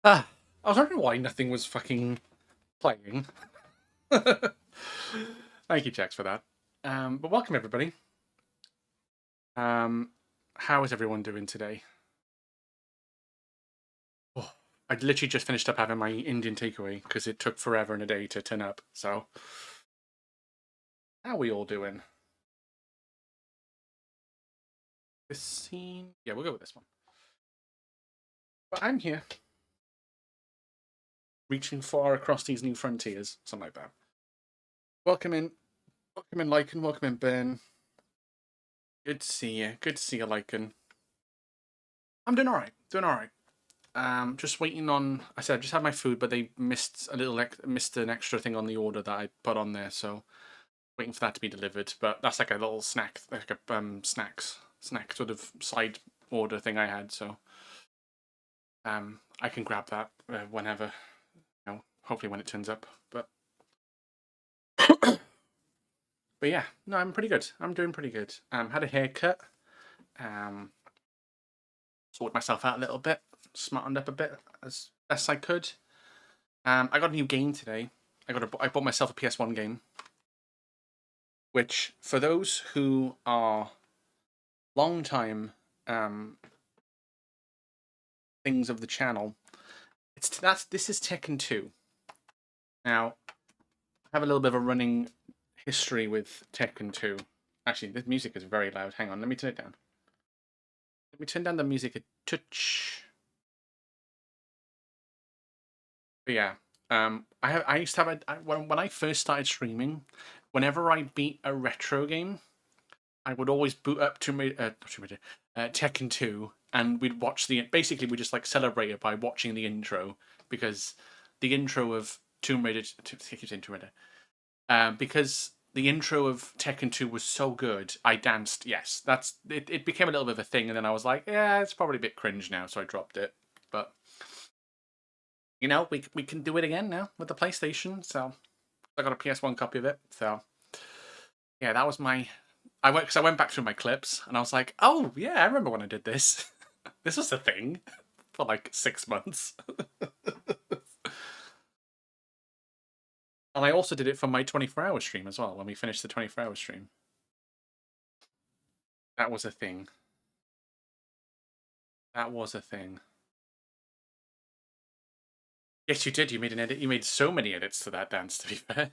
Ah, I was wondering why nothing was fucking playing. Thank you, Jax, for that. But welcome everybody. Um, how is everyone doing today? Oh, I literally just finished up having my Indian takeaway because it took forever and a day to turn up. So, how are we all doing? This scene, yeah, we'll go with this one. But I'm here, reaching far across these new frontiers, something like that. Welcome in, Lycan. Welcome in, Ben. Good to see you. Good to see you, Lycan. I'm doing all right. Doing all right. Just waiting on. I said I just had my food, but they missed an extra thing on the order that I put on there, so waiting for that to be delivered. But that's like a little snack, like a snack sort of side order thing I had. So I can grab that whenever, hopefully when it turns up. But yeah, no, I'm pretty good. I'm doing pretty good. Had a haircut. Um, sorted myself out a little bit, smartened up a bit as best I could. I got a new game today. I bought myself a PS1 game, which for those who are long time things of the channel, this is Tekken 2. Now, I have a little bit of a running history with Tekken 2. Actually, this music is very loud. Hang on, let me turn it down. Let me turn down the music a touch. But yeah, I used to have when I first started streaming, whenever I beat a retro game, I would always boot up Tekken 2, and we'd watch basically we just like celebrate it by watching the intro, because the intro of Tomb Raider, Tomb Raider, because the intro of Tekken 2 was so good, I danced. Yes, that's it. It became a little bit of a thing, and then I was like, yeah, it's probably a bit cringe now, so I dropped it. But we can do it again now with the PlayStation. So I got a PS1 copy of it. So yeah, that was my. I went back through my clips and I was like, oh yeah, I remember when I did this. This was a thing for like 6 months, and I also did it for my 24-hour stream as well. When we finished the 24-hour stream, that was a thing. That was a thing. Yes, you did. You made an edit. You made so many edits to that dance. To be fair.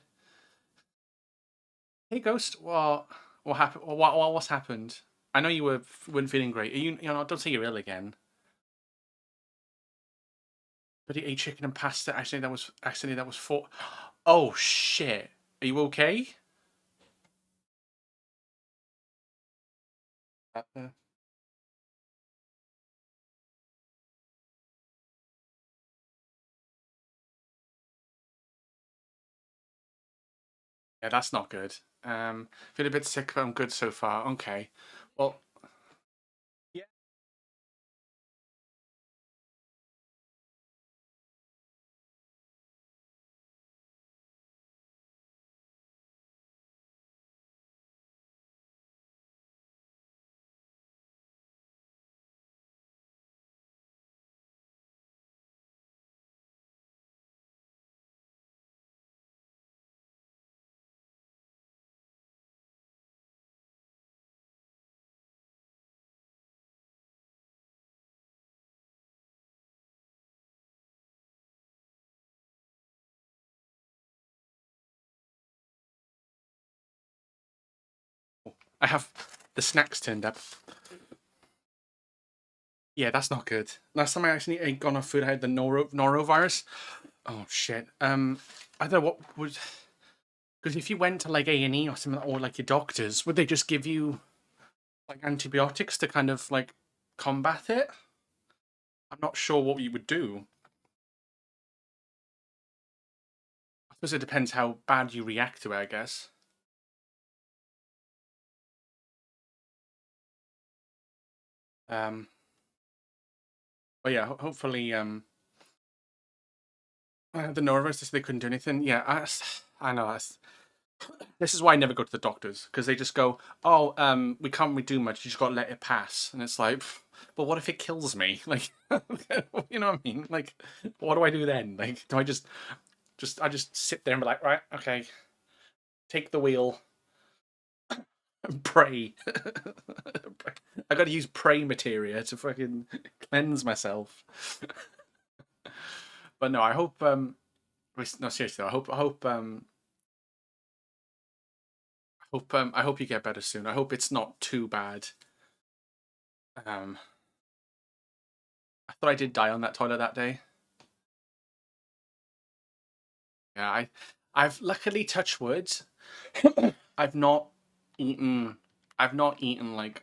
Hey, Ghost. What happened? What's happened? I know you weren't feeling great. Don't say you're ill again. But he ate chicken and pasta. Actually that was four. Oh shit! Are you okay? Uh, yeah, that's not good. Feel a bit sick, but I'm good so far. Okay. Well, yeah, I have the snacks turned up. Yeah, that's not good. Last time I actually ate gone off food, I had the norovirus. Oh shit. I don't know what would, because if you went to like A&E or something, or like your doctors, would they just give you like antibiotics to kind of like combat it? I'm not sure what you would do. I suppose it depends how bad you react to it, I guess. Um, but yeah, hopefully, the norovirus, they couldn't do anything. Yeah, I know. This is why I never go to the doctors, because they just go, "Oh, we can't really do much. You just got to let it pass." And it's like, but what if it kills me? Like, you know what I mean? Like, what do I do then? Like, do I just sit there and be like, right, okay, take the wheel and pray. I got to use pray materia to fucking cleanse myself. But no, I hope. No, seriously, I hope you get better soon. I hope it's not too bad. Um, I thought I did die on that toilet that day. Yeah, I've luckily touched wood. I've not eaten. I've not eaten like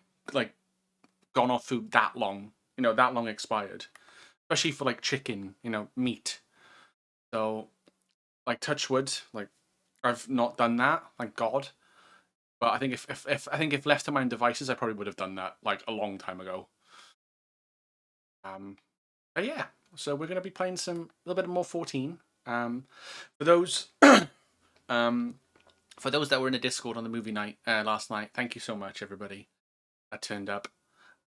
gone off food that long. That long expired, especially for like chicken. Meat. So like touch wood. Like I've not done that. Thank God. But I think if I think if left to my own devices, I probably would have done that like a long time ago. Um, but yeah, so we're gonna be playing some a little bit more 14. Um, for those um for those that were in the Discord on the movie night last night, thank you so much, everybody that turned up.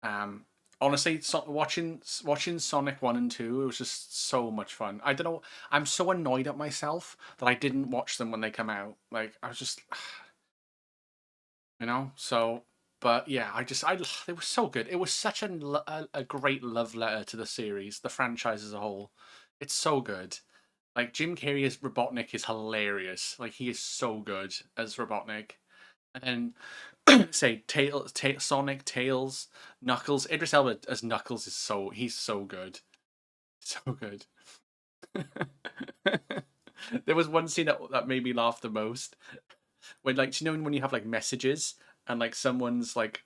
Um, Honestly, watching Sonic 1 and 2, it was just so much fun. I don't know. I'm so annoyed at myself that I didn't watch them when they come out. Like I was just, So, but yeah, it was so good. It was such a great love letter to the series, the franchise as a whole. It's so good. Like Jim Carrey as Robotnik is hilarious. Like he is so good as Robotnik. And then say Sonic, Tails, Knuckles. Idris Elba as Knuckles is he's so good, so good. There was one scene that made me laugh the most when like when you have like messages and like someone's like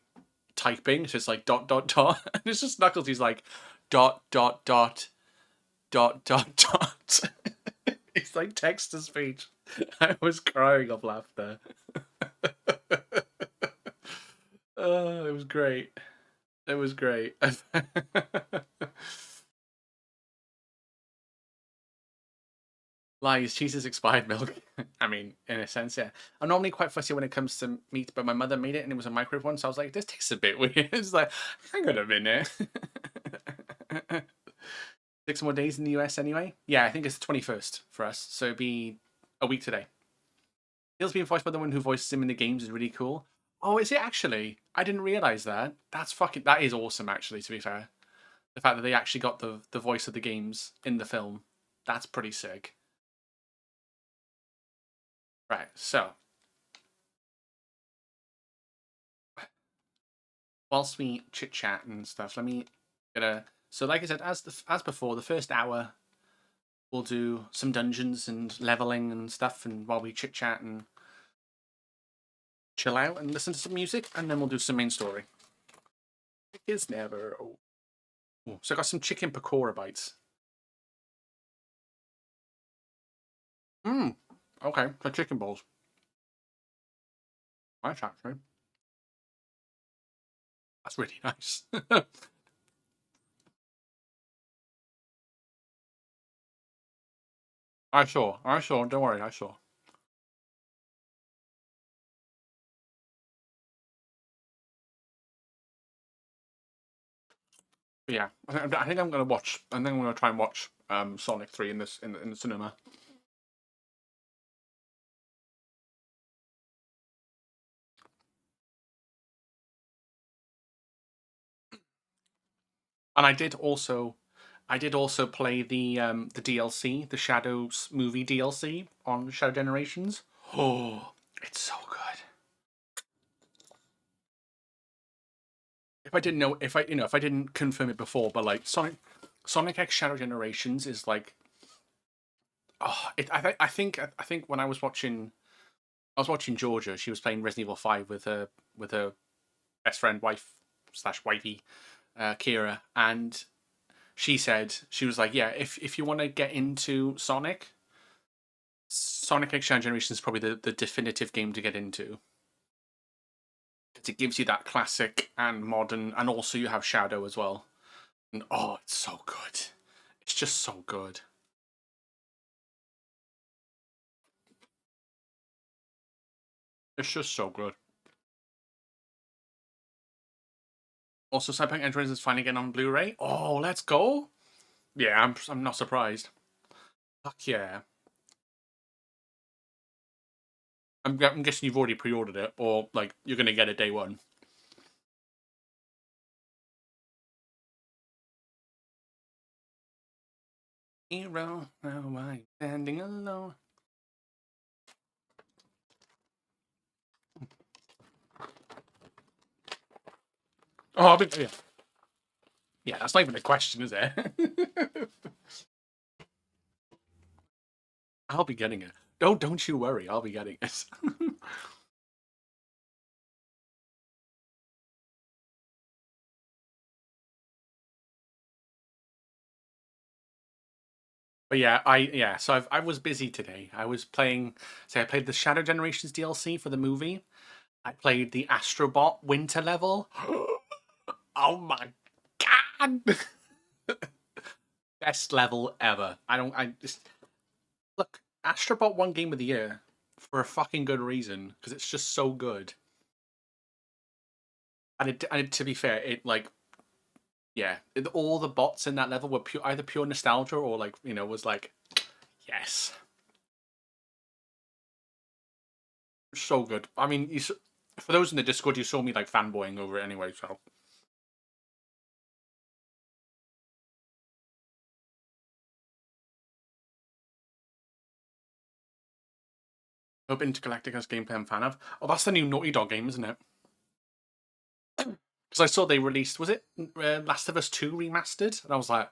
typing, so it's like dot dot dot, and it's just Knuckles. He's like dot dot dot dot dot dot. It's like text to speech. I was crying of laughter. Oh, it was great. It was great. Lies, cheese is expired milk. I mean, in a sense, yeah. I'm normally quite fussy when it comes to meat, but my mother made it and it was a microwave one, so I was like, this tastes a bit weird. It's like, hang on a minute. 6 more days in the US anyway. Yeah, I think it's the 21st for us, so it'd be a week today. He's being voiced by the one who voices him in the games is really cool. Oh, is it actually? I didn't realize that. That is awesome, actually, to be fair. The fact that they actually got the voice of the games in the film. That's pretty sick. Right, so whilst we chit chat and stuff, let me get a. So, like I said, as before, the first hour we'll do some dungeons and leveling and stuff, and while we chit chat and chill out and listen to some music, and then we'll do some main story. It is never. Oh. So I got some chicken pakora bites. Okay, the chicken balls. Nice actually. That's really nice. I saw. Don't worry, I saw. But yeah, I think I'm gonna watch. I think I'm gonna try and watch Sonic 3 in this in the cinema. And I did also play the DLC, the Shadows movie DLC on Shadow Generations. Oh, it's so good. If I didn't know, if I didn't confirm it before, but like Sonic X Shadow Generations is like, oh, I think when I was watching Georgia, she was playing Resident Evil 5 with her best friend, wife slash wifey, Kira, and she said she was like, yeah, if you want to get into Sonic X Generation is probably the definitive game to get into. It gives you that classic and modern, and also you have Shadow as well. And oh, it's so good. It's just so good. It's just so good. Also, Cyberpunk Edge Runners is finally getting on Blu-ray. Oh, let's go! Yeah, I'm not surprised. Fuck yeah! I'm guessing you've already pre-ordered it, or like you're gonna get it day one. Hero, now I'm standing alone. Oh, yeah. Yeah, that's not even a question, is it? I'll be getting it. Don't you worry, I'll be getting it. But yeah, so I was busy today. I was playing. Say, I played the Shadow Generations DLC for the movie. I played the Astrobot Winter level. Oh my god! Best level ever. I don't. I just look. Astrobot won Game of the Year for a fucking good reason because it's just so good. And to be fair, it like yeah, all the bots in that level were either pure nostalgia or like was like yes, so good. I mean, for those in the Discord, you saw me like fanboying over it anyway. So hope Intergalactica's gameplay I'm a fan of. Oh, that's the new Naughty Dog game, isn't it? Because I saw they released, was it Last of Us 2 remastered? And I was like,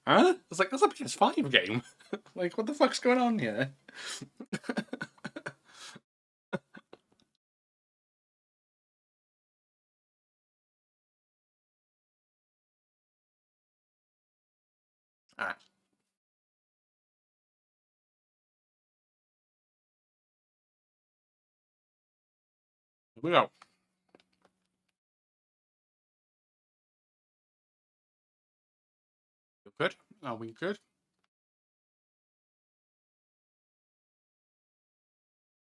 huh? I was like, that's a PS5 game. Like, what the fuck's going on here? Alright, here we go. You good? Are we good?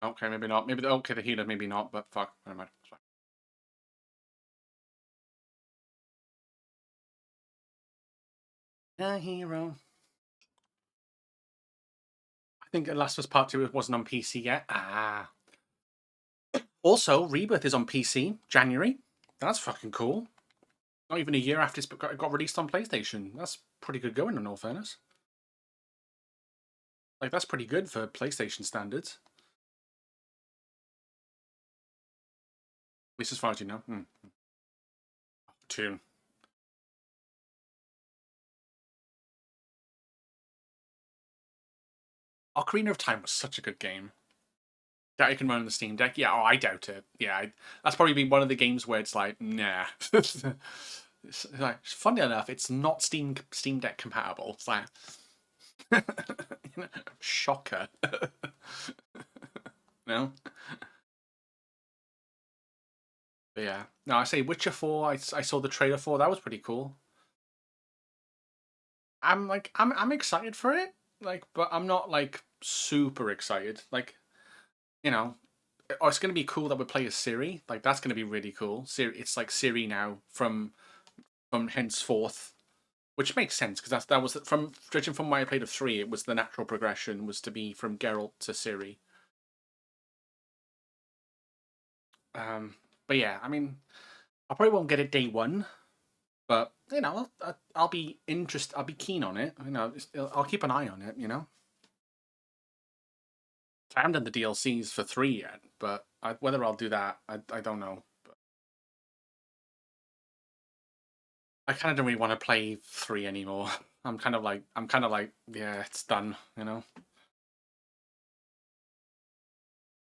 Okay, maybe not. Maybe okay, the healer, maybe not. But fuck, never mind. It's fine. A hero. I think Last of Us Part 2 wasn't on PC yet. Ah. Also, Rebirth is on PC January. That's fucking cool. Not even a year after it got released on PlayStation. That's pretty good going, in all fairness. Like that's pretty good for PlayStation standards. At least as far as you know. Tune. Ocarina of Time was such a good game. That you can run on the Steam Deck. Yeah, oh, I doubt it. Yeah, that's probably been one of the games where it's like, nah. It's like, funny enough, it's not Steam Deck compatible. It's like, shocker. No, but yeah. No, I say Witcher 4. I saw the trailer for that was pretty cool. I'm excited for it. Like, but I'm not like super excited. Like, you know, oh, it's gonna be cool that we play as Siri. Like, that's gonna be really cool. Siri, it's like Siri now from henceforth, which makes sense because that was from judging from why I played of three. It was the natural progression was to be from Geralt to Siri. Um, but yeah, I mean, I probably won't get it day one, but I'll be interested. I'll be keen on it. I'll keep an eye on it. I haven't done the DLCs for three yet, but whether I'll do that, I don't know. But I kind of don't really want to play three anymore. I'm kind of like, yeah, it's done.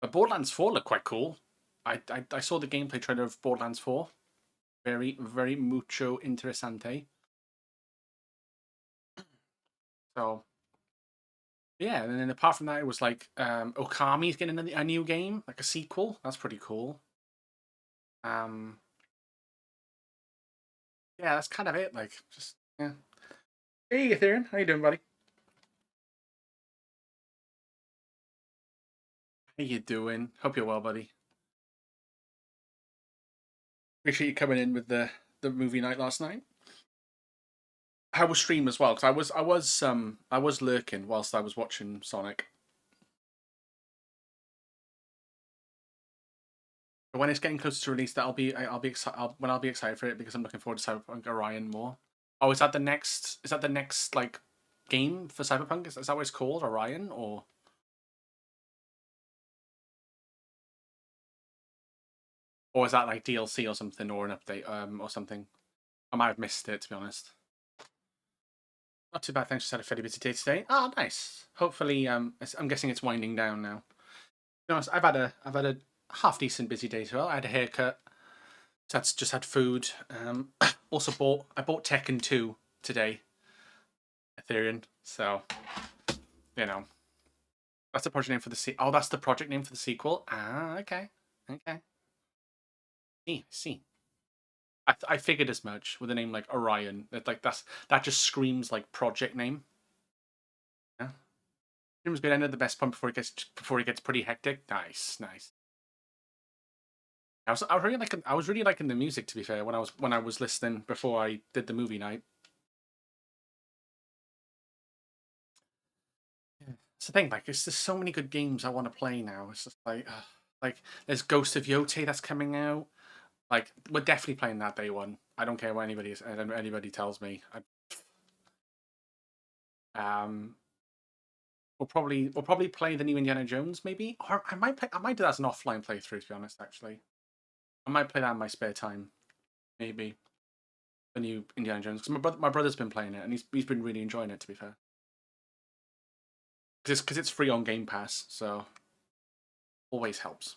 But Borderlands 4 looked quite cool. I saw the gameplay trailer of Borderlands 4. Very, very mucho interesante. So, yeah, and then apart from that, it was like Okami's getting a new game, like a sequel. That's pretty cool. Um, yeah, that's kind of it. Like, just, yeah. Hey, Ethereum. How you doing, buddy? How you doing? Hope you're well, buddy. Appreciate you coming in with the the movie night last night. How was stream as well? Because I was lurking whilst I was watching Sonic. But when it's getting closer to release, that I'll be excited. I'll be excited for it because I'm looking forward to Cyberpunk Orion more. Oh, is that the next? Is that the next like game for Cyberpunk? Is that what it's called, Orion, or is that like DLC or something, or an update or something? I might have missed it, to be honest. Not too bad. Thanks. Just had a fairly busy day today. Ah, nice. Hopefully, I'm guessing it's winding down now. To be honest, I've had a half decent busy day as well. I had a haircut. That's just had food. Also I bought Tekken 2 today, Ethereum. So you know that's the project name for the Oh, that's the project name for the sequel. Ah, okay, okay. See. I figured as much with a name like Orion. That just screams like project name. Yeah. Seems good. End of the best point before it gets pretty hectic. Nice, nice. I was really liking the music, to be fair, when I was listening before I did the movie night. It's the thing, like there's just so many good games I want to play now. It's just like there's Ghost of Yote that's coming out. Like we're definitely playing that day one. I don't care what anybody tells me. Um, we'll probably play the new Indiana Jones maybe, or I might do that as an offline playthrough. To be honest, actually, I might play that in my spare time. Maybe the new Indiana Jones because my brother's been playing it and he's been really enjoying it. To be fair, because it's free on Game Pass, so always helps.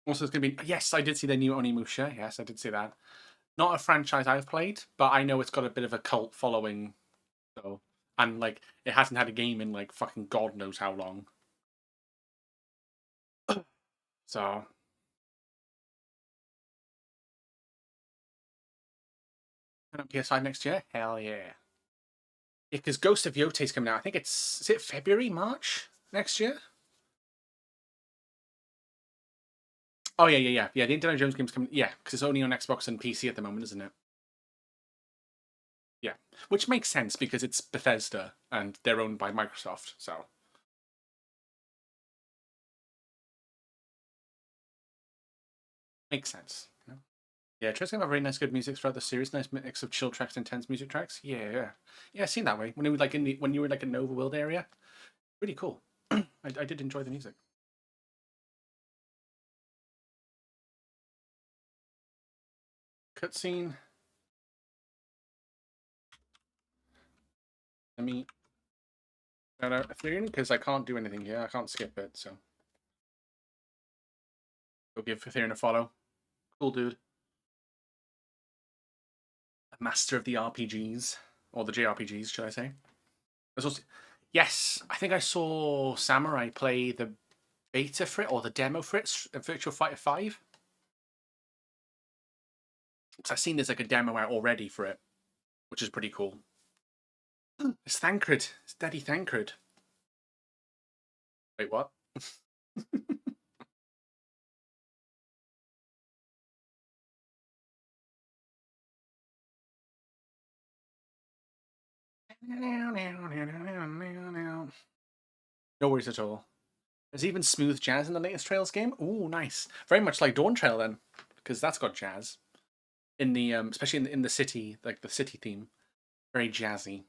Also, it's going to be yes, I did see the new Onimusha. Yes, I did see that. Not a franchise I've played, but I know it's got a bit of a cult following. So, and like it hasn't had a game in like fucking God knows how long. So, and on PS5 next year, hell yeah. Yeah, because Ghost of Yote is coming out. I think is it February, March next year? Oh yeah. The Indiana Jones game's coming. Yeah, because it's only on Xbox and PC at the moment, isn't it? Yeah, which makes sense because it's Bethesda and they're owned by Microsoft, so makes sense. Yeah, Trent's gonna have very nice, good music throughout the series. Nice mix of chill tracks and intense music tracks. Yeah. Seen that way when it was like when you were like in the overworld area. Really cool. I did enjoy the music. Cutscene. Let me shout out Ethereum because I can't do anything here. I can't skip it, so go give Ethereum a follow. Cool dude. A master of the RPGs or the JRPGs, should I say? Also, yes, I think I saw Samurai play the beta for it or the demo for it, Virtual Fighter 5. Because I've seen there's like a demo out already for it, which is pretty cool. It's Thancred. It's Daddy Thancred. Wait, what? No worries at all. There's even smooth jazz in the latest Trails game. Ooh, nice. Very much like Dawntrail then, because that's got jazz in the especially in the city, like the city theme. Very jazzy.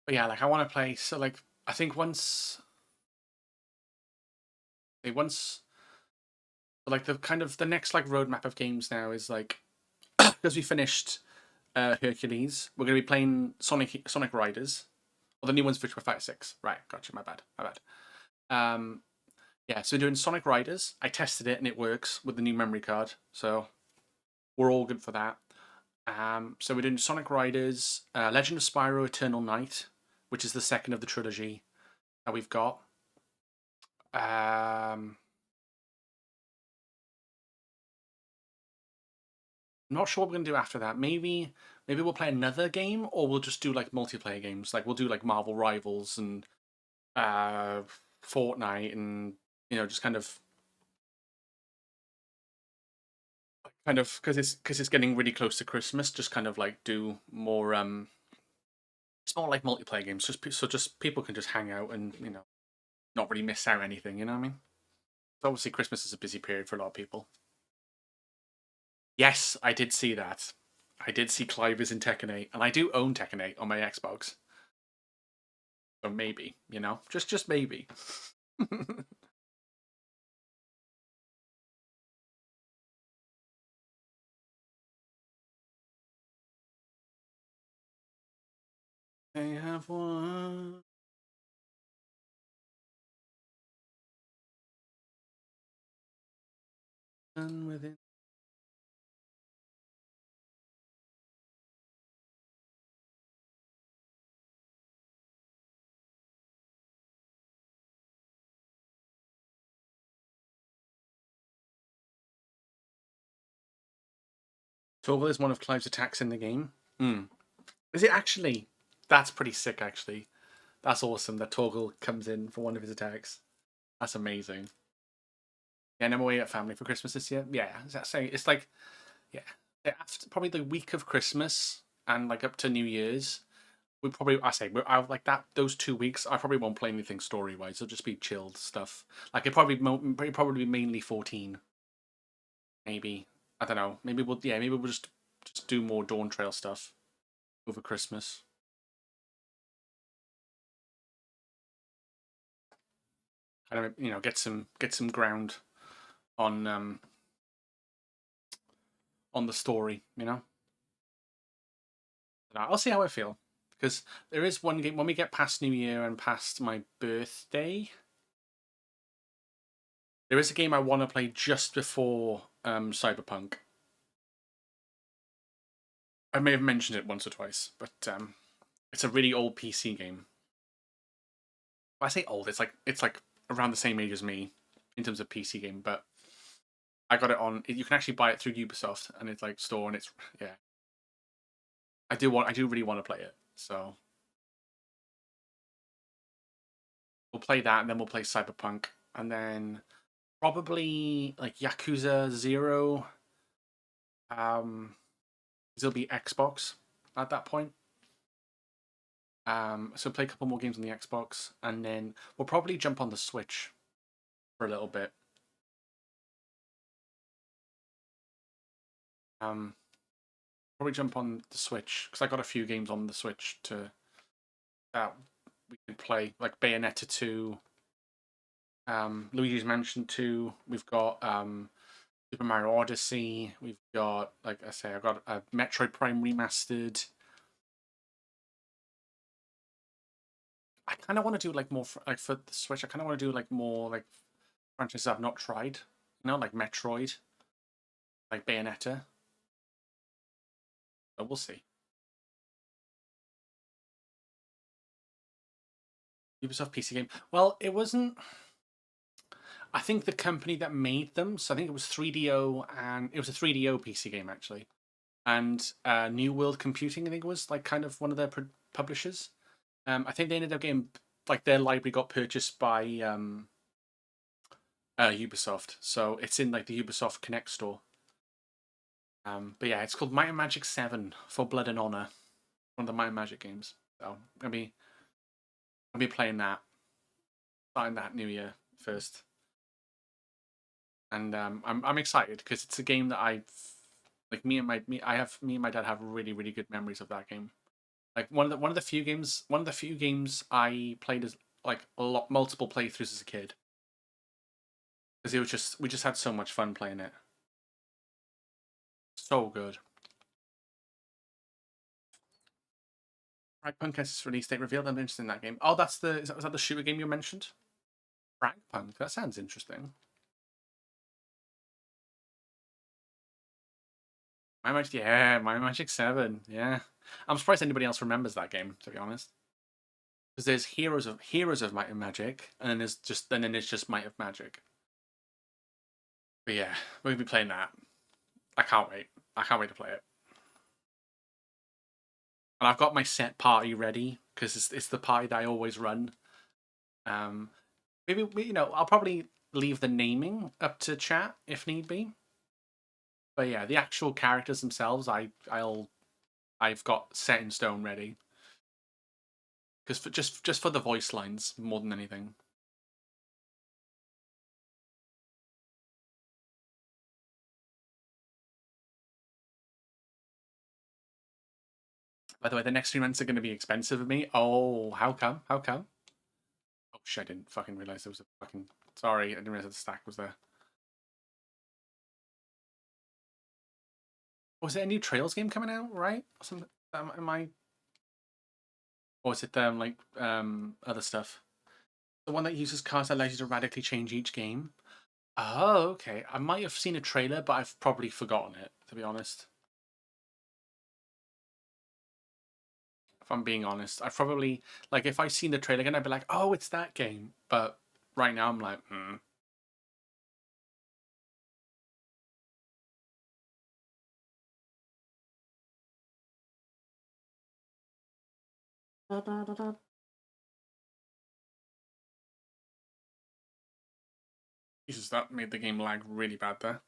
But yeah, like I want to play. So like I think once like the kind of the next like roadmap of games now is like because we finished Hercules, we're going to be playing Sonic Riders. Or the new one's Virtua Fighter 6. Right, gotcha. My bad. My bad. Um, yeah, so we're doing Sonic Riders. I tested it and it works with the new memory card, so we're all good for that. So we're doing Sonic Riders, Legend of Spyro Eternal Night, which is the second of the trilogy that we've got. Um, I'm not sure what we're gonna do after that. Maybe we'll play another game, or we'll just do like multiplayer games. Like we'll do like Marvel Rivals and uh, Fortnite, and just kind of because it's getting really close to Christmas. Just kind of like do more it's more like multiplayer games, just people can just hang out and not really miss out anything. You know what I mean? Obviously, Christmas is a busy period for a lot of people. Yes, I did see that. I did see Clive is in Tekken 8, and I do own Tekken 8 on my Xbox. So maybe, just maybe. I have one within. Toggle is one of Clive's attacks in the game. Mm. Is it actually? That's pretty sick, actually. That's awesome that Toggle comes in for one of his attacks. That's amazing. Yeah, and I'm away at family for Christmas this year. Yeah, say it's like yeah, after probably the week of Christmas and like up to New Year's. We probably I say I like that those 2 weeks. I probably won't play anything story wise. It'll just be chilled stuff. Like it'd probably mainly 14. Maybe I don't know. Maybe we'll just do more Dawntrail stuff over Christmas. Kind of get some ground on on the story. I'll see how I feel because there is one game when we get past New Year and past my birthday. There is a game I want to play just before Cyberpunk. I may have mentioned it once or twice, but it's a really old PC game. When I say old, it's like around the same age as me in terms of PC game, but I got it on. You can actually buy it through Ubisoft, and it's like store, and it's yeah. I do really want to play it, so we'll play that, and then we'll play Cyberpunk, and then probably like Yakuza Zero. Um, it'll be Xbox at that point. So play a couple more games on the Xbox, and then we'll probably jump on the Switch for a little bit. Um, Probably jump on the Switch because I got a few games on the Switch to that we could play, like Bayonetta 2, Luigi's Mansion 2. We've got Super Mario Odyssey. We've got, like I say, I've got a Metroid Prime remastered. I kind of want to do like more like for the Switch. I kind of want to do like more like franchises I've not tried. Like Metroid, like Bayonetta. But we'll see. Ubisoft PC game. Well, it wasn't. I think the company that made them. So I think it was 3DO, and it was a 3DO PC game actually. And New World Computing, I think, was like kind of one of their publishers. I think they ended up getting like their library got purchased by Ubisoft, so it's in like the Ubisoft Connect store. But yeah, it's called Might and Magic 7 for Blood and Honor, one of the Might and Magic games. So I'll be playing that, starting that New Year first, and I'm excited because it's a game that I've like me and my dad have really really good memories of that game. Like one of the few games I played as like a lot multiple playthroughs as a kid because it was just we just had so much fun playing it. So good. Fragpunk has its release date revealed. I'm interested in that game. Oh, was that the shooter game you mentioned? Fragpunk. That sounds interesting. My Magic 7. Yeah, I'm surprised anybody else remembers that game. To be honest, because there's Heroes of Might and Magic, and then there's just Might of Magic. But yeah, we'll be playing that. I can't wait. I can't wait to play it. And I've got my set party ready because it's the party that I always run. Um, maybe I'll probably leave the naming up to chat if need be. But yeah, the actual characters themselves, I've got set in stone ready because just for the voice lines more than anything. By the way, the next 3 months are going to be expensive for me. Oh, how come? How come? Oh shit! I didn't fucking realize there was a fucking. Sorry, I didn't realize the stack was there. Was there a new Trails game coming out? Right? Or something? Am I? Or is it like other stuff? The one that uses cards that allows you to radically change each game. Oh, okay. I might have seen a trailer, but I've probably forgotten it, to be honest. If I'm being honest, I probably like if I seen the trailer again, I'd be like, "Oh, it's that game." But right now, I'm like, hmm. Jesus, that made the game lag really bad there.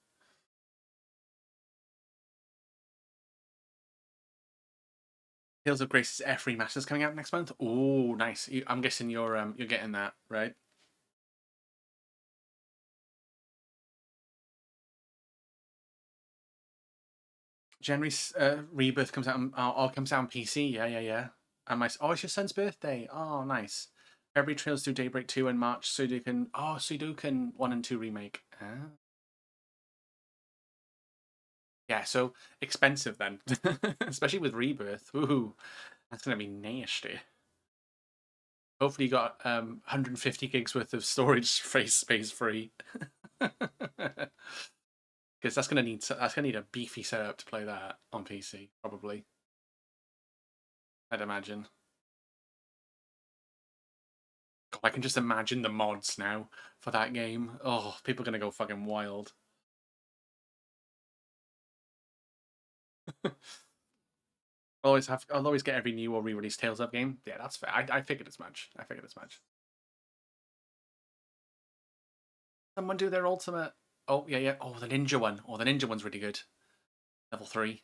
Tales of Grace's F Remasters coming out next month. Oh, nice. I'm guessing you're getting that right. January Rebirth comes out. All comes out on PC. Yeah, yeah, yeah. And it's your son's birthday. Oh, nice. February Trails do Daybreak 2 and March Sudoku. Oh, Sudoku 1 and 2 remake. Ah. Yeah, so expensive then, especially with Rebirth. Ooh, that's gonna be nasty. Hopefully, you got 150 gigs worth of storage space free, because that's gonna need a beefy setup to play that on PC. Probably, I'd imagine. God, I can just imagine the mods now for that game. Oh, people are gonna go fucking wild. I'll always get every new or re-released Tales of game. Yeah, that's fair. I figured as much. I figured as much. Someone do their ultimate. Oh yeah, yeah. Oh, the ninja one. Oh, the ninja one's really good. Level 3.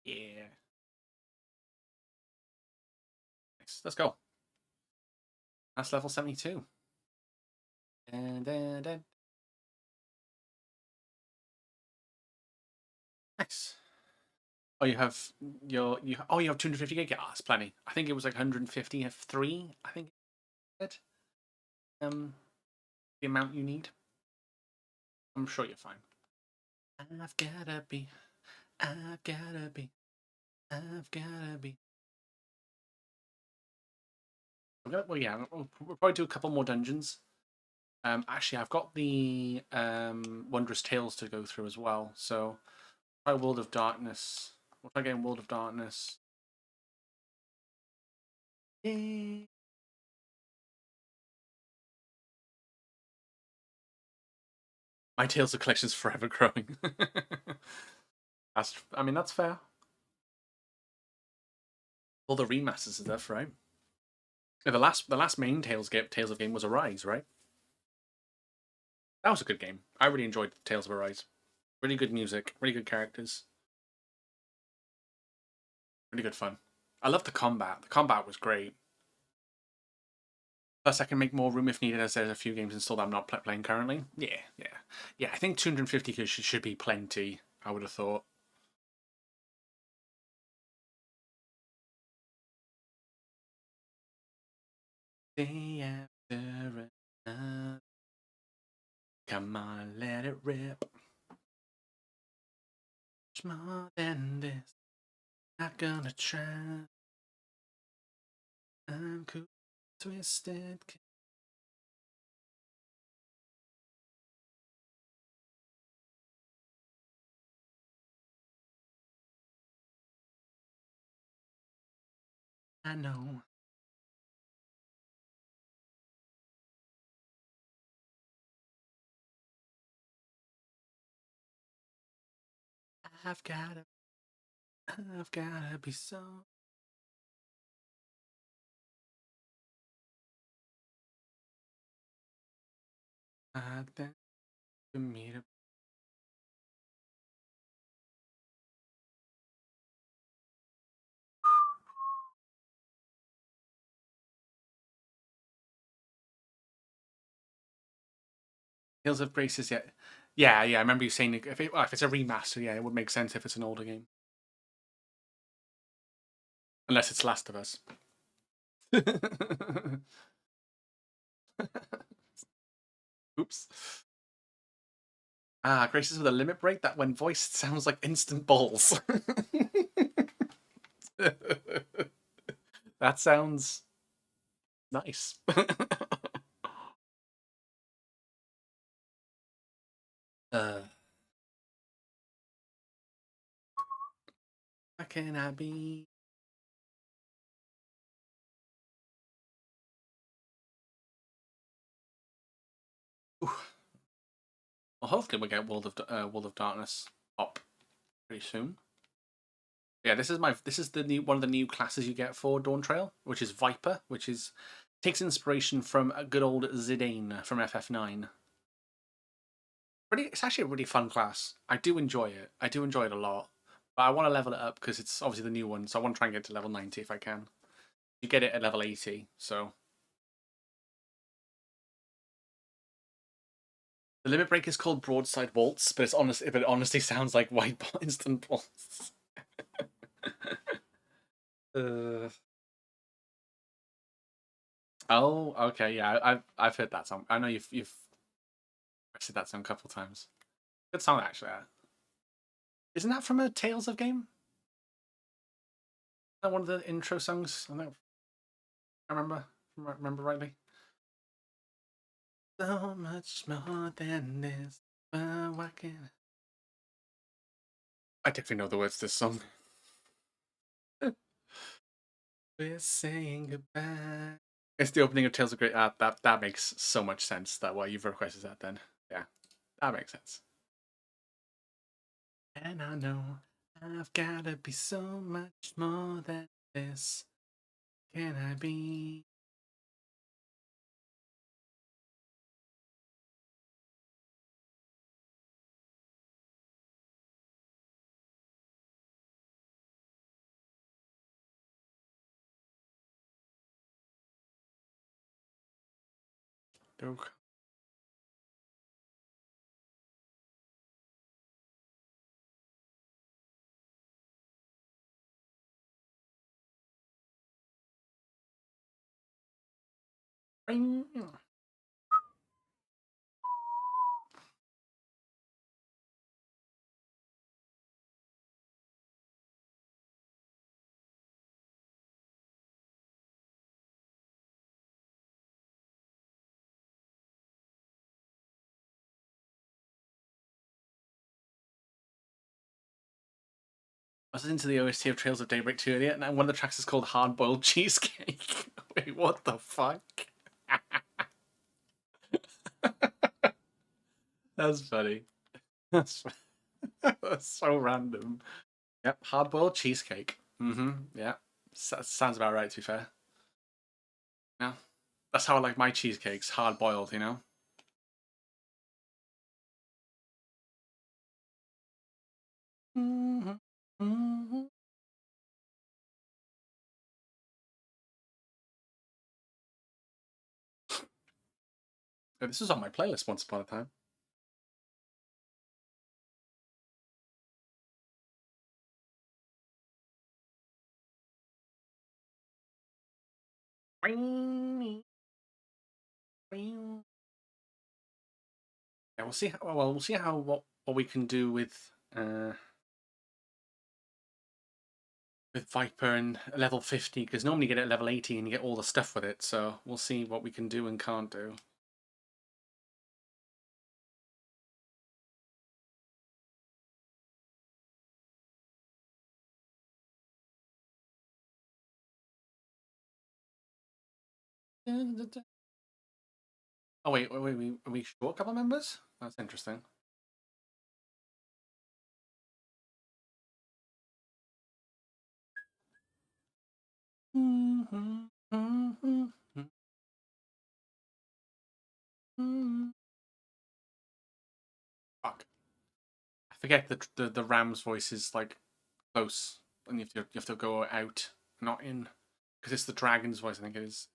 Yeah. Nice. Let's go. That's level 72. And nice. Oh, you have 250 gig. Yeah, that's plenty. I think it was like 150 F3. I think it the amount you need. I'm sure you're fine. I've gotta be. I've gotta be. I've gotta be. Well, yeah, we'll probably do a couple more dungeons. Actually, I've got the Wondrous Tales to go through as well. So try World of Darkness. We'll try getting World of Darkness. Yay! My Tales of Collection's forever growing. That's fair. All the remasters and stuff, right? Yeah, the last main Tales of game was Arise, right? That was a good game. I really enjoyed Tales of Arise. Really good music, really good characters, really good fun. I love the combat. The combat was great. Plus, I can make more room if needed, as there's a few games installed I'm not playing currently. Yeah, yeah, yeah. I think 250 should be plenty. I would have thought. Day after another. Come on, let it rip. Much more than this. Not gonna try. I'm cool, twisted. I know. I've gotta, I've gotta be so. I think to meet up. Hills of Graces, yeah. Yeah, yeah, I remember you saying if it's a remaster, yeah, it would make sense if it's an older game. Unless it's Last of Us. Oops. Ah, Graces with a limit break that when voiced sounds like instant balls. That sounds nice. uh, how can I be? Ooh. Well, hopefully we'll get World of Darkness up pretty soon. Yeah, this is the new one of the new classes you get for Dawntrail, which is Viper, which is takes inspiration from a good old Zidane from FF9. It's actually a really fun class. I do enjoy it. I do enjoy it a lot. But I want to level it up because it's obviously the new one, so I want to try and get to level 90 if I can. You get it at level 80, so the limit break is called Broadside Waltz, but it honestly sounds like White Instant Waltz. uh, oh, okay, yeah, I've heard that song. I know you've said that song a couple times. Good song actually. Isn't that from a Tales of game? Is that one of the intro songs? I think I remember rightly. So much more than this. Why can't I definitely know the words to this song. We're saying goodbye. It's the opening of Tales of Great. That makes so much sense. That why you've requested that then. Yeah, that makes sense. And I know I've gotta be so much more than this. Can I be? Doke. I was into the OST of Trails of Daybreak 2 earlier, and one of the tracks is called Hard Boiled Cheesecake. Wait, what the fuck? That's funny. That's, that's so random. Yep, hard boiled cheesecake. Mm-hmm. Yeah. Sounds about right, to be fair. Yeah. That's how I like my cheesecakes, hard boiled, you know? Mm-hmm. Mm-hmm. This was on my playlist once upon a time. Yeah, we'll see. We'll see how what we can do with Viper and level 50 because normally you get it at level 80 and you get all the stuff with it. So we'll see what we can do and can't do. Oh wait, are we short a couple of members? That's interesting. Fuck. I forget the ram's voice is like close, and you have to go out, not in, because it's the dragon's voice. I think it is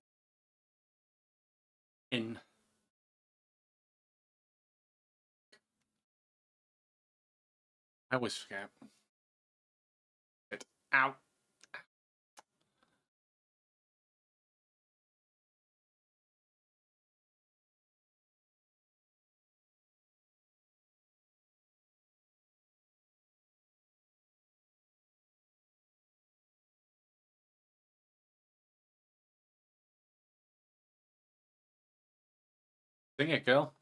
in. I always forget it. Out. Sing it, girl.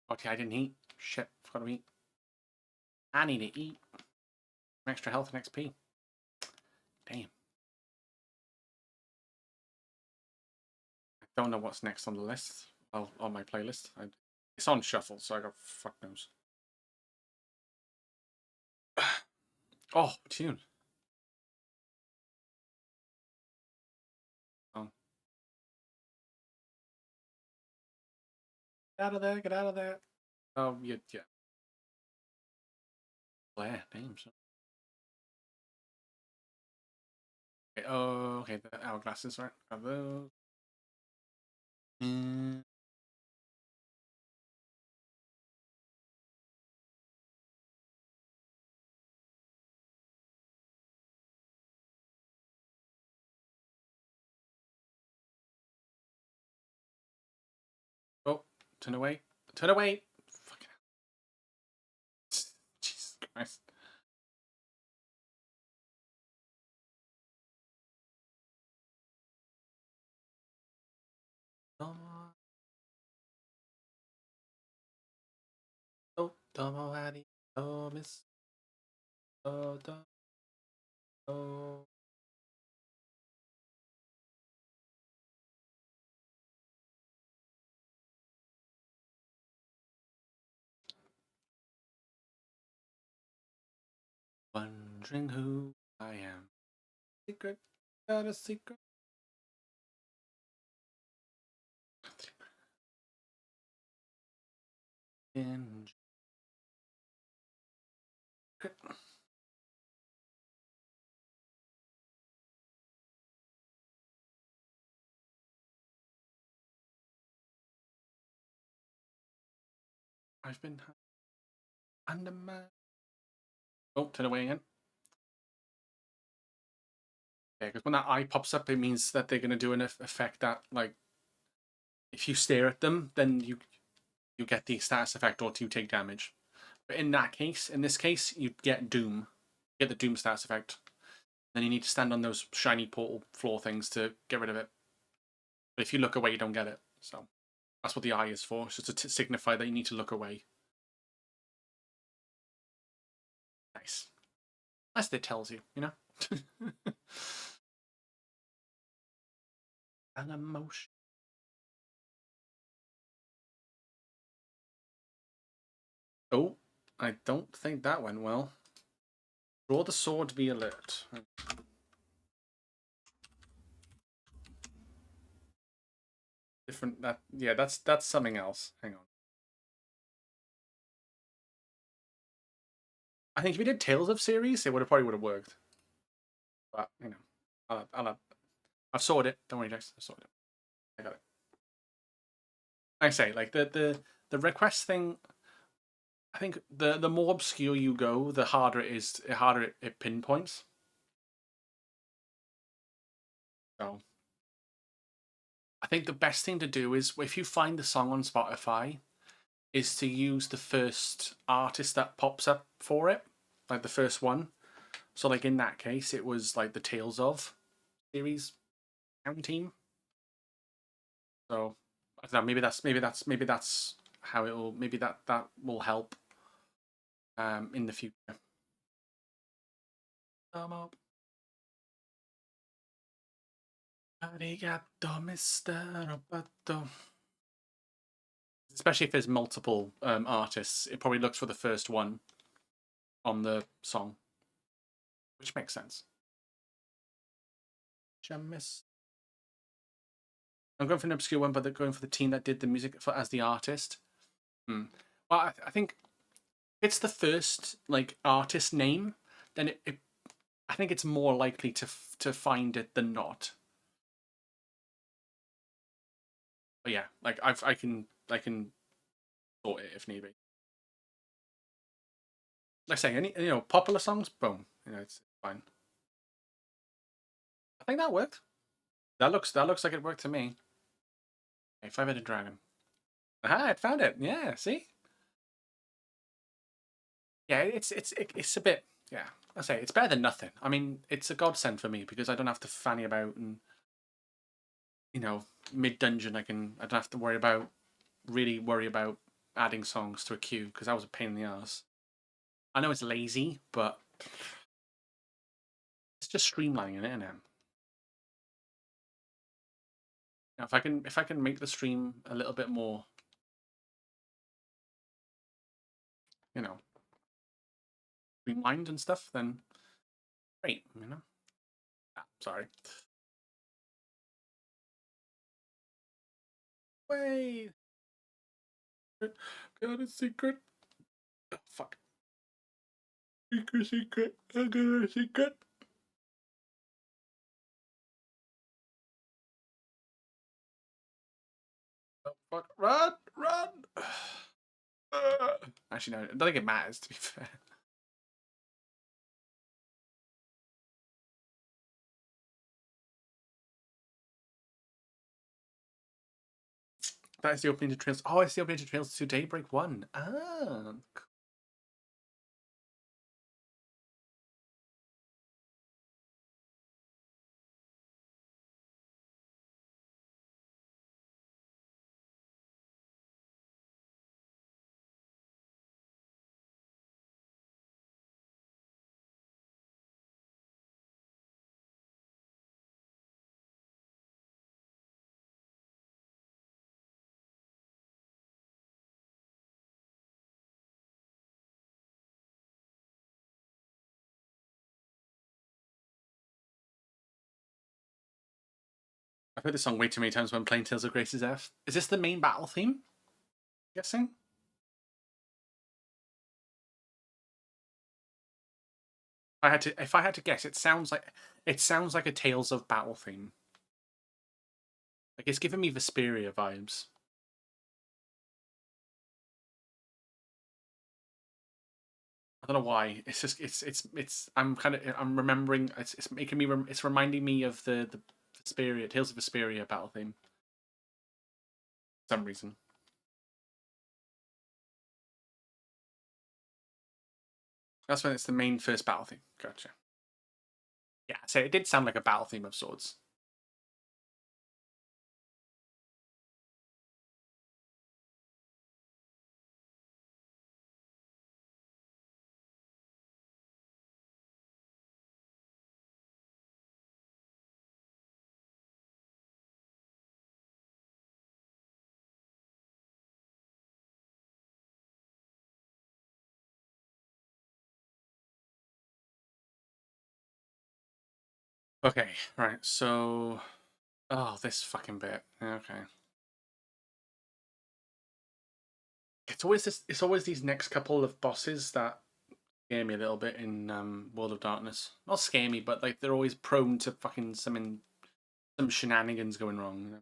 Okay, I didn't eat. Shit, forgot to eat. I need to eat. Extra health and XP. Damn. I don't know what's next on the list. On my playlist. It's on shuffle, so I got fuck knows. Oh, tune. Oh. Get out of there, get out of there. Oh, yeah. Blair, damn. Okay, oh, okay, the hourglasses, right? Have those. Mm. Oh, turn away. Turn away! Fucking hell. Jesus Christ. Oh, oh, Domo Addy. Oh, Miss. Oh, oh. Wondering who I am. Secret. Got a secret. In. I've been under my. Oh, turn away again. Yeah, because when that eye pops up, it means that they're going to do an effect that, like, if you stare at them, then you get the status effect or you take damage. But in this case, you get Doom. You get the Doom status effect. Then you need to stand on those shiny portal floor things to get rid of it. But if you look away, you don't get it. So that's what the eye is for. It's just to signify that you need to look away. Nice. As it tells you, you know? An emotion. Oh, I don't think that went well. Draw the sword, be alert. Different that yeah, that's something else. Hang on. I think if we did Tales of series, it would have worked. But you know, I've sorted it. Don't worry, Jax. I've sorted it. I got it. Like I say, like the request thing. I think the more obscure you go, the harder it is. The harder it pinpoints. So I think the best thing to do is if you find the song on Spotify, is to use the first artist that pops up for it, like the first one. So like in that case, it was like the Tales of series team. So I don't know. Maybe that's how it will. Maybe that will help in the future. Arigato, Mr. Roboto. Especially if there's multiple artists, it probably looks for the first one on the song, which makes sense. Jamis. I'm going for an obscure one, but they're going for the team that did the music for as the artist. Hmm. Well, I think if it's the first like artist name, then I think it's more likely to find it than not. But yeah, like I can sort it if need be. Like I say, any popular songs, boom, it's fine. I think that worked. That looks like it worked to me. A five-headed dragon. Ah, I found it. Yeah, see. Yeah, it's a bit. Yeah, I say it's better than nothing. I mean, it's a godsend for me because I don't have to fanny about and mid dungeon I don't have to really worry about adding songs to a queue because that was a pain in the ass. I know it's lazy, but it's just streamlining it, isn't it? Now, if I can make the stream a little bit more, you know, streamlined and stuff, then great. Sorry. Wait. Got a secret. Oh, fuck. Secret. I got a secret. Oh, fuck. Run. Actually, no. I don't think it matters, to be fair. That is the opening to Trails. Oh, it's the opening to Trails to Daybreak 1. Ah. I've heard this song way too many times when playing Tales of Grace's F. Is this the main battle theme? I'm guessing? If I had to guess, it sounds like a Tales of Battle theme. Like it's giving me Vesperia vibes. I don't know why. It's just it's. I'm remembering. It's making me. It's reminding me of the Vesperia Tales of Vesperia battle theme. For some reason. That's when it's the main first battle theme. Gotcha. Yeah, so it did sound like a battle theme of sorts. Okay, right. So, oh, this fucking bit. Okay. It's always these next couple of bosses that scare me a little bit in World of Darkness. Not scare me, but like they're always prone to fucking some shenanigans going wrong.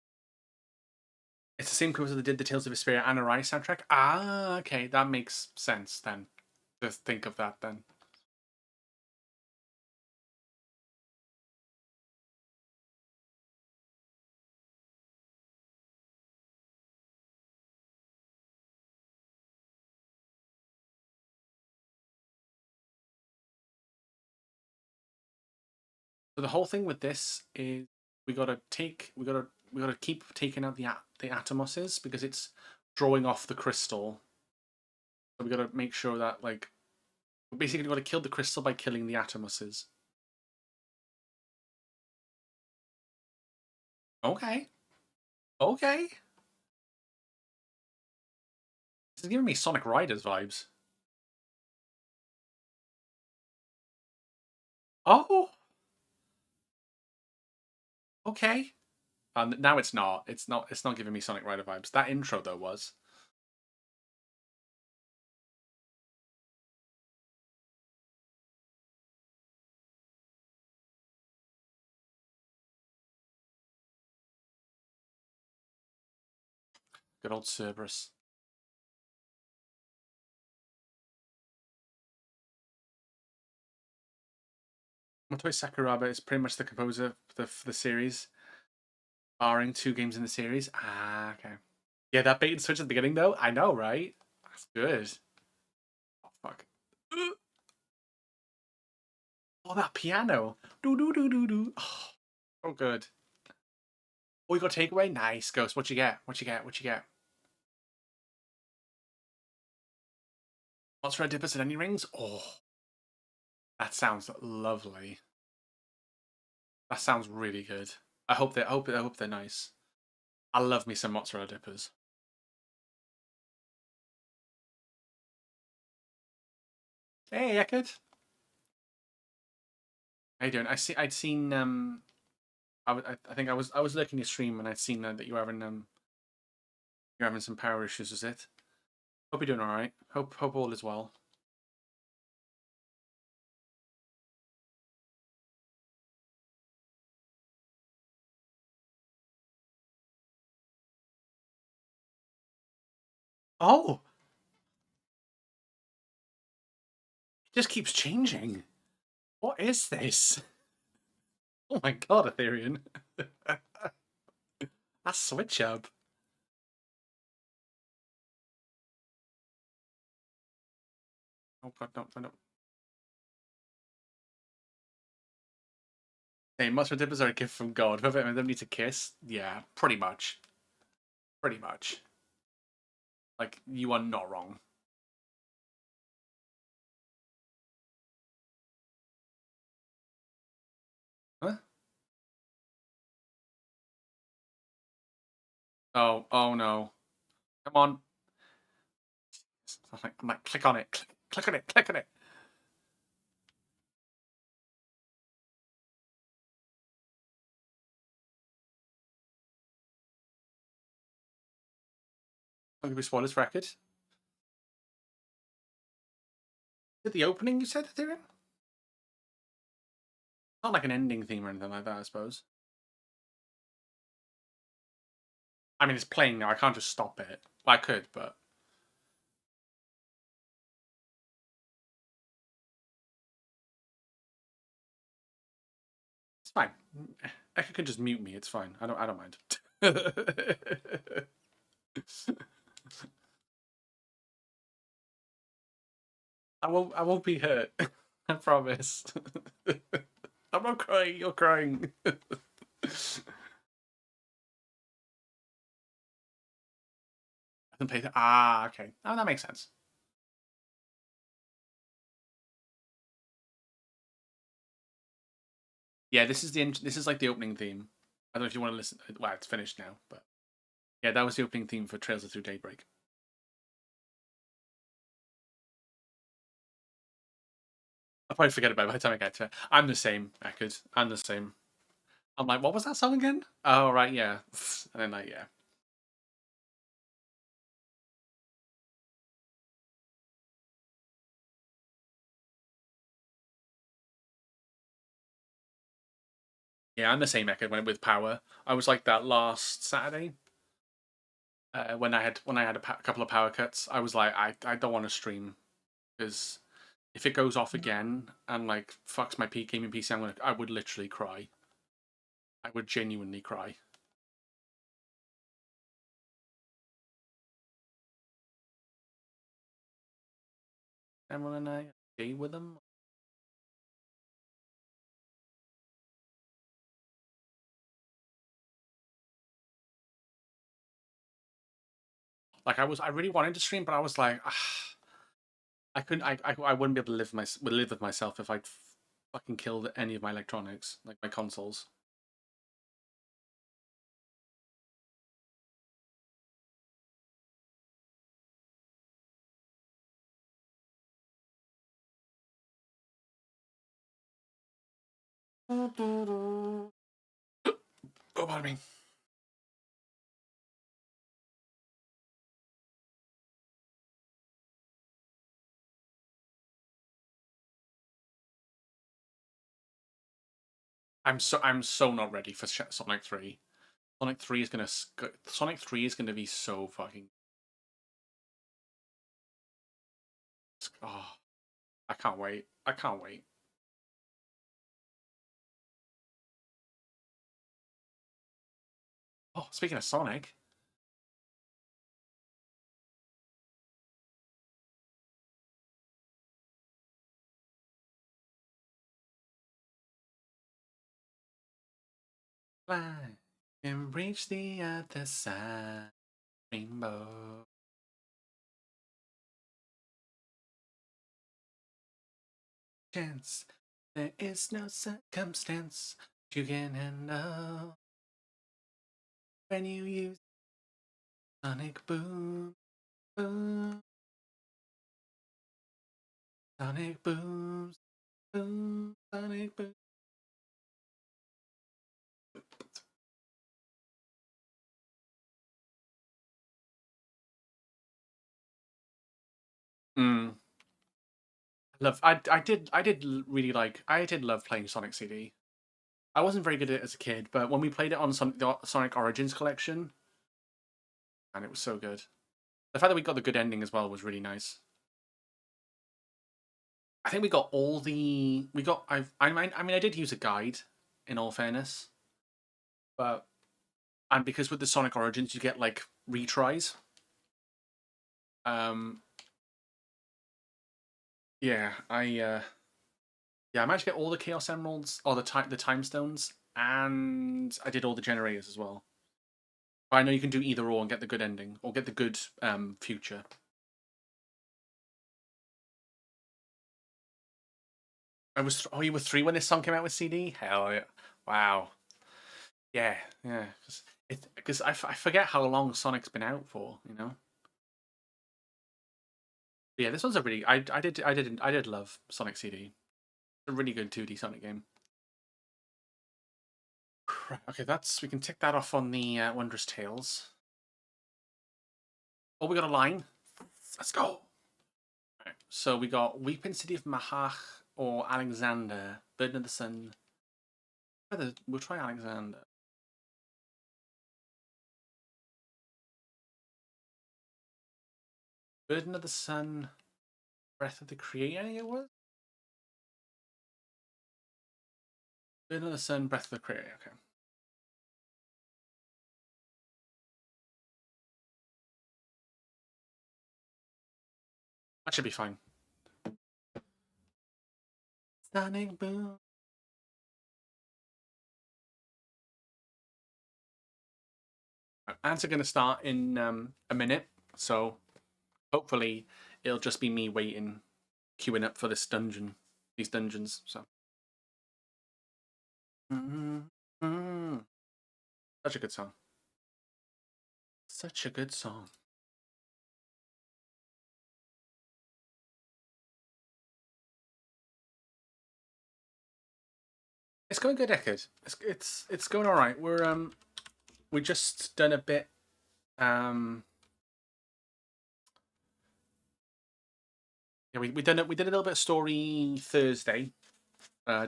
It's the same composer that did the Tales of Vesperia and Arise soundtrack. Ah, okay, that makes sense then. To think of that then. So the whole thing with this is we gotta keep taking out the atomoses because it's drawing off the crystal. So we gotta make sure that like we basically gotta kill the crystal by killing the atomoses. Okay. Okay. This is giving me Sonic Riders vibes. Oh, okay. And now it's not. It's not. It's not giving me Sonic Rider vibes. That intro though was. Good old Cerberus. Motoi Sakuraba is pretty much the composer for the series, barring two games in the series. Ah, okay. Yeah, that bait and switch at the beginning though. I know, right? That's good. Oh fuck. Oh, that piano. Do do do do do. Oh, so good. Oh, you got takeaway? Nice, Ghost. What you get? What you get? What you get? What's red dippers and onion rings? Oh, that sounds lovely. That sounds really good. I hope they're nice. I love me some mozzarella dippers. Hey, Eckert. How you doing? I'd seen I think I was looking your stream and I'd seen that you're having some power issues. Was it? Hope you're doing all right. Hope all is well. Oh, it just keeps changing. What is this? Oh my god, Ethereum. That's switch up. Oh god, no. Hey, mustard dippers are a gift from God. Whoever made them needs a kiss. Yeah, pretty much. Pretty much. Like, you are not wrong. Huh? Oh no. Come on. I'm like, click on it. Click on it. Click on it. Don't give me spoilers for Record. Is it the opening you said, Ethereum? Not like an ending theme or anything like that, I suppose. I mean, it's playing now. I can't just stop it. Well, I could, but it's fine. Eka can just mute me. It's fine. I don't mind. I won't be hurt. I promise. I'm not crying. You're crying. I can pay the. Ah, okay. Oh, that makes sense. Yeah, this is like the opening theme. I don't know if you want to listen. Well, it's finished now, but yeah, that was the opening theme for Trails of Through Daybreak. I'll probably forget about it by the time I get to it. I'm the same, Eckerd. I'm the same. I'm like, what was that song again? Oh, right, yeah. And then like, yeah. Yeah, I'm the same, Eckerd, with Power. I was like that last Saturday. When I had a couple of power cuts, I was like, I don't want to stream because if it goes off again and like fucks my peak gaming PC, I would literally cry. I would genuinely cry. And when I stay with them, like I really wanted to stream, but I was like, ah, I couldn't, I wouldn't be able to live with myself if I'd fucking killed any of my electronics, like my consoles. Oh, pardon me. I'm so not ready for Sonic 3. Sonic 3 is gonna be so fucking. Oh, I can't wait. I can't wait. Oh, speaking of Sonic, fly and reach the other side, rainbow. Chance, there is no circumstance you can handle when you use Sonic Boom, boom, Sonic Booms, boom, Sonic Boom. Mm. I did love playing Sonic CD. I wasn't very good at it as a kid, but when we played it on the Sonic Origins collection, and it was so good. The fact that we got the good ending as well was really nice. I think we got all the we got. I did use a guide, in all fairness, but and because with the Sonic Origins you get like retries. Um, yeah, I managed to get all the Chaos Emeralds or the time stones, and I did all the generators as well. I know you can do either or and get the good ending or get the good future. You were 3 when this song came out with CD. Hell yeah! Wow. Yeah, yeah. Because I forget how long Sonic's been out for. But yeah, this one's a really I did love Sonic CD. It's a really good 2D Sonic game. Right, okay, that's we can tick that off on the Wondrous Tales. Oh, we got a line. Let's go. Right, so we got Weeping City of Mahach or Alexander, Burden of the Sun. We'll try Alexander. Burden of the Sun, Breath of the Creator, I think it was? Burden of the Sun, Breath of the Creator, okay. That should be fine. Sonic Boom. Ads are going to start in a minute, so hopefully it'll just be me waiting, queuing up for these dungeons. So, mm-hmm. Such a good song. Such a good song. It's going good, Eckerd. It's going all right. We just done a bit. Um, yeah, we did a little bit of story Thursday,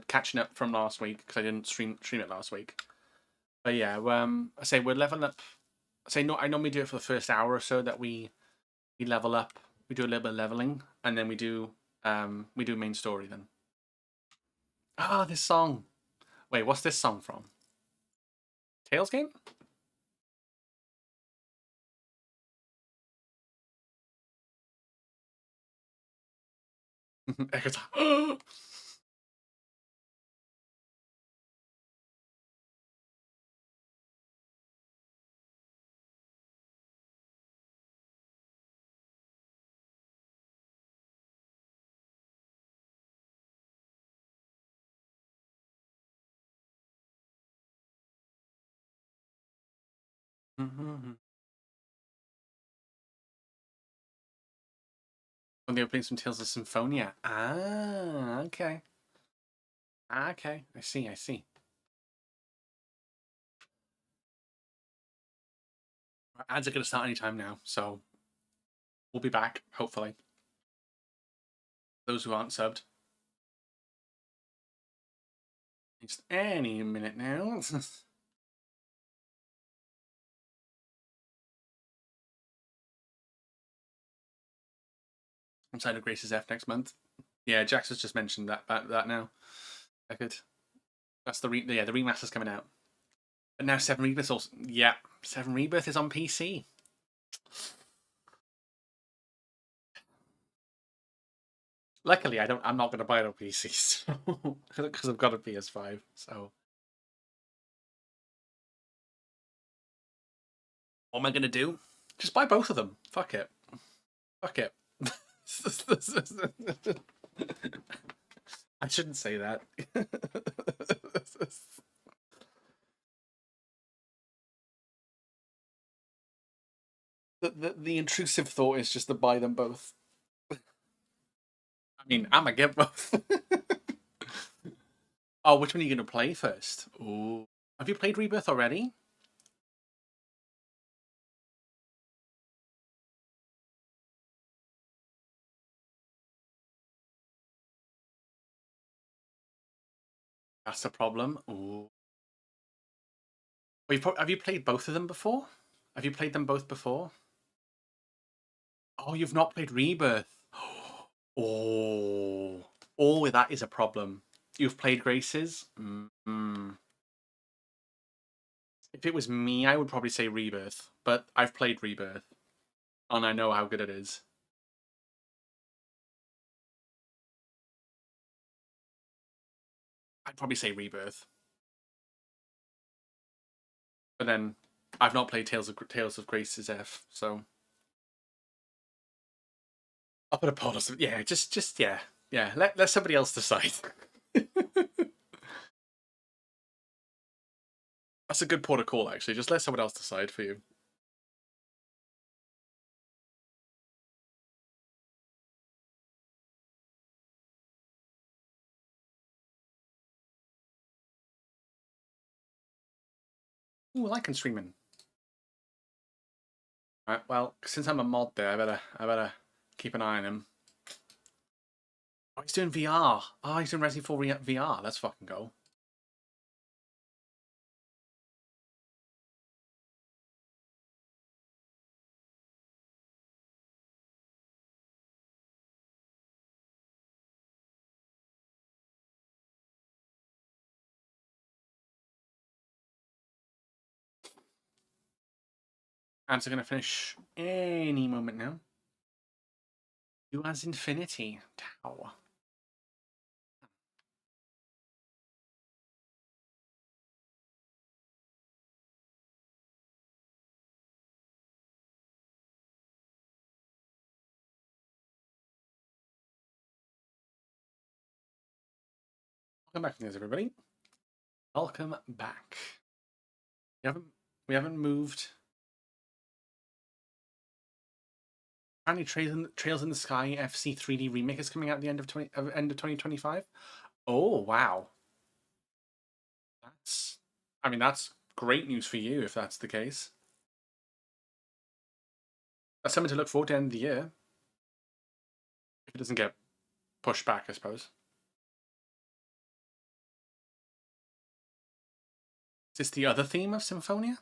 catching up from last week because I didn't stream it last week. But yeah, I say we're leveling up. I say no. I normally do it for the first hour or so that we level up. We do a little bit of leveling, and then we do main story then. Ah, this song. Wait, what's this song from? Tails game? Echo's. When they were playing some Tales of Symphonia. Ah, okay. Ah, okay, I see, I see. Ads are going to start anytime now, so we'll be back, hopefully. Those who aren't subbed. It's any minute now. Inside of Grace's F next month. Yeah, Jax has just mentioned that now. I could. That's the the remaster's coming out. But now Seven Rebirth also. Yeah, Seven Rebirth is on PC. Luckily, I'm not going to buy it on PC because I've got a PS5. So what am I going to do? Just buy both of them. Fuck it. Fuck it. I shouldn't say that. The intrusive thought is just to buy them both. I mean, I'm gonna get both. Oh, which one are you gonna play first? Ooh. Have you played Rebirth already? That's the problem. Ooh. Have you played both of them before? Have you played them both before? Oh, you've not played Rebirth. Oh, oh, that is a problem. You've played Graces. If it was me, I would probably say Rebirth, but I've played Rebirth, and I know how good it is. I'd probably say Rebirth, but then I've not played Tales of Grace's F, so I'll put a poll. Yeah, just yeah. Let somebody else decide. That's a good port of call, actually. Just let someone else decide for you. Ooh, I like streaming. Right, well, since I'm a mod there, I better keep an eye on him. Oh, he's doing VR. Oh, he's doing Resident Evil VR. Let's fucking go. And so gonna finish any moment now. You as infinity. Tau. Welcome back, everybody. Welcome back. We haven't we haven't moved. Apparently, Trails in the Sky FC 3D remake is coming out at the end of 2025. Oh wow, that's I mean that's great news for you if that's the case. That's something to look forward to end of the year if it doesn't get pushed back, I suppose. Is this the other theme of Symphonia?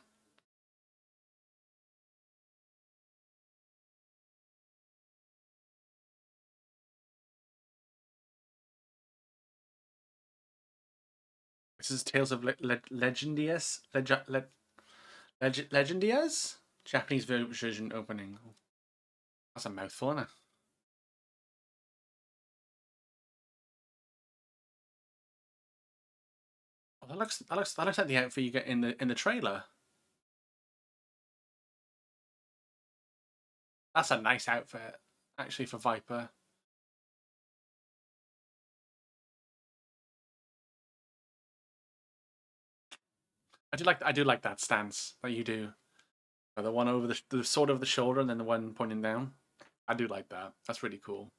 This is Tales of Legendias? Legendias? Japanese version opening. That's a mouthful, isn't it? Oh, that looks like the outfit you get in the trailer. That's a nice outfit, actually, for Viper. I do like that stance that you do. The one over the sword over the shoulder and then the one pointing down. I do like that. That's really cool.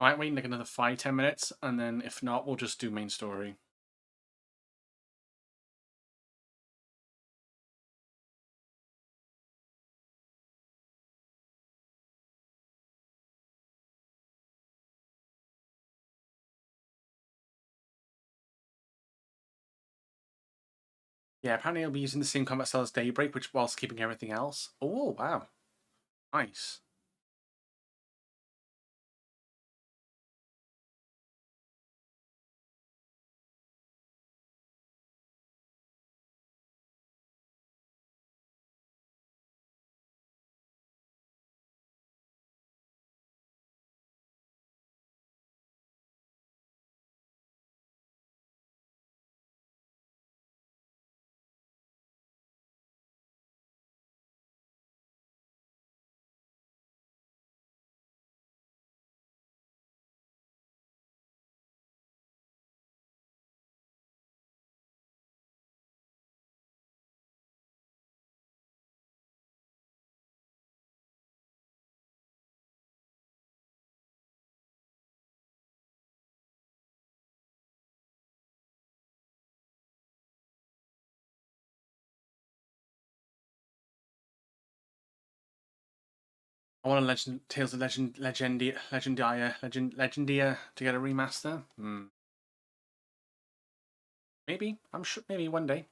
Might wait like another 5-10 minutes, and then if not, we'll just do main story. Yeah, apparently it'll be using the same combat style as Daybreak, which whilst keeping everything else. Oh wow, nice. I want a Tales of Legendia to get a remaster. Maybe, I'm sure. Maybe one day.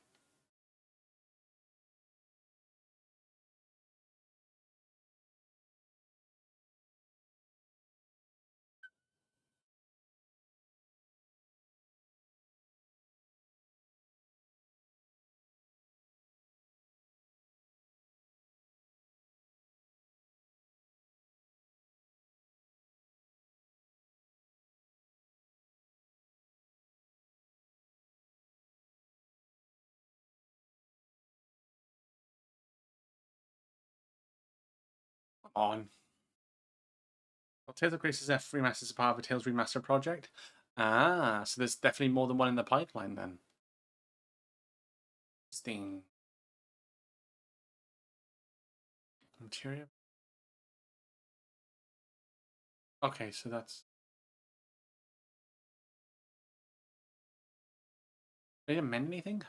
Come on. Well, Tales of Grace's F remaster is part of a Tales remaster project. Ah, so there's definitely more than one in the pipeline then. Interesting. Material. Okay, so that's. They didn't amend anything?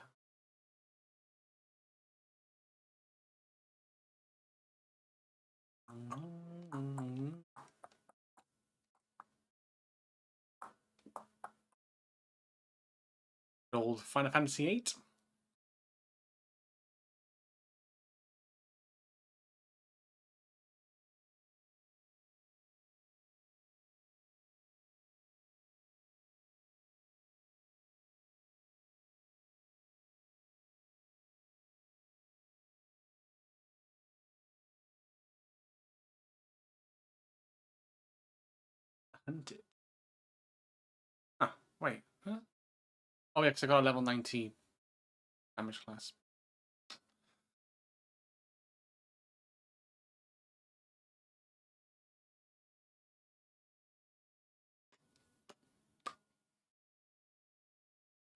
Old Final Fantasy VIII. Hunted. Ah, wait. Huh? Oh, yeah, because I got a level 90 damage class.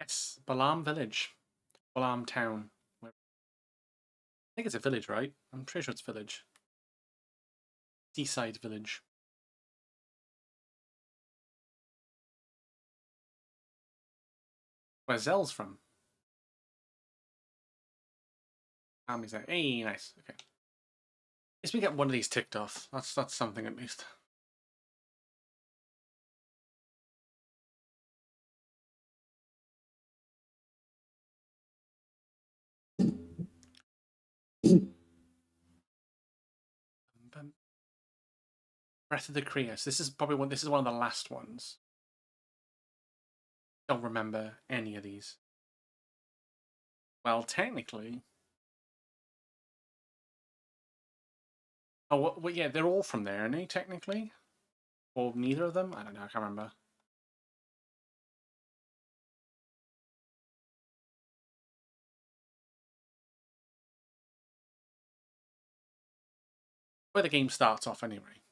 Yes, Balam Village. Balam Town. I think it's a village, right? I'm pretty sure it's a village. Seaside Village. Where Zell's from. Family's there. Hey, nice. Okay. At least we get one of these ticked off. That's something at least. Breath of the Creus. This is probably one. This is one of the last ones. Don't remember any of these. Well, technically. Oh, well, yeah, they're all from there, aren't they? Technically, or neither of them. I don't know. I can't remember. Where the game starts off, anyway.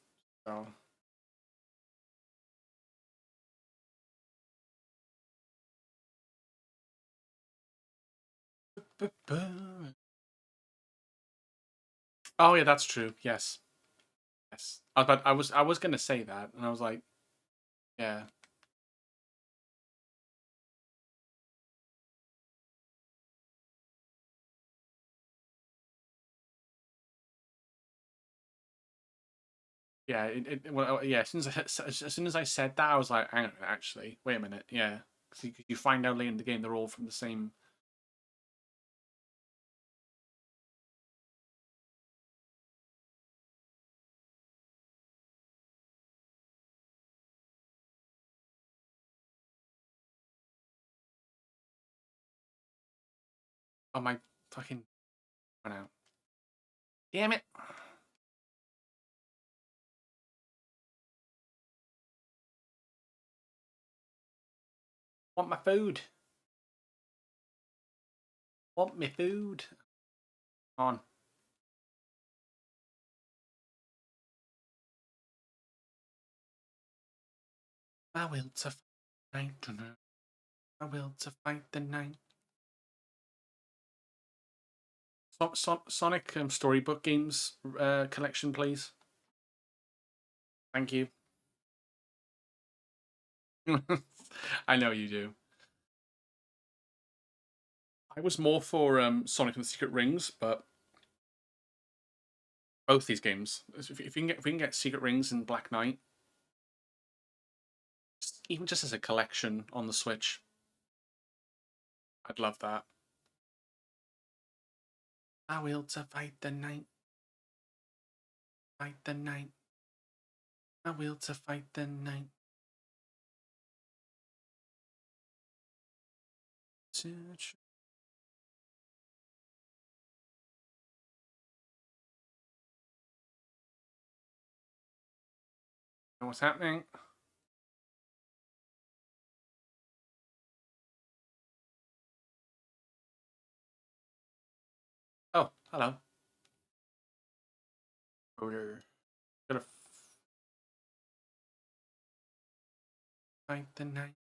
So. Oh yeah, that's true. Yes, yes. I was gonna say that, and I was like, Yeah. Yeah, well, yeah. As soon as I said that, I was like, hang on, actually, wait a minute. Yeah, because you find out later in the game they're all from the same. Oh my fucking went out. Damn it! Want my food? Want my food? On. I will to fight tonight. I will to fight the night. Sonic storybook games collection, please. Thank you. I know you do. I was more for Sonic and the Secret Rings, but both these games, if we can get Secret Rings and Black Knight, even just as a collection on the Switch, I'd love that. I will to fight the night, fight the night. I will to fight the night. What's happening? Oh, hello. Gonna fight the night.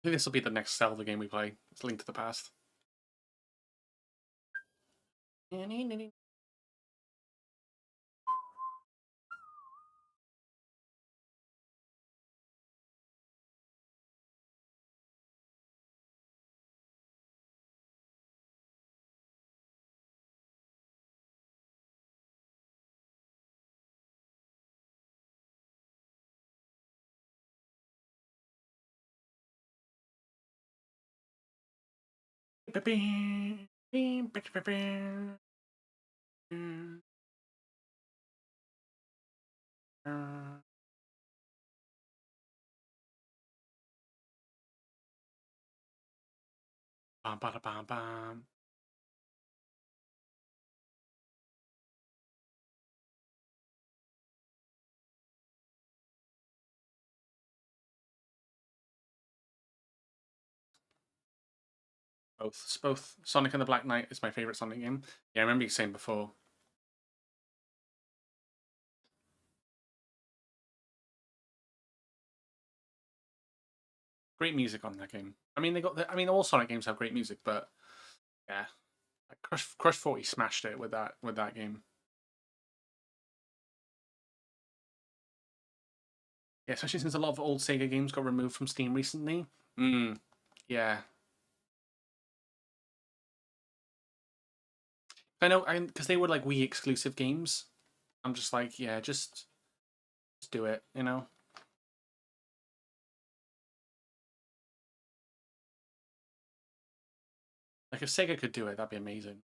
I think this will be the next Zelda game we play. It's Link to the Past. Bam, bam, bam, bam. Both Sonic and the Black Knight is my favorite Sonic game. Yeah, I remember you saying before. Great music on that game. I mean, I mean, all Sonic games have great music, but yeah, like Crush 40 smashed it with that game. Yeah, especially since a lot of old Sega games got removed from Steam recently. Yeah, I know, because they were like Wii exclusive games. I'm just like, yeah, just do it, you know. Like if Sega could do it, that'd be amazing.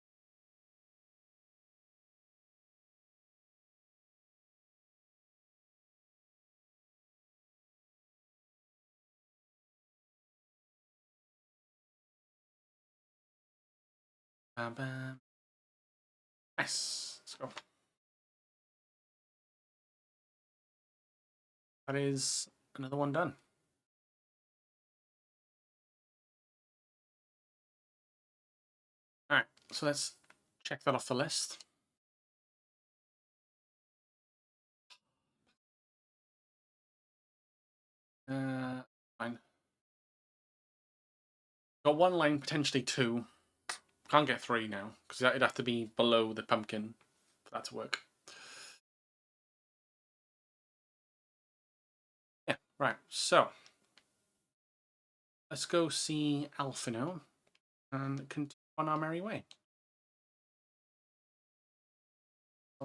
Bam, bam. Nice. Let's go. That is another one done. All right, so let's check that off the list. Fine. Got one line, potentially two. Can't get three now, because it'd have to be below the pumpkin for that to work. Yeah, right. So, let's go see Alphino and continue on our merry way.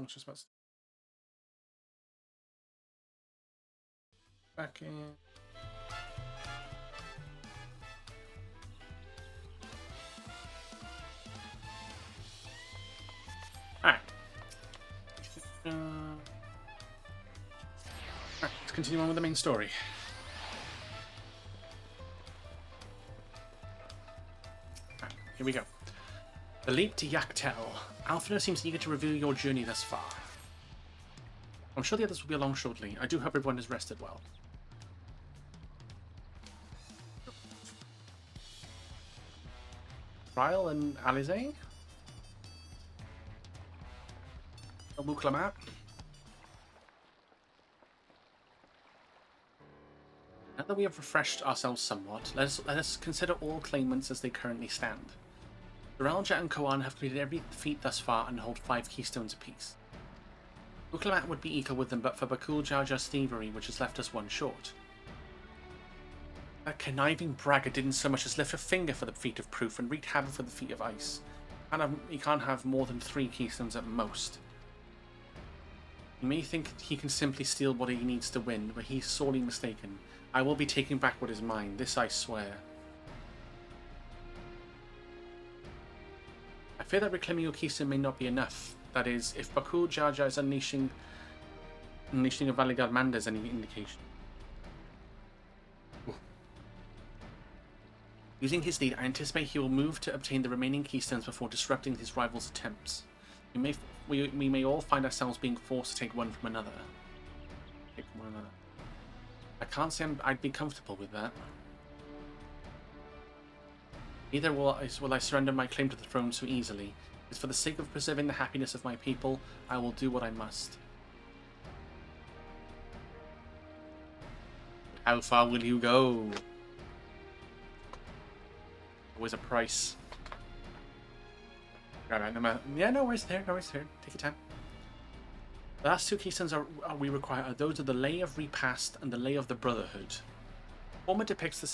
Just about back in. Alright. Let's continue on with the main story. Right, here we go. The leap to Yaktel. Alphino seems eager to review your journey thus far. I'm sure the others will be along shortly. I do hope everyone has rested well. Trial and Alize? Lamat? Now that we have refreshed ourselves somewhat, let us consider all claimants as they currently stand. Duralja and Koan have completed every feat thus far and hold 5 keystones apiece. Lamat would be equal with them but for Bakul Jarjar's thievery, which has left us one short. That conniving braggart didn't so much as lift a finger for the feat of proof and wreaked havoc for the feat of ice. He can't have more than 3 keystones at most. You may think he can simply steal what he needs to win, but he's sorely mistaken. I will be taking back what is mine, this I swear. I fear that reclaiming your keystone may not be enough. That is, if Bakul Jarjar is unleashing of Valigard Manda is any indication. Ooh. Using his lead, I anticipate he will move to obtain the remaining keystones before disrupting his rival's attempts. We may all find ourselves being forced to take one from another. I can't say I'd be comfortable with that. Neither will I surrender my claim to the throne so easily. It's for the sake of preserving the happiness of my people, I will do what I must. How far will you go? Always a price. Yeah, no worries there. No worries there. Take your time. The last 2 keystones we require are those of the Lay of Repast and the Lay of the Brotherhood. The former depicts the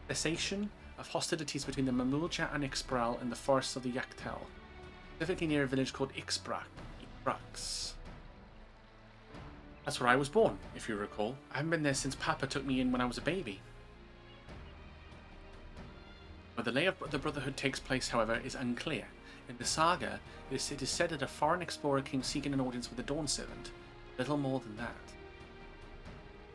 cessation of hostilities between the Mamulja and Ixbral in the forests of the Yaktel, specifically near a village called Ixbrax. That's where I was born, if you recall. I haven't been there since Papa took me in when I was a baby. Where the Lay of the Brotherhood takes place, however, is unclear. In the saga, it is said that a foreign explorer came seeking an audience with the Dawn Servant. Little more than that.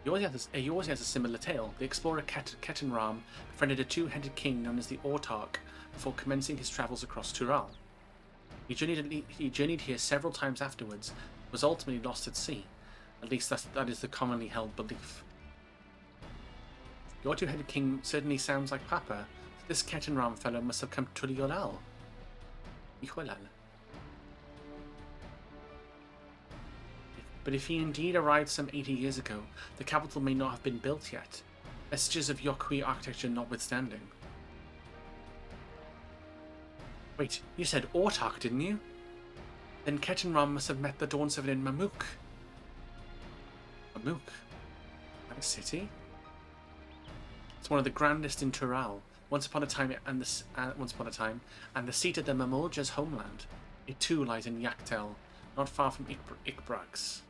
Yours has a similar tale. The explorer Ketenram befriended a 2-headed king known as the Autarch before commencing his travels across Tural. He journeyed here several times afterwards, but was ultimately lost at sea. At least that is the commonly held belief. Your 2-headed king certainly sounds like Papa. This Ketenram fellow must have come to Yolal. But if he indeed arrived some 80 years ago, the capital may not have been built yet, vestiges of Yokui architecture notwithstanding. Wait, you said Autarch, didn't you? Then Ketenram must have met the Dawn Servant in Mamuk. Mamuk? That city? It's one of the grandest in Tural. Once upon a time, and the seat of the Mamulja's homeland. It too lies in Yaktel, not far from Ixbrax.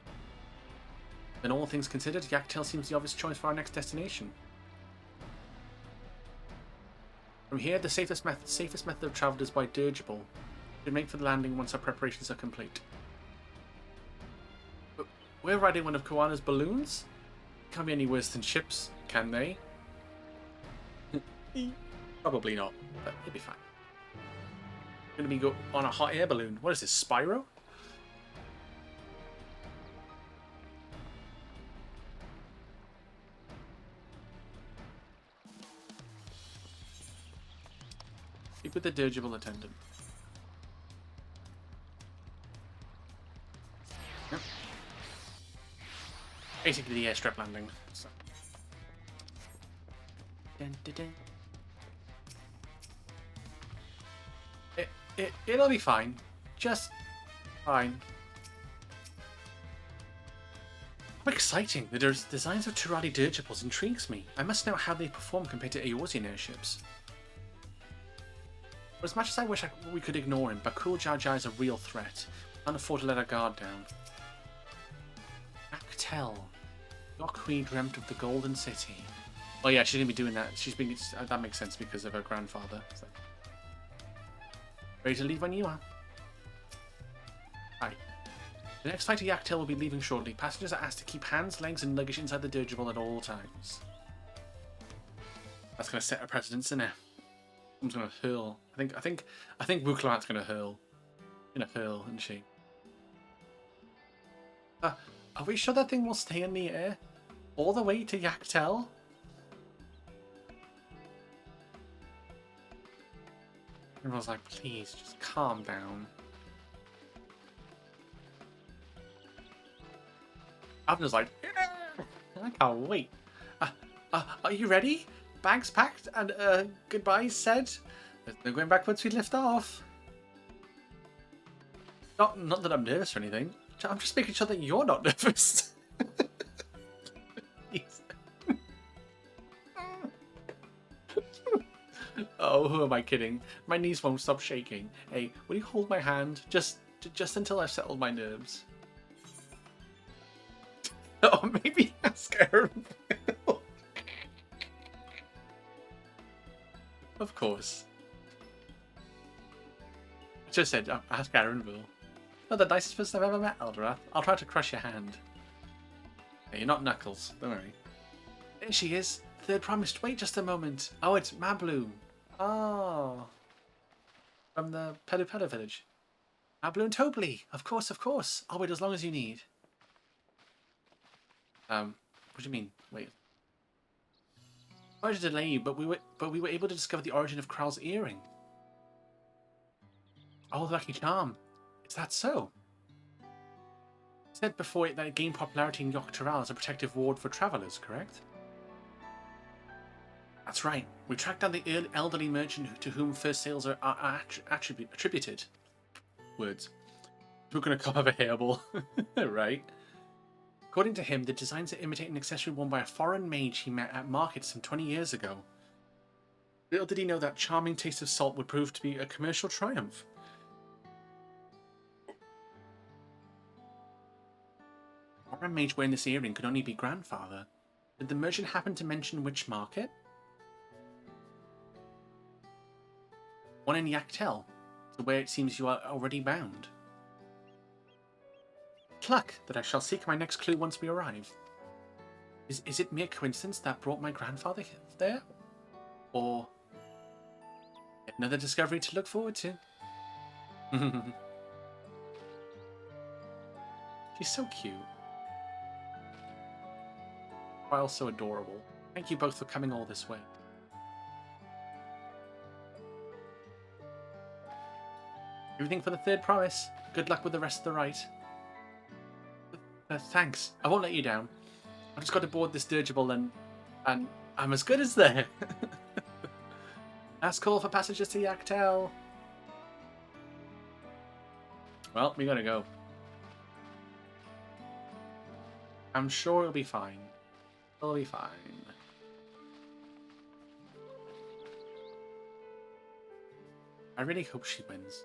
Then all things considered, Yaktel seems the obvious choice for our next destination. From here, the safest method of travel is by dirigible. We should make for the landing once our preparations are complete. But we're riding one of Koana's balloons? Can't be any worse than ships, can they? Probably not, but it'll be fine. We're going to be on a hot air balloon. What is this, Spyro? Speak with the dirigible attendant. Yep. Basically the airstrip landing. So. Dun, dun, dun. It'll be fine. Just fine. How exciting! The designs of Turali dirigibles intrigues me. I must know how they perform compared to Eorzean airships. But as much as I wish we could ignore him, Bakul Jar Jar is a real threat. We can't afford to let our guard down. Actel. Your queen dreamt of the Golden City. Oh yeah, she's gonna be doing that. That makes sense because of her grandfather. So. Ready to leave when you are. Right. The next flight to Yaktel will be leaving shortly. Passengers are asked to keep hands, legs, and luggage inside the dirigible at all times. That's gonna set a precedence, isn't it? I'm gonna hurl. I think Wuklamat's gonna hurl. Gonna hurl, isn't she? Are we sure that thing will stay in the air all the way to Yaktel? Everyone's like, please, just calm down. I'm just like, yeah! I can't wait. Are you ready? Bags packed and goodbyes said. There's no going back once we lift off. Not that I'm nervous or anything. I'm just making sure that you're not nervous. Oh, who am I kidding? My knees won't stop shaking. Hey, will you hold my hand? Just until I've settled my nerves. Oh, maybe ask Aaron. Of course. I just said, ask Aaronville. Not the nicest person I've ever met, Eldorath. I'll try to crush your hand. Hey, you're not Knuckles. Don't worry. There she is. Third promised. Wait just a moment. Oh, it's Mabloon. Oh. From the Pelu Pelu village. Mabloon Tobly. Of course, of course. I'll wait as long as you need. What do you mean? Wait. Sorry to delay you, but we were able to discover the origin of Kral's earring. Oh, the lucky charm. Is that so? You said before that it gained popularity in Yogg-Toral as a protective ward for travellers, correct? That's right. We tracked down the elderly merchant to whom first sales are attributed. Words. We're going to cover a hairball. Right. According to him, the designs are imitate an accessory worn by a foreign mage he met at market some 20 years ago. Little did he know that charming taste of salt would prove to be a commercial triumph. A foreign mage wearing this earring could only be grandfather. Did the merchant happen to mention which market? One in Yaktel, to where it seems you are already bound. Pluck that I shall seek my next clue once we arrive. Is it mere coincidence that brought my grandfather there? Or yet another discovery to look forward to? She's so cute. While so adorable. Thank you both for coming all this way. Everything for the third promise. Good luck with the rest of the rite. Thanks. I won't let you down. I've just got to board this dirigible and I'm as good as there. Last call for passengers to Yaktel. Well, we gotta go. I'm sure it'll be fine. It'll be fine. I really hope she wins.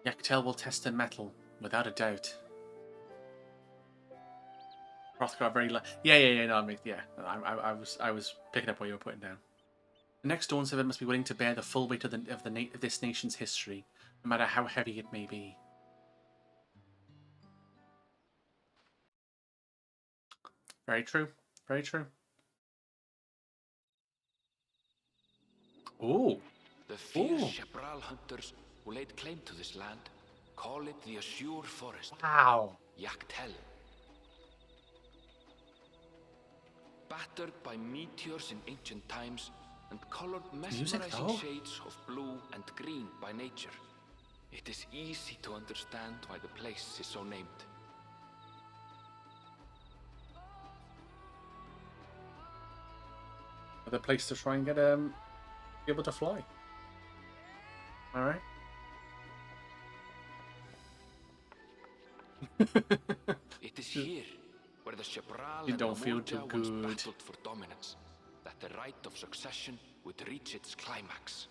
Yaktel will test her mettle, without a doubt. Hrothgar very yeah. No, I was picking up what you were putting down. The next Dawn Servant must be willing to bear the full weight of this nation's history, no matter how heavy it may be. Very true. Very true. Ooh. The fierce Shepral hunters who laid claim to this land call it the Azure Forest. Wow. Yaktel. Battered by meteors in ancient times and colored mesmerizing shades of blue and green by nature, it is easy to understand why the place is so named. Another place to try and get be able to fly. All right. It is here where the Chebral You and don't feel too Lamurja once good. battled for dominance, that the right of succession would reach its climax.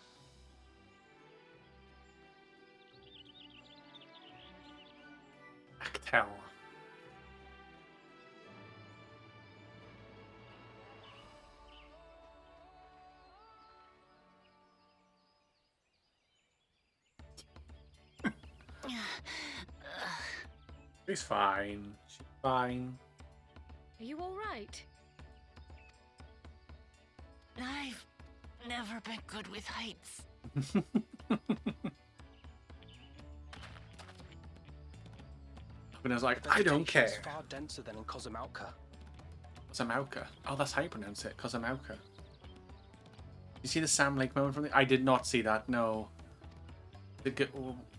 Actel. She's fine. She's fine. Are you all right? I've never been good with heights. And I was like, I don't care. It's far denser than in Kozamauka. Kozamauka. Oh, that's how you pronounce it. Kozamauka. You see the Sam Lake moment from the? I did not see that. No.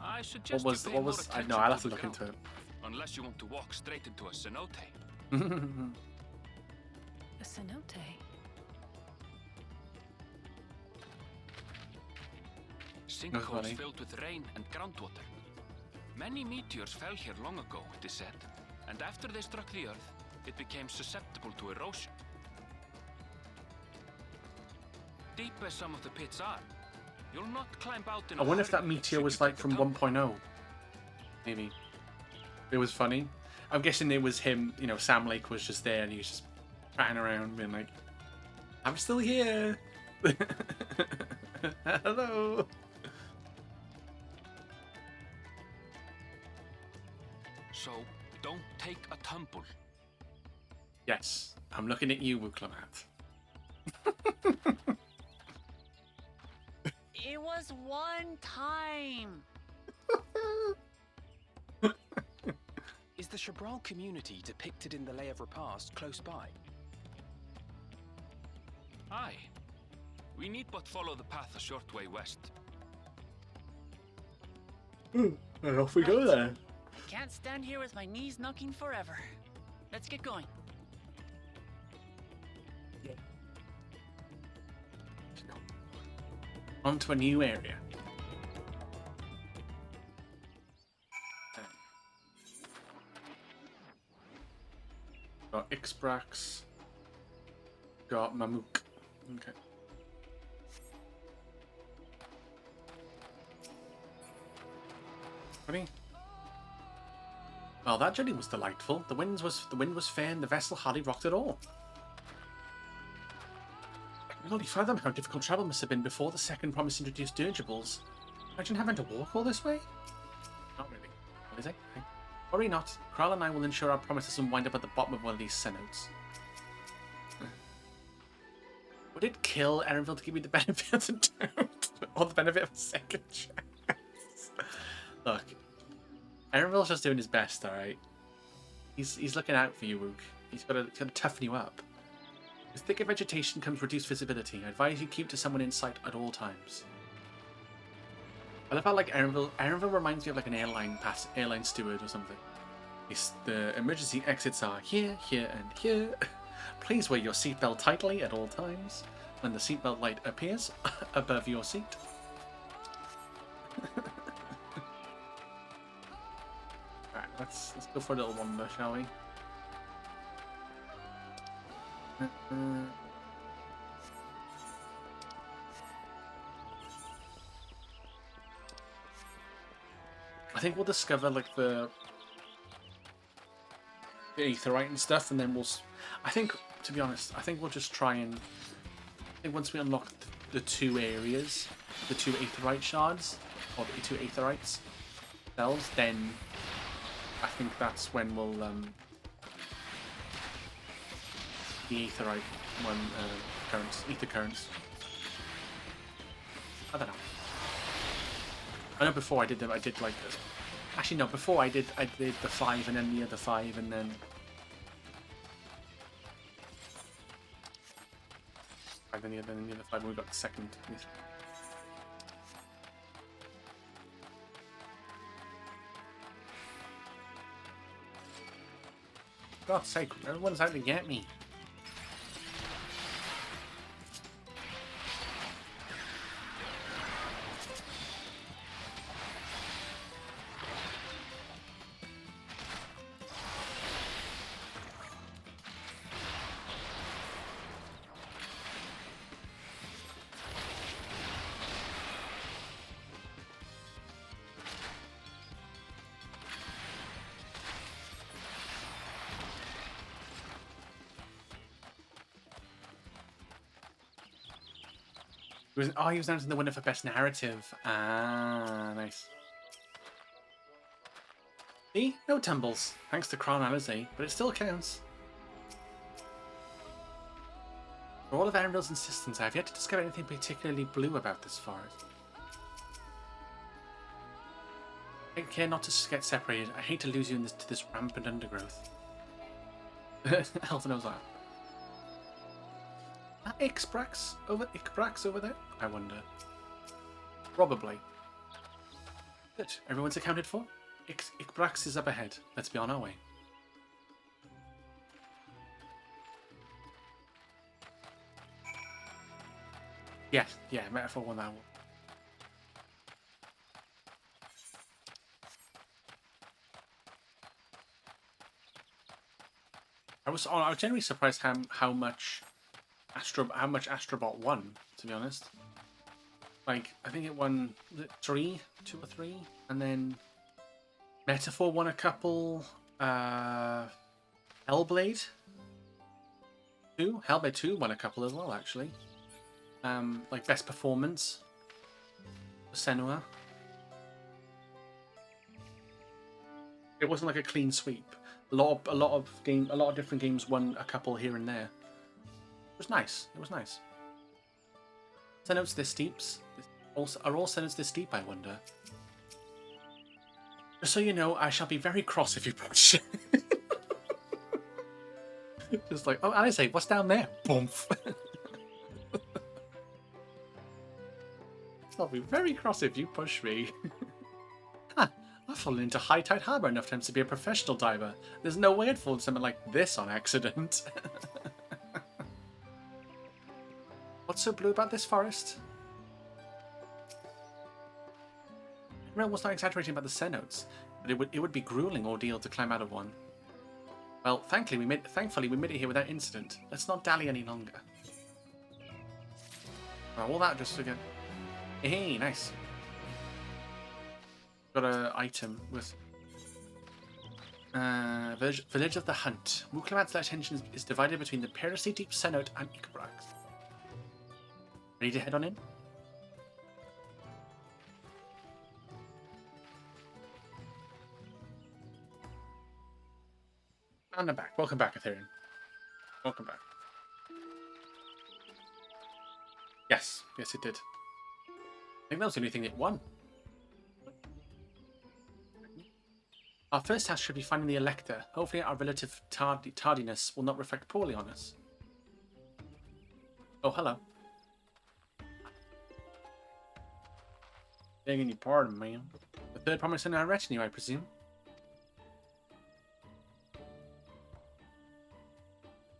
I suggest What you pay more was? attention No, I'll have to to the look into it. ground, unless you want to walk straight into a cenote. A cenote. Sinkholes filled with rain and groundwater. Many meteors fell here long ago, it is said, and after they struck the earth, it became susceptible to erosion. Deep as some of the pits are, you'll not climb out in I a wonder if that hurry meteor should was you like take a from tumble. 1.0. Maybe. It was funny. I'm guessing it was him, you know, Sam Lake was just there and he was just patting around being like, I'm still here. Hello. So, don't take a tumble. Yes, I'm looking at you, Lamat. It was one time. Is the Chebral community depicted in the Lay of Repast close by? Aye. We need but follow the path a short way west. And off we go then. I can't stand here with my knees knocking forever. Let's get going. On to a new area. Got Ixbrax. Got Mamook. Okay. Ready? Well, that journey was delightful. The wind was fair and the vessel hardly rocked at all. I can only fathom how difficult travel must have been before the second promise introduced dirigibles. Imagine having to walk all this way? Not really. What is it? Okay. Worry not. Kral and I will ensure our promise doesn't wind up at the bottom of one of these cenotes. Would it kill Erenville to give me the benefit of the doubt? Or the benefit of a second chance? Look. Erenville's just doing his best, alright? He's looking out for you, Wook. He's got to toughen you up. With thicker vegetation comes reduced visibility. I advise you keep to someone in sight at all times. I love how like Erenville reminds me of like an airline steward or something. The emergency exits are here, here, and here. Please wear your seatbelt tightly at all times. When the seatbelt light appears above your seat. Alright, let's go for a little wander, shall we? I think we'll discover like the aetherite and stuff, and then I think, to be honest, I think we'll just try and. I think once we unlock the two areas, the two aetherite shards, or the two aetherites cells, then I think that's when we'll the aetherite one ether currents. I don't know. I know before I did like this. Actually no, before I did the 5 and then the other 5 and then 5 and the other 5 and we got the second. God's sake, everyone's out to get me. He was announcing the winner for best narrative. Ah, nice. See, no tumbles, thanks to chronology, but it still counts. For all of Arendel's insistence, I have yet to discover anything particularly blue about this forest. Take care not to get separated. I hate to lose you to this rampant undergrowth. Elf knows that. Ixbrax over there? I wonder. Probably. Good. Everyone's accounted for? Ixbrax is up ahead. Let's be on our way. Yeah, metaphor on that one. I was generally surprised how much Astrobot won, to be honest. Like, I think it won 2 or 3, and then Metaphor won a couple. Hellblade 2 won a couple as well, actually. Like best performance for Senua. It wasn't like a clean sweep. A lot of different games won a couple here and there. It was nice. Sendouts this steeps. Are all sendouts this steep, I wonder? Just so you know, I shall be very cross if you push. Just like, oh, Alice, what's down there? Boomf. I'll be very cross if you push me. I've fallen into High Tide Harbour enough times to be a professional diver. There's no way I'd fall into something like this on accident. What's so blue about this forest? Real was not exaggerating about the cenotes, but it would be grueling ordeal to climb out of one. Well, thankfully we made it here without incident. Let's not dally any longer. All that just to get. Hey, nice. Got an item with Village of the Hunt. Wuklamat's attention is divided between the perilously deep cenote and Ixbrax. Ready to head on in? And I'm back. Welcome back, Ethereum. Welcome back. Yes, it did. I think that was the only thing it won. Our first task should be finding the Elector. Hopefully our relative tardiness will not reflect poorly on us. Oh, hello. Begging your pardon, ma'am. The third promise in our retinue, I presume?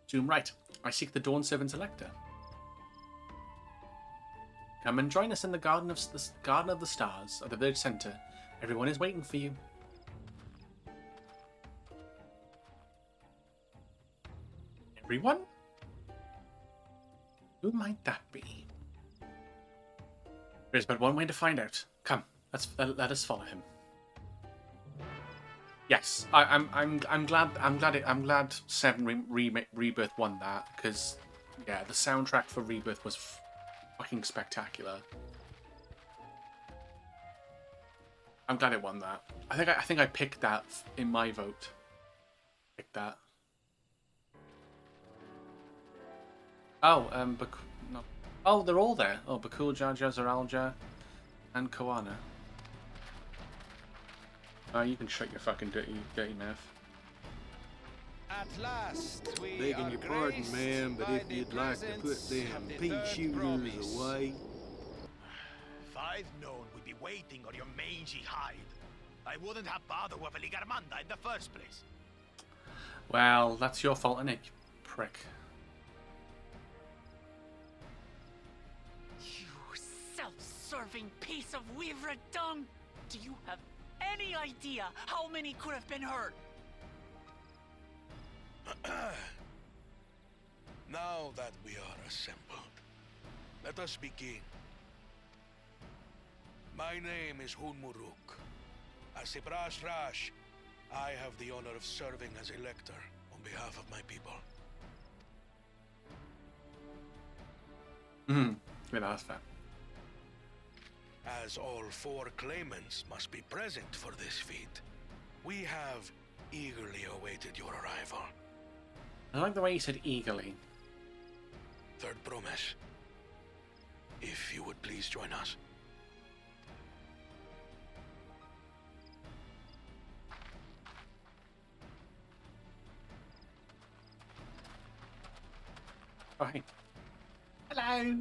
Zoom right. I seek the Dawn Servant's Elector. Come and join us in the Garden of the Stars at the village centre. Everyone is waiting for you. Everyone? Who might that be? There's but one way to find out. Come, let us follow him. Yes, I'm glad 7 Rebirth won that, because yeah, the soundtrack for Rebirth was fucking spectacular. I'm glad it won that. I think I picked that in my vote. Picked that. Oh, no. Oh, they're all there. Oh, Bakul, Jar Zaralja, and Koana. You can shut your fucking dirty mouth. At last, we Begging your pardon, ma'am, but if you'd like to put them pea shooters away. If I'd known we'd be waiting on your mangy hide, I wouldn't have bothered with a Ligarmanda in the first place. Well, that's your fault, innit, you prick. You self-serving piece of weaver dung! Do you have any idea how many could have been hurt? Now that we are assembled, let us begin. My name is Hunmuruk. As Ibras Rash, I have the honor of serving as Elector on behalf of my people. Yeah, that's fair. As all 4 claimants must be present for this feat, we have eagerly awaited your arrival. I like the way you said eagerly. Third promise. If you would please join us. Right. Hello.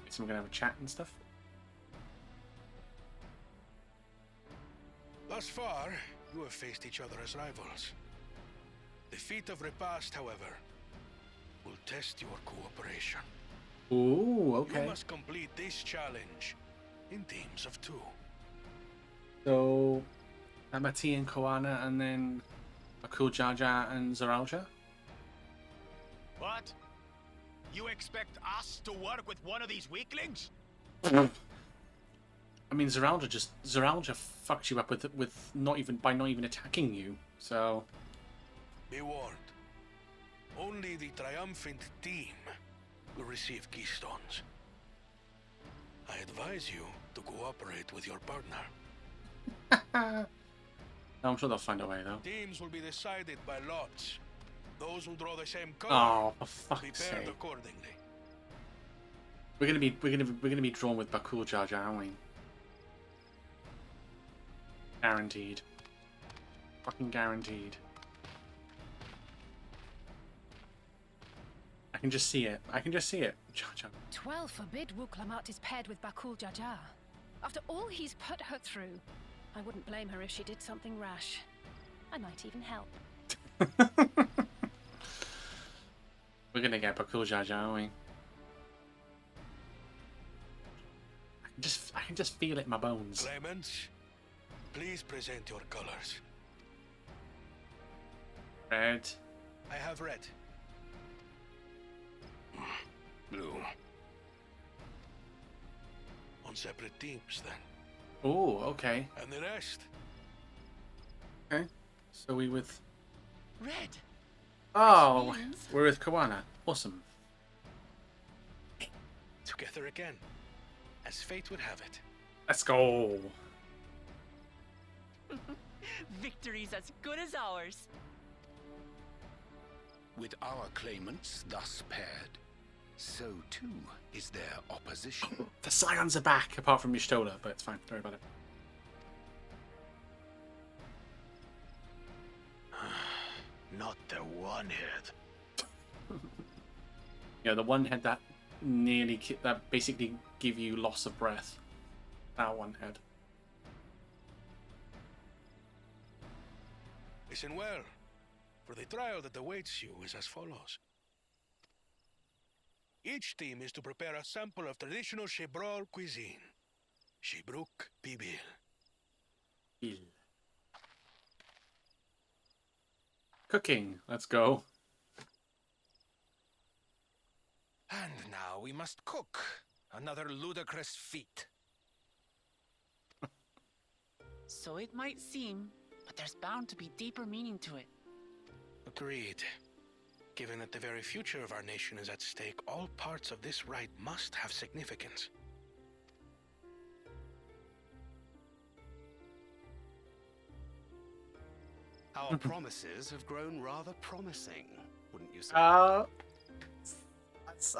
So we're gonna have a chat and stuff. Thus far, you have faced each other as rivals. The feat of repast, however, will test your cooperation. Ooh, okay. You must complete this challenge in teams of 2. So, Amati and Koana, and then Akul Jaja and Zaralja. What? You expect us to work with one of these weaklings? I mean, Zaralja fucked you up with not even attacking you. So Be warned. Only the triumphant team will receive keystones. I advise you to cooperate with your partner. I'm sure they'll find a way, though. Teams will be decided by lots. Those who draw the same color Oh, for will be fuck's paired sake! accordingly. We're gonna be drawn with Bakul Jaja, aren't we? Guaranteed. Fucking guaranteed. I can just see it. I can just see it. Jaja. 12 forbid Lamat is paired with Bakul Jaja. After all he's put her through, I wouldn't blame her if she did something rash. I might even help. We're gonna get Bakul Jaja, aren't we? I can just feel it in my bones. Claimants, please present your colors. Red. I have red. Blue. On separate teams, then. Oh, okay. And the rest? Okay. So we with. Red. Oh, means- we're with Koana. Awesome. Together again, as fate would have it. Let's go. Victory's as good as ours. With our claimants thus paired, so too is their opposition. The Scions are back, apart from Y'shtola, but it's fine. Don't worry about it. Not the one head. Yeah, the one head that that basically give you loss of breath. That one head. Listen well, for the trial that awaits you is as follows. Each team is to prepare a sample of traditional Shebral cuisine. Shibruk Pibil. Cooking. Let's go. And now we must cook. Another ludicrous feat. So it might seem, but there's bound to be deeper meaning to it. Agreed. Given that the very future of our nation is at stake, all parts of this rite must have significance. Our promises have grown rather promising, wouldn't you say? I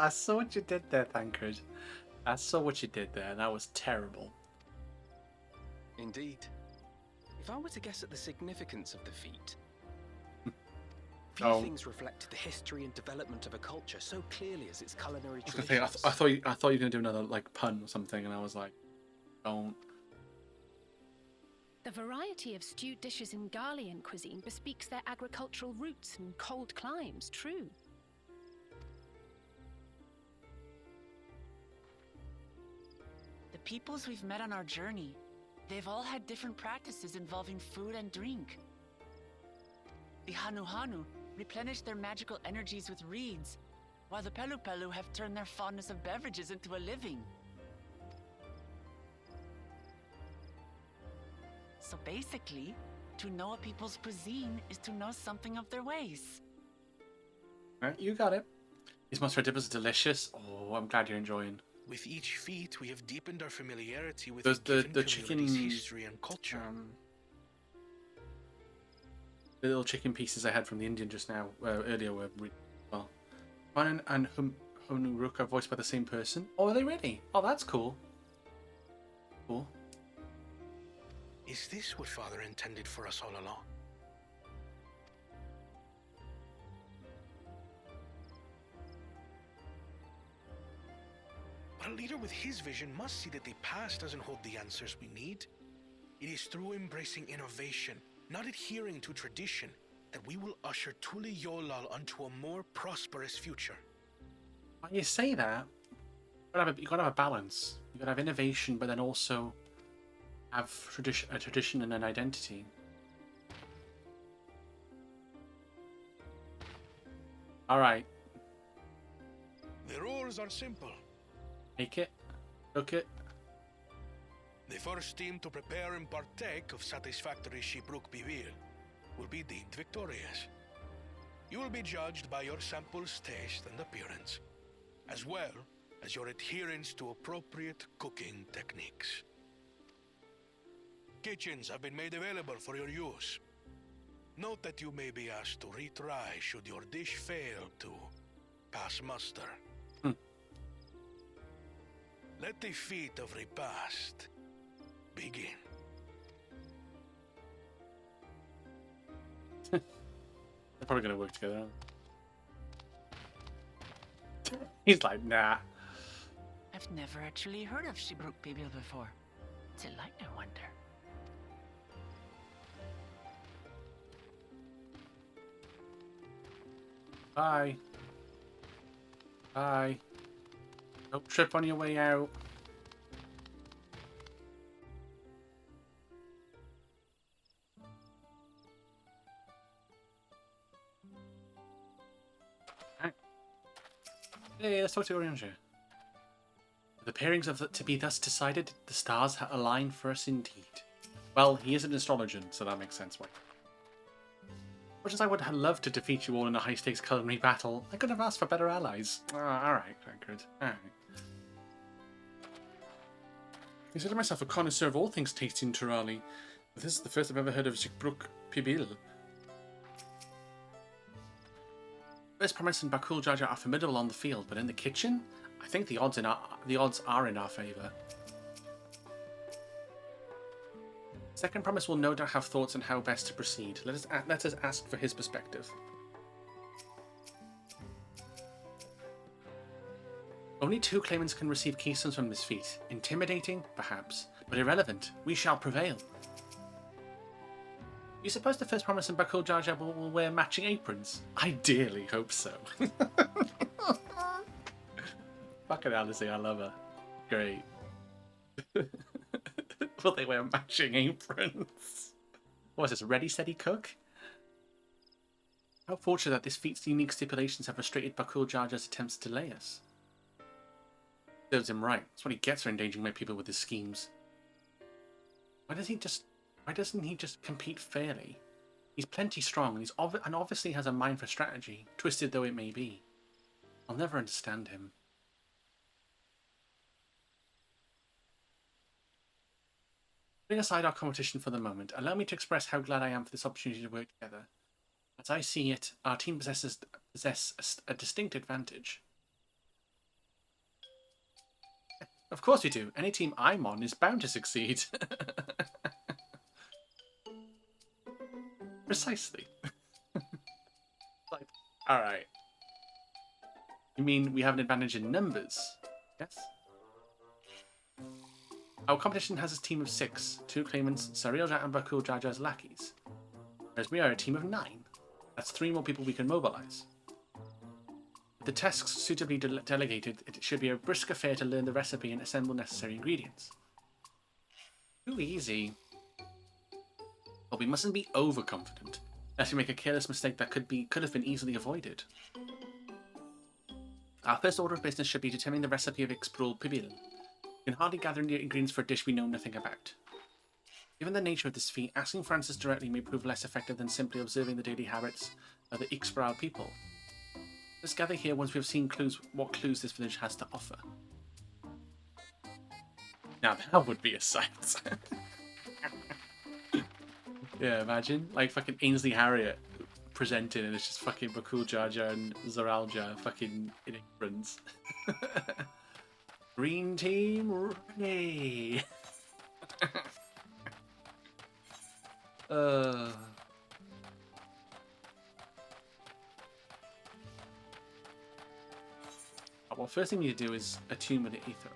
saw what you did there, Thancred. I saw what you did there. That was terrible. Indeed. If I were to guess at the significance of the feat, few Oh. things reflect the history and development of a culture so clearly as its culinary I was gonna say, traditions. I thought you were gonna do another like pun or something, and I was like, don't. The variety of stewed dishes in Garlean cuisine bespeaks their agricultural roots and cold climes, true. The peoples we've met on our journey, they've all had different practices involving food and drink. The Hanu replenish their magical energies with reeds, while the Pelu have turned their fondness of beverages into a living. So basically, to know a people's cuisine is to know something of their ways. Right, you got it. These mozzarella dippers are delicious. Oh, I'm glad you're enjoying. With each feat, we have deepened our familiarity with The chicken history and culture. The little chicken pieces I had from the Indian just now, earlier, were really well. Manan and Honuruk are voiced by the same person. Oh, are they really? Oh, that's cool. Cool. Is this what Father intended for us all along? But a leader with his vision must see that the past doesn't hold the answers we need. It is through embracing innovation, not adhering to tradition, that we will usher Tuli Yolal onto a more prosperous future. When you say that, you've got to have a balance. You've got to have innovation, but then also have a tradition and an identity. All right. The rules are simple. Make it. Cook it. The first team to prepare and partake of satisfactory Shibruk Bivil will be deemed victorious. You will be judged by your sample's taste and appearance, as well as your adherence to appropriate cooking techniques. Kitchens have been made available for your use. Note that you may be asked to retry should your dish fail to pass muster. Let the feat of repast begin. They're probably going to work together. He's like, nah. I've never actually heard of Shibruk Bibil before. What's it like, I wonder? Bye. Bye. Don't trip on your way out. Right. Hey, let's talk to Orianger. The pairings of to be thus decided, the stars align for us indeed. Well, he is an astrologer, so that makes sense. Why? Much as I would have loved to defeat you all in a high-stakes culinary battle, I could have asked for better allies. Alright, good. Alright. I consider myself a connoisseur of all things tasty in Turali, but this is the first I've ever heard of Shibruk Pibil. First Promise and Bakul Jaja are formidable on the field, but in the kitchen, I think the odds are in our favour. Second Promise will no doubt have thoughts on how best to proceed. Let us ask for his perspective. Only 2 claimants can receive keystones from this feat. Intimidating, perhaps, but irrelevant. We shall prevail. You suppose the First Promise and Bakul Jaja will wear matching aprons? I dearly hope so. Fucking Alice, I love her. Great. Will they wear matching aprons? What is this, Ready, Steady, Cook? How fortunate that this feat's unique stipulations have restricted Bakul Jaja's attempts to delay us. Serves him right. That's what he gets for endangering my people with his schemes. Why doesn't he just compete fairly? He's plenty strong, and obviously has a mind for strategy, twisted though it may be. I'll never understand him. Putting aside our competition for the moment, allow me to express how glad I am for this opportunity to work together. As I see it, our team possess a distinct advantage. Of course we do. Any team I'm on is bound to succeed. Precisely. Like, alright. You mean we have an advantage in numbers? Yes? Our competition has a team of 6, 2 claimants, Sarielja and Bakul Jaja's lackeys. Whereas we are a team of 9. That's 3 more people we can mobilize. With the tasks suitably delegated, it should be a brisk affair to learn the recipe and assemble necessary ingredients. Too easy. But we mustn't be overconfident, lest we make a careless mistake that could have been easily avoided. Our first order of business should be determining the recipe of Ixbrul Pibil. We can hardly gather ingredients for a dish we know nothing about. Given the nature of this feat, asking Francis directly may prove less effective than simply observing the daily habits of the Ixbral people. Let's gather here once we've seen what clues this village has to offer. Now that would be a sight. Yeah, imagine like fucking Ainsley Harriott presenting, and it's just fucking Bakul Jar Jar and Zaralja fucking in ignorance. Green team ready. Well, first thing you need to do is attune with the ether.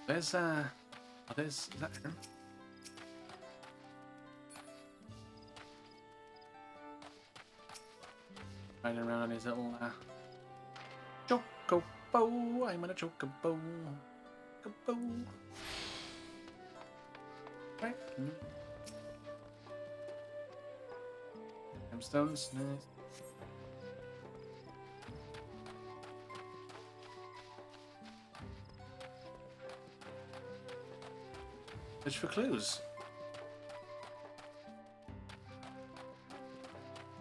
There's is that him? Riding around on his little chocobo. I'm on a chocobo. Chocobo. Right. Gemstones, nice. Search for clues.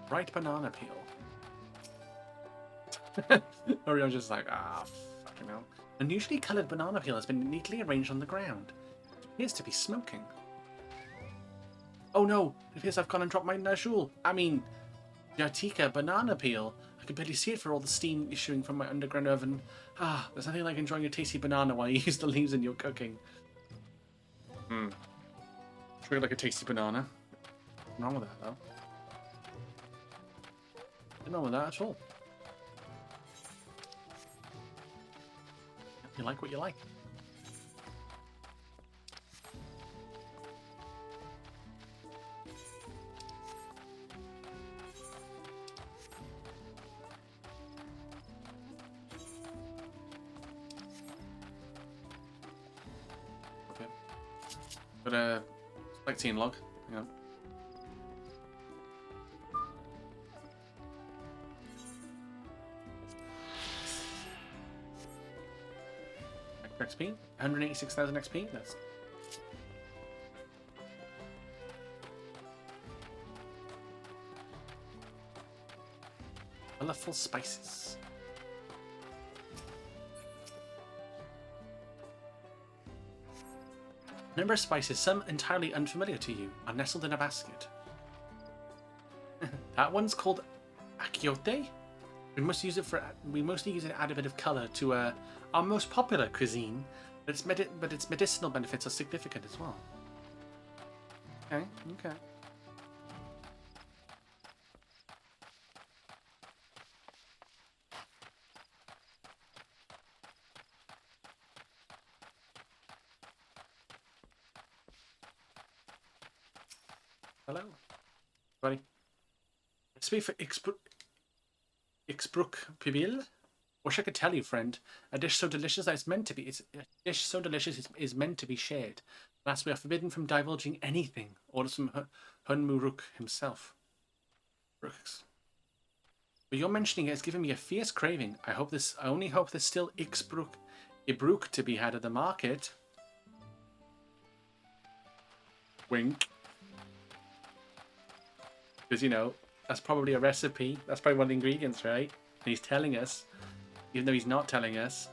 Ripe banana peel. Orion's just like, fucking hell. Unusually coloured banana peel has been neatly arranged on the ground. It appears to be smoking. Oh no, it appears I've gone and dropped my Najul. I mean, Yatika banana peel. I can barely see it for all the steam issuing from my underground oven. There's nothing like enjoying a tasty banana while you use the leaves in your cooking. It's really like a tasty banana. Nothing wrong with that though. Nothing wrong with that at all. You like what you like. Okay. Got a spectating log. Hang on. XP, 186,000 XP. That's colourful spices. A number of spices, some entirely unfamiliar to you, are nestled in a basket. That one's called akiote. We mostly use it to add a bit of colour to our most popular cuisine, but its medicinal benefits are significant as well. Okay. Hello, buddy. Recipe for Ixbrook Pibil. Wish I could tell you, friend. A dish so delicious that it's meant to be. Is meant to be shared. Alas, we are forbidden from divulging anything. Orders from Hunmuruk himself. Brooks. But your mentioning it has given me a fierce craving. I only hope there's still Ibruk to be had at the market. Wink. Because, you know, that's probably a recipe. That's probably one of the ingredients, right? And he's telling us, even though he's not telling us.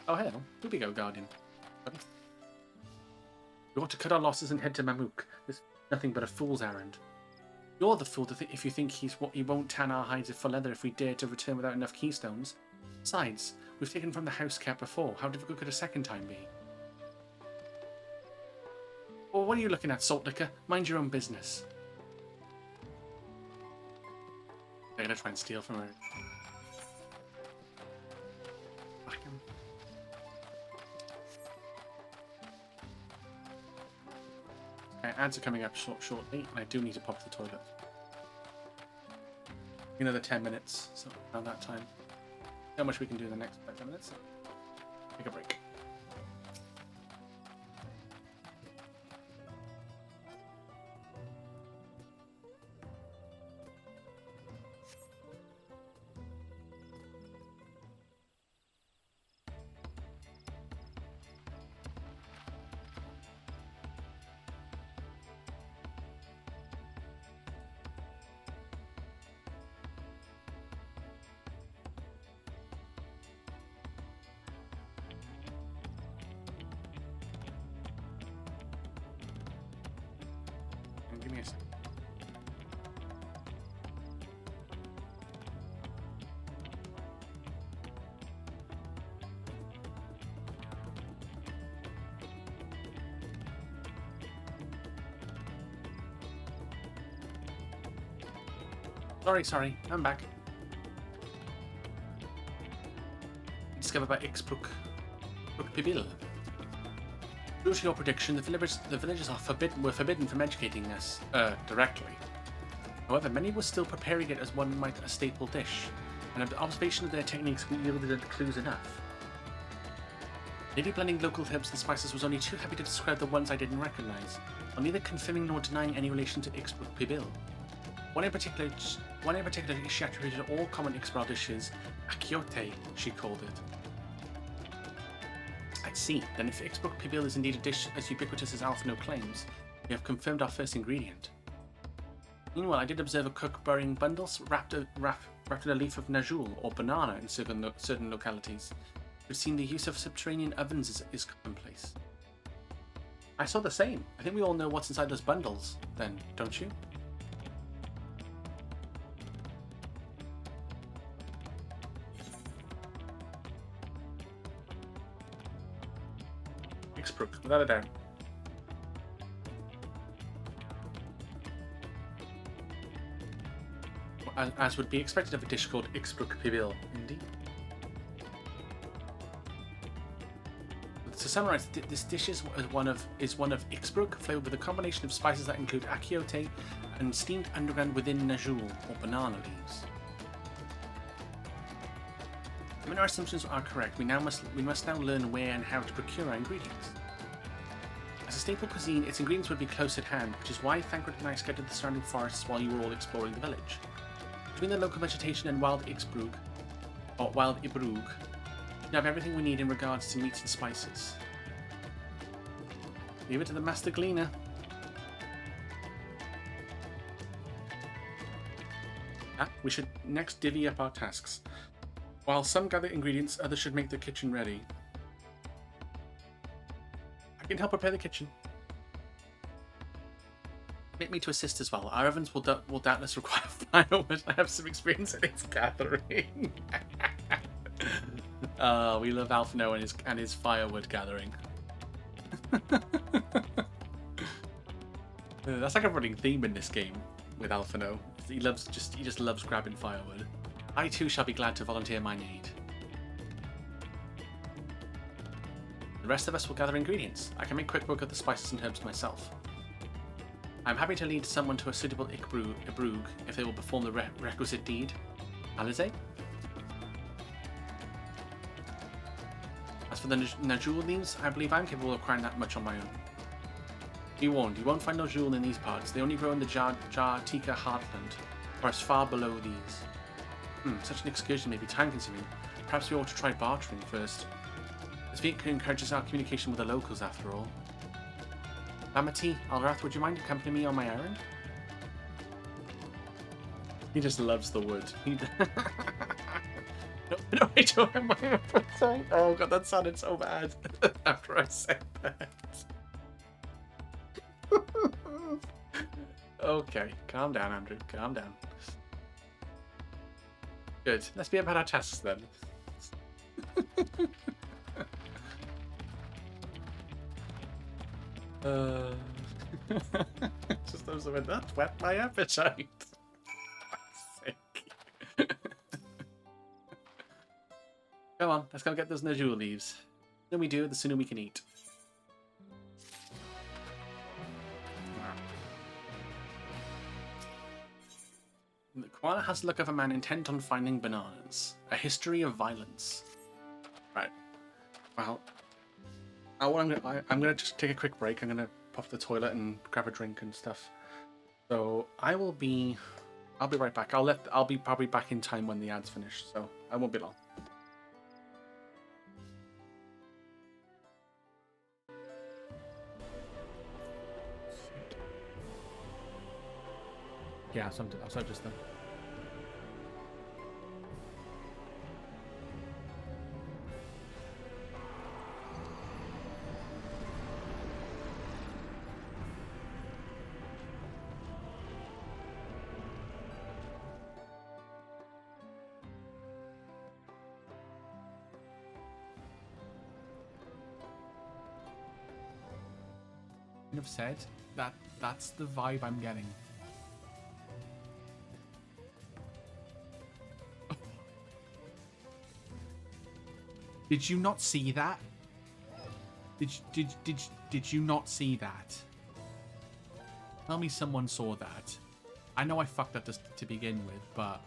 Oh, hell. Here we go, Guardian. We ought to cut our losses and head to Mamuk. This is nothing but a fool's errand. You're the fool if you think he won't tan our hides for leather if we dare to return without enough keystones. Besides, we've taken from the house cat before. How difficult could a second time be? Well, what are you looking at, Salt Liquor? Mind your own business. They're gonna try and steal from her. Fuck him. Okay, ads are coming up shortly, and I do need to pop to the toilet. Another 10 minutes, so around that time. How much we can do in the next 5 minutes? So take a break. Yes. Sorry, I'm back. Discovered by Ixbrook Pibil. True to your prediction, the villagers were forbidden from educating us directly. However, many were still preparing it as one might a staple dish, and an observation of their techniques yielded clues enough. Lady blending local herbs and spices was only too happy to describe the ones I didn't recognize, while neither confirming nor denying any relation to Ixbrook Pibil. One in particular, she attributed all common Ixbral dishes, akiote, she called it. I see. Then if Ixbrook Pibil is indeed a dish as ubiquitous as Alphino claims, we have confirmed our first ingredient. Meanwhile, I did observe a cook burying bundles wrapped in a leaf of najul or banana in certain localities. It would seem the use of subterranean ovens is commonplace. I saw the same. I think we all know what's inside those bundles, then, don't you? Ixbrook, without a doubt. As would be expected of a dish called Ixbrook Pibil, indeed. To summarize, this dish is one of Ixbrook, flavored with a combination of spices that include akiote and steamed underground within najul or banana leaves. When our assumptions are correct, we must now learn where and how to procure our ingredients. As a staple cuisine, its ingredients would be close at hand, which is why Thancred and I scouted the surrounding forests while you were all exploring the village. Between the local vegetation and wild Ibrug, we have everything we need in regards to meats and spices. Leave it to the master gleaner. We should next divvy up our tasks. While some gather ingredients, others should make the kitchen ready. I can help prepare the kitchen. Permit me to assist as well. Our ovens will doubtless require firewood. I have some experience in its gathering. We love Alphino and his firewood gathering. That's like a running theme in this game with Alphino. He just loves grabbing firewood. I too shall be glad to volunteer my aid. The rest of us will gather ingredients. I can make quick work of the spices and herbs myself. I'm happy to lead someone to a suitable Ibrug if they will perform the requisite deed. Alize? As for the najul leaves, I believe I'm capable of acquiring that much on my own. Be warned, you won't find najul in these parts. They only grow in the Jartika heartland, or as far below these. Such an excursion may be time-consuming. Perhaps we ought to try bartering first. This feat encourages our communication with the locals, after all. Lamat, Alrath, would you mind accompanying me on my errand? He just loves the wood. No, I don't have my sorry. Oh god, that sounded so bad after I said that. Okay, calm down, Andrew. Calm down. Good. Let's be about our tasks then. Just those that went, that whet my appetite. Come on, let's go get those najul leaves. The sooner we do, the sooner we can eat. The koala has the look of a man intent on finding bananas. A history of violence. Right. Well, I'm gonna just take a quick break. I'm gonna pop to the toilet and grab a drink and stuff. So I'll be right back. I'll be probably back in time when the ads finish. So I won't be long. Yeah, I'll just then. have said that that's the vibe I'm getting. Did you not see that? Did you not see that? Tell me someone saw that. I know I fucked up this to begin with, but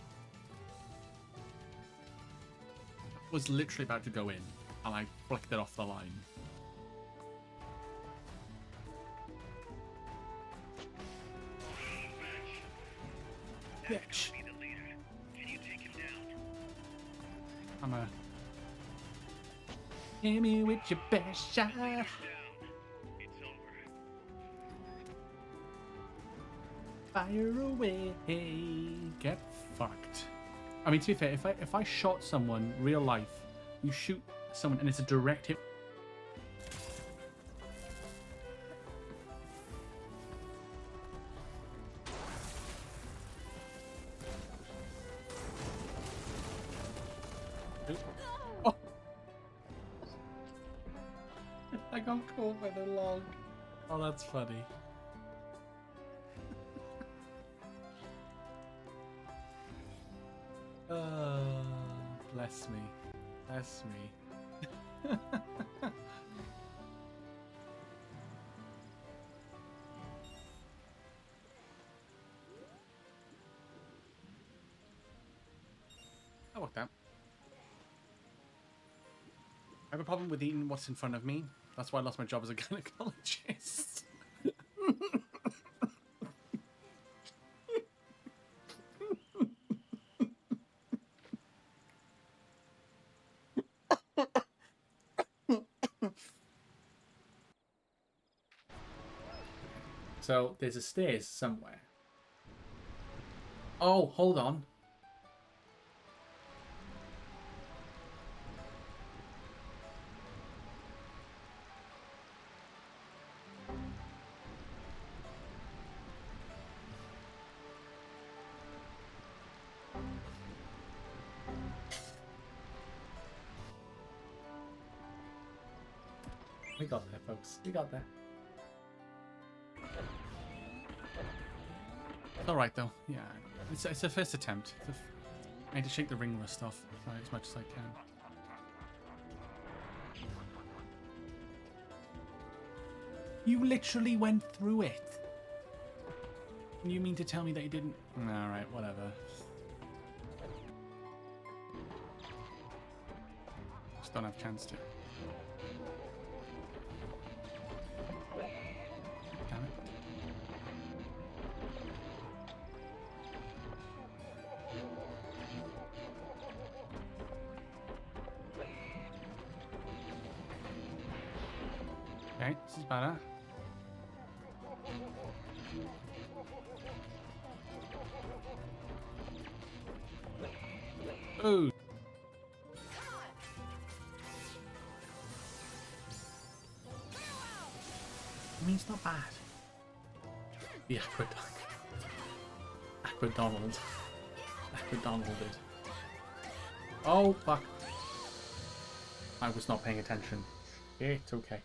I was literally about to go in, and I flicked it off the line. Bitch. I'm a... Hit me with your best shot. Fire away. Get fucked. I mean, to be fair, if I shot someone real life, you shoot someone and it's a direct hit. Oh. I got caught by the log. Oh, that's funny. Bless me. Bless me. That worked out. I have a problem with eating what's in front of me. That's why I lost my job as a gynecologist. So there's a stairs somewhere. Oh, hold on. We got there, folks. We got there. It's alright, though. Yeah. It's a first attempt. I need to shake the ring rust off as much as I can. You literally went through it. You mean to tell me that you didn't? Alright, whatever. Just don't have a chance to. Damn it. Okay, this is better. Ooh. I mean, it's not bad. The aqueduct. Aquadonald. Aquadonalded. Oh, fuck. I was not paying attention. It's okay.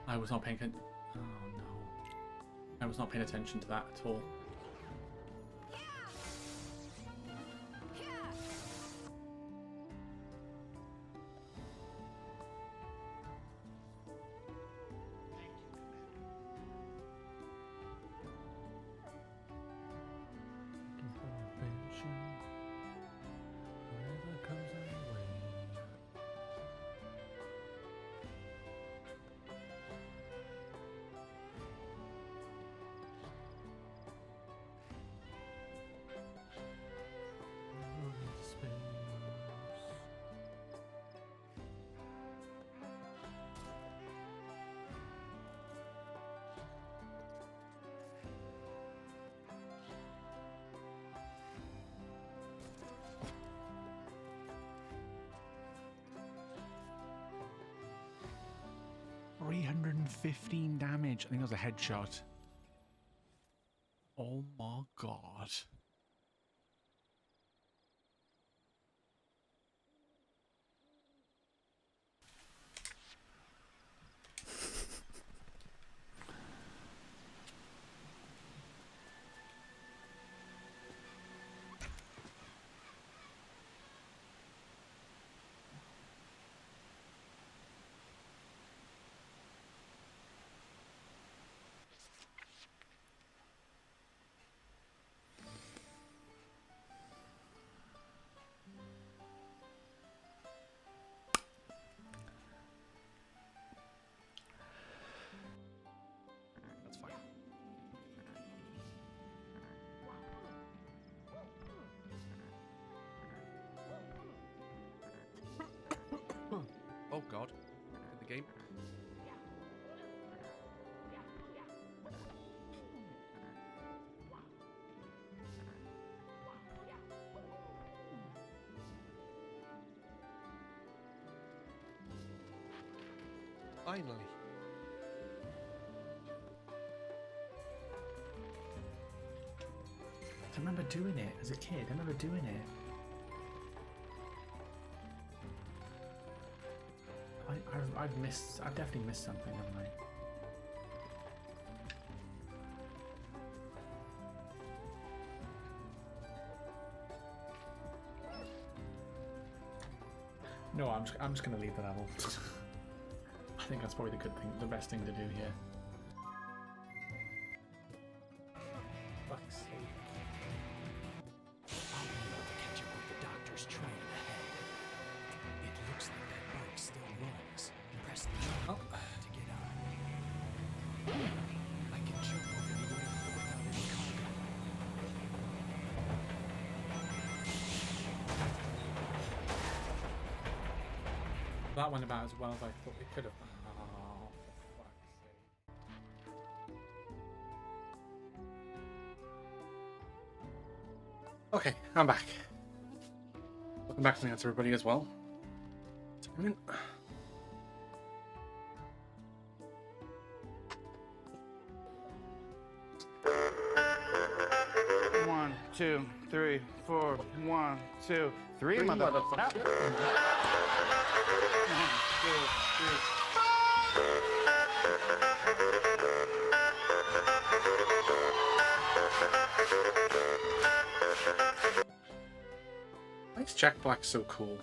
I was not paying attention. Oh, no. I was not paying attention to that at all. $315 damage. I think that was a headshot. Oh my god. finally. I remember doing it as a kid. I remember doing it. I've definitely missed something, haven't I? No, I'm just gonna leave the level. I think that's probably the best thing to do here. Fuck's sake. I'll be able to catch up with the doctor's train ahead. It looks like that boat still runs. Press the jump to get on. I can jump over the rail without any cargo. That went about as well as I thought it could have. Oh, for fuck's sake. Okay, I'm back. Welcome back to the answer, everybody, as well. One, 2, 3, 4. 1, 2, 3, motherfucker. 1, 2, 3. Why is Jack Black so cool?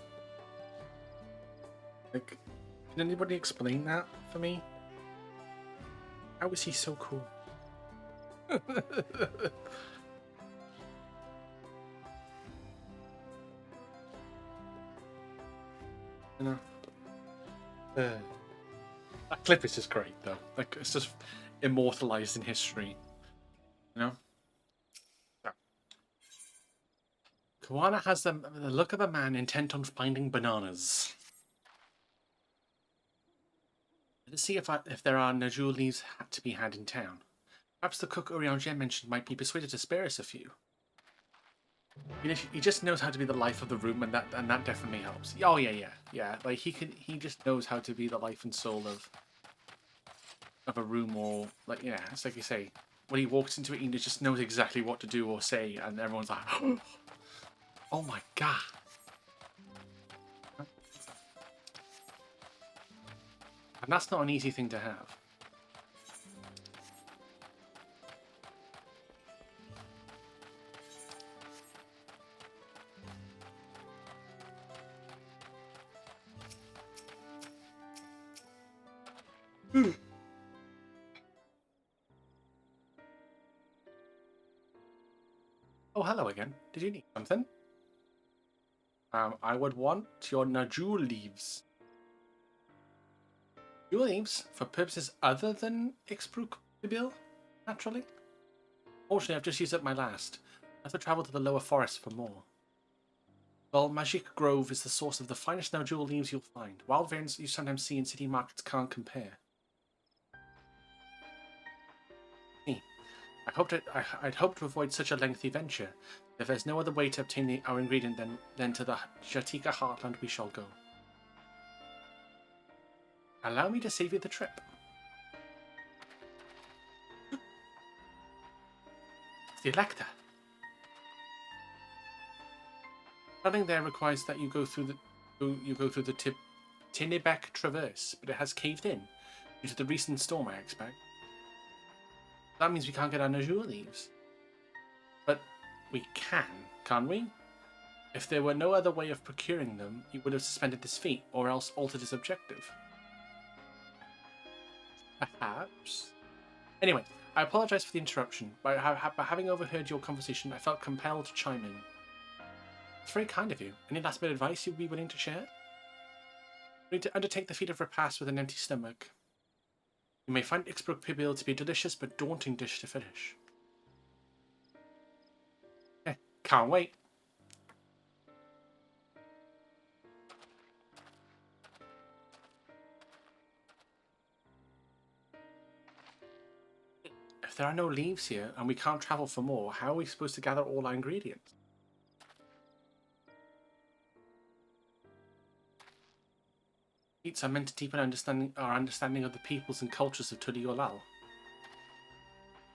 Like, can anybody explain that for me? How is he so cool? You know, that clip is just great, though. Like, it's just immortalized in history. You know. Yeah. Koala has the look of a man intent on finding bananas. Let's see if there are Najul leaves to be had in town. Perhaps the cook Urianger mentioned might be persuaded to spare us a few. You know, he just knows how to be the life of the room, and that definitely helps. Oh yeah. Like he just knows how to be the life and soul of a room, or like it's like you say, when he walks into it, he just knows exactly what to do or say, and everyone's like, oh my god. And that's not an easy thing to have. Oh, hello again. Did you need something? I would want your Najul leaves. Najul leaves for purposes other than Ixbruk Bibil, naturally. Fortunately, I've just used up my last. I have to travel to the lower forest for more. Well, Magic Grove is the source of the finest Najul leaves you'll find. Wild variants you sometimes see in city markets can't compare. I'd hoped to avoid such a lengthy venture. If there's no other way to obtain our ingredient, then to the Jatika heartland we shall go. Allow me to save you the trip. It's the Elector. Running there requires that you go through the Tinnebeck Traverse, but it has caved in due to the recent storm, I expect. That means we can't get our Najul leaves. But we can, can't we? If there were no other way of procuring them, he would have suspended his feat, or else altered his objective. Perhaps. Anyway, I apologise for the interruption. By having overheard your conversation, I felt compelled to chime in. It's very kind of you. Any last bit of advice you'd be willing to share? We need to undertake the feat of repast with an empty stomach. You may find Ixbruk Pibil to be a delicious but daunting dish to finish. Can't wait. If there are no leaves here and we can't travel for more, how are we supposed to gather all our ingredients? feats are meant to deepen our understanding of the peoples and cultures of Tudiolal.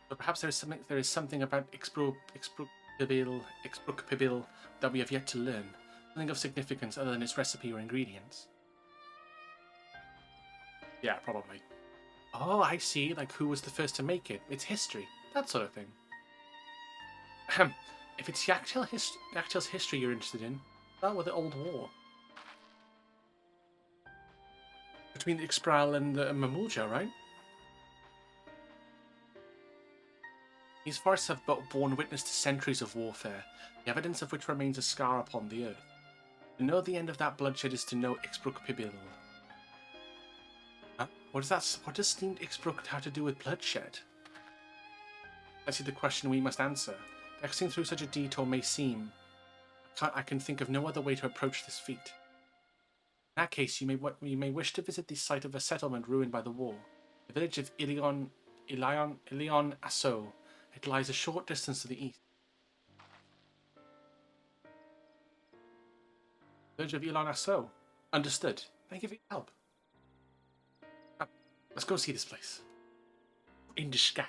But perhaps there is something about Expropibil that we have yet to learn. Something of significance other than its recipe or ingredients. Yeah, probably. Oh, I see. Like, who was the first to make it? It's history. That sort of thing. If it's Yaktail's history you're interested in, start with the Old War. Between the Ixpral and the Mamulja, right? These forests have borne witness to centuries of warfare, the evidence of which remains a scar upon the earth. To know the end of that bloodshed is to know Expropibil. Huh? What does steamed Ixbrook have to do with bloodshed? That's the question we must answer. Vexing through such a detour may seem. I can think of no other way to approach this feat. In that case, you may wish to visit the site of a settlement ruined by the war, the village of Ilion Asso. It lies a short distance to the east. Village of Ilion Asso. Understood. Thank you for your help. Let's go see this place. In the sky.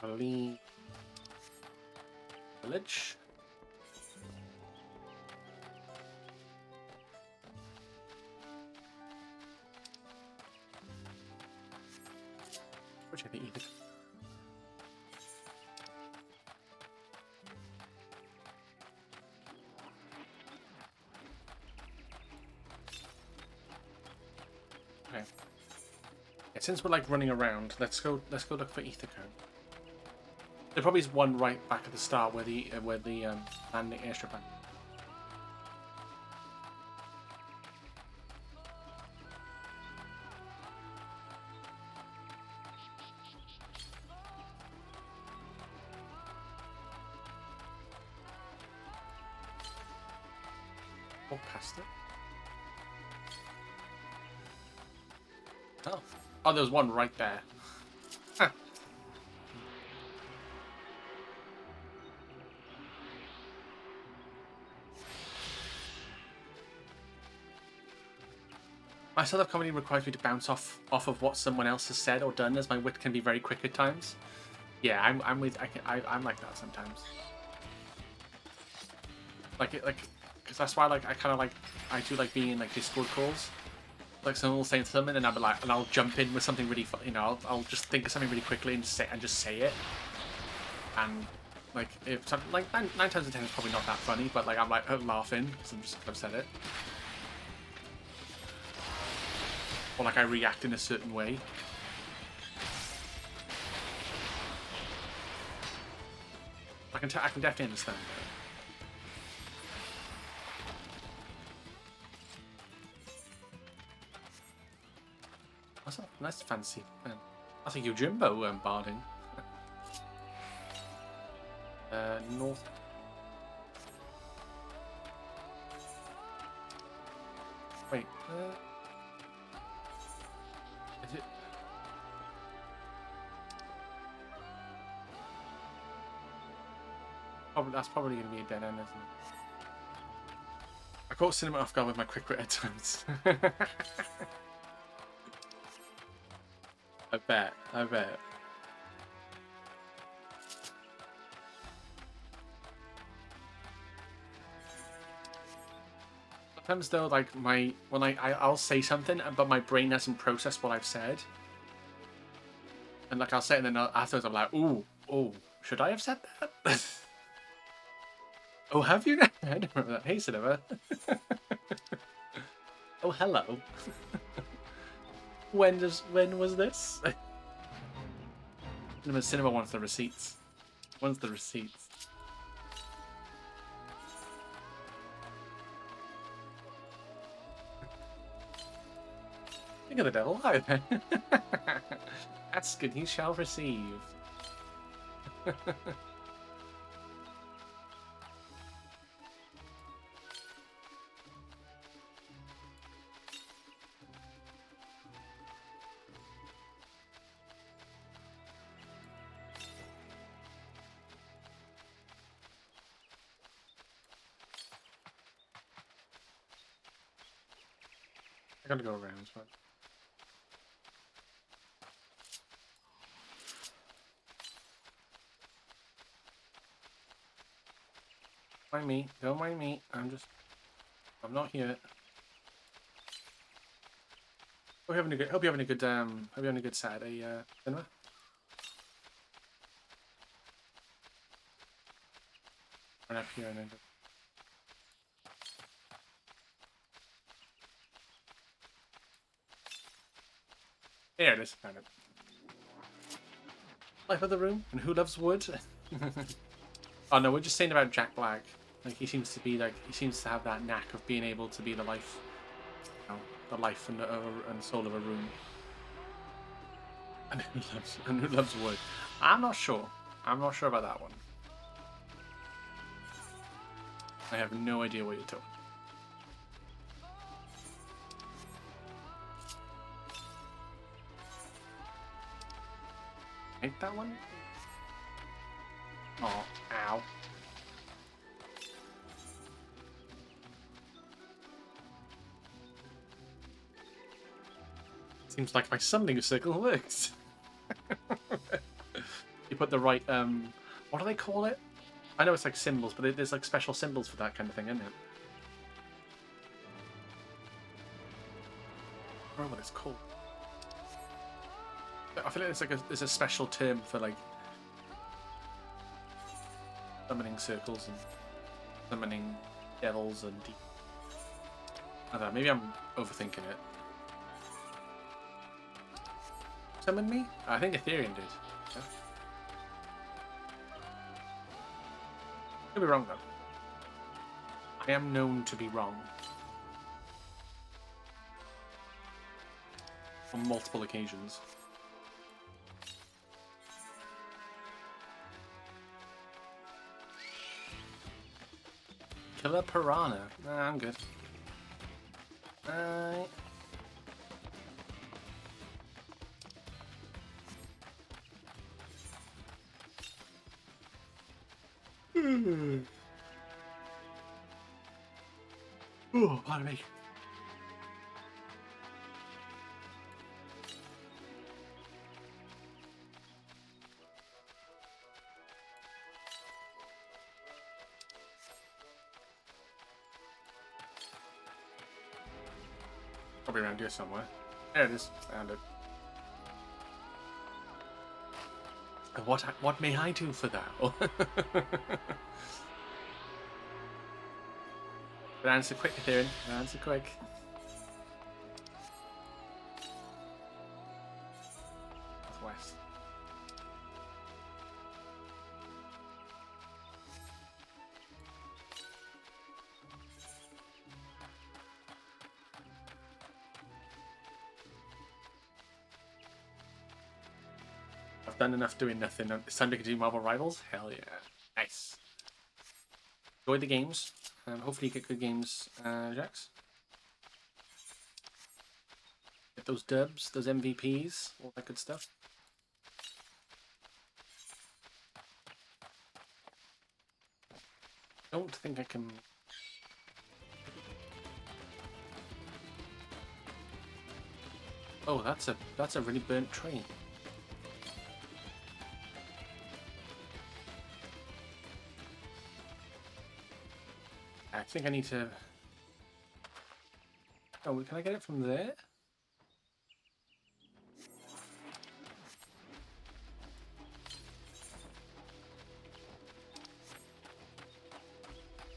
Leave village. Which I think either. Okay. Yeah, since we're like running around, let's go look for Ether Cone. There probably is one right back at the start where the landing airstrip landing. Walk past it. Oh, there's one right there. My style of comedy requires me to bounce off of what someone else has said or done, as my wit can be very quick at times. Yeah, I'm like that sometimes. Because that's why I do like being in like Discord calls. Like someone will say something and I'll jump in with something really fun, I'll just think of something really quickly and just say it. And like if something like nine times out of 10 is probably not that funny, but like I'm like laughing because I've said it. Or like I react in a certain way. I can definitely understand that. That's fancy. That's a Yojimbo barding. North. Wait. Is it? That's probably going to be a dead end, isn't it? I caught cinema off guard with my quick wit at times. I bet. Sometimes though, like I'll say something, but my brain hasn't processed what I've said, and like I'll say it, and then afterwards I'm like, ooh, should I have said that? Oh, have you? I don't remember that. Hey, cinema. Oh, hello. When was this? Cinema wants the receipts. Wants the receipts. Think of the devil. Hi there. Ask and he shall receive. gotta go around. But... Mind me. Don't mind me. I'm not here. Hope you're having a good. Hope you're having a good. Hope you're having a good Saturday, cinema. Run up here and then. There it is. Found it. Life of the room and who loves wood? Oh no, we're just saying about Jack Black. Like he seems to have that knack of being able to be the life, you know, the life and soul of a room. And who loves wood? I'm not sure. I'm not sure about that one. I have no idea what you're talking. Hit that one? Oh, ow. Seems like my summoning circle works. You put the right, what do they call it? I know it's like symbols, but there's like special symbols for that kind of thing, isn't it? I don't know what it's called. I feel like there's a special term for like summoning circles and summoning devils and I don't know, maybe I'm overthinking it. Summon me? I think Ethereum did. Yeah. Could be wrong though. I am known to be wrong. On multiple occasions. Killer piranha. Nah, I'm good. Oh, pardon me. Probably around here somewhere. There it is. Found it. What may I do for that? But answer quick, Ethereum. Answer quick. Northwest. I've done enough doing nothing. It's time to continue Marvel Rivals? Hell yeah. Nice. Enjoy the games. Hopefully you get good games, Jax. Get those dubs, those MVPs, all that good stuff. Don't think I can... Oh, that's a really burnt train. I think I need to... Oh, can I get it from there?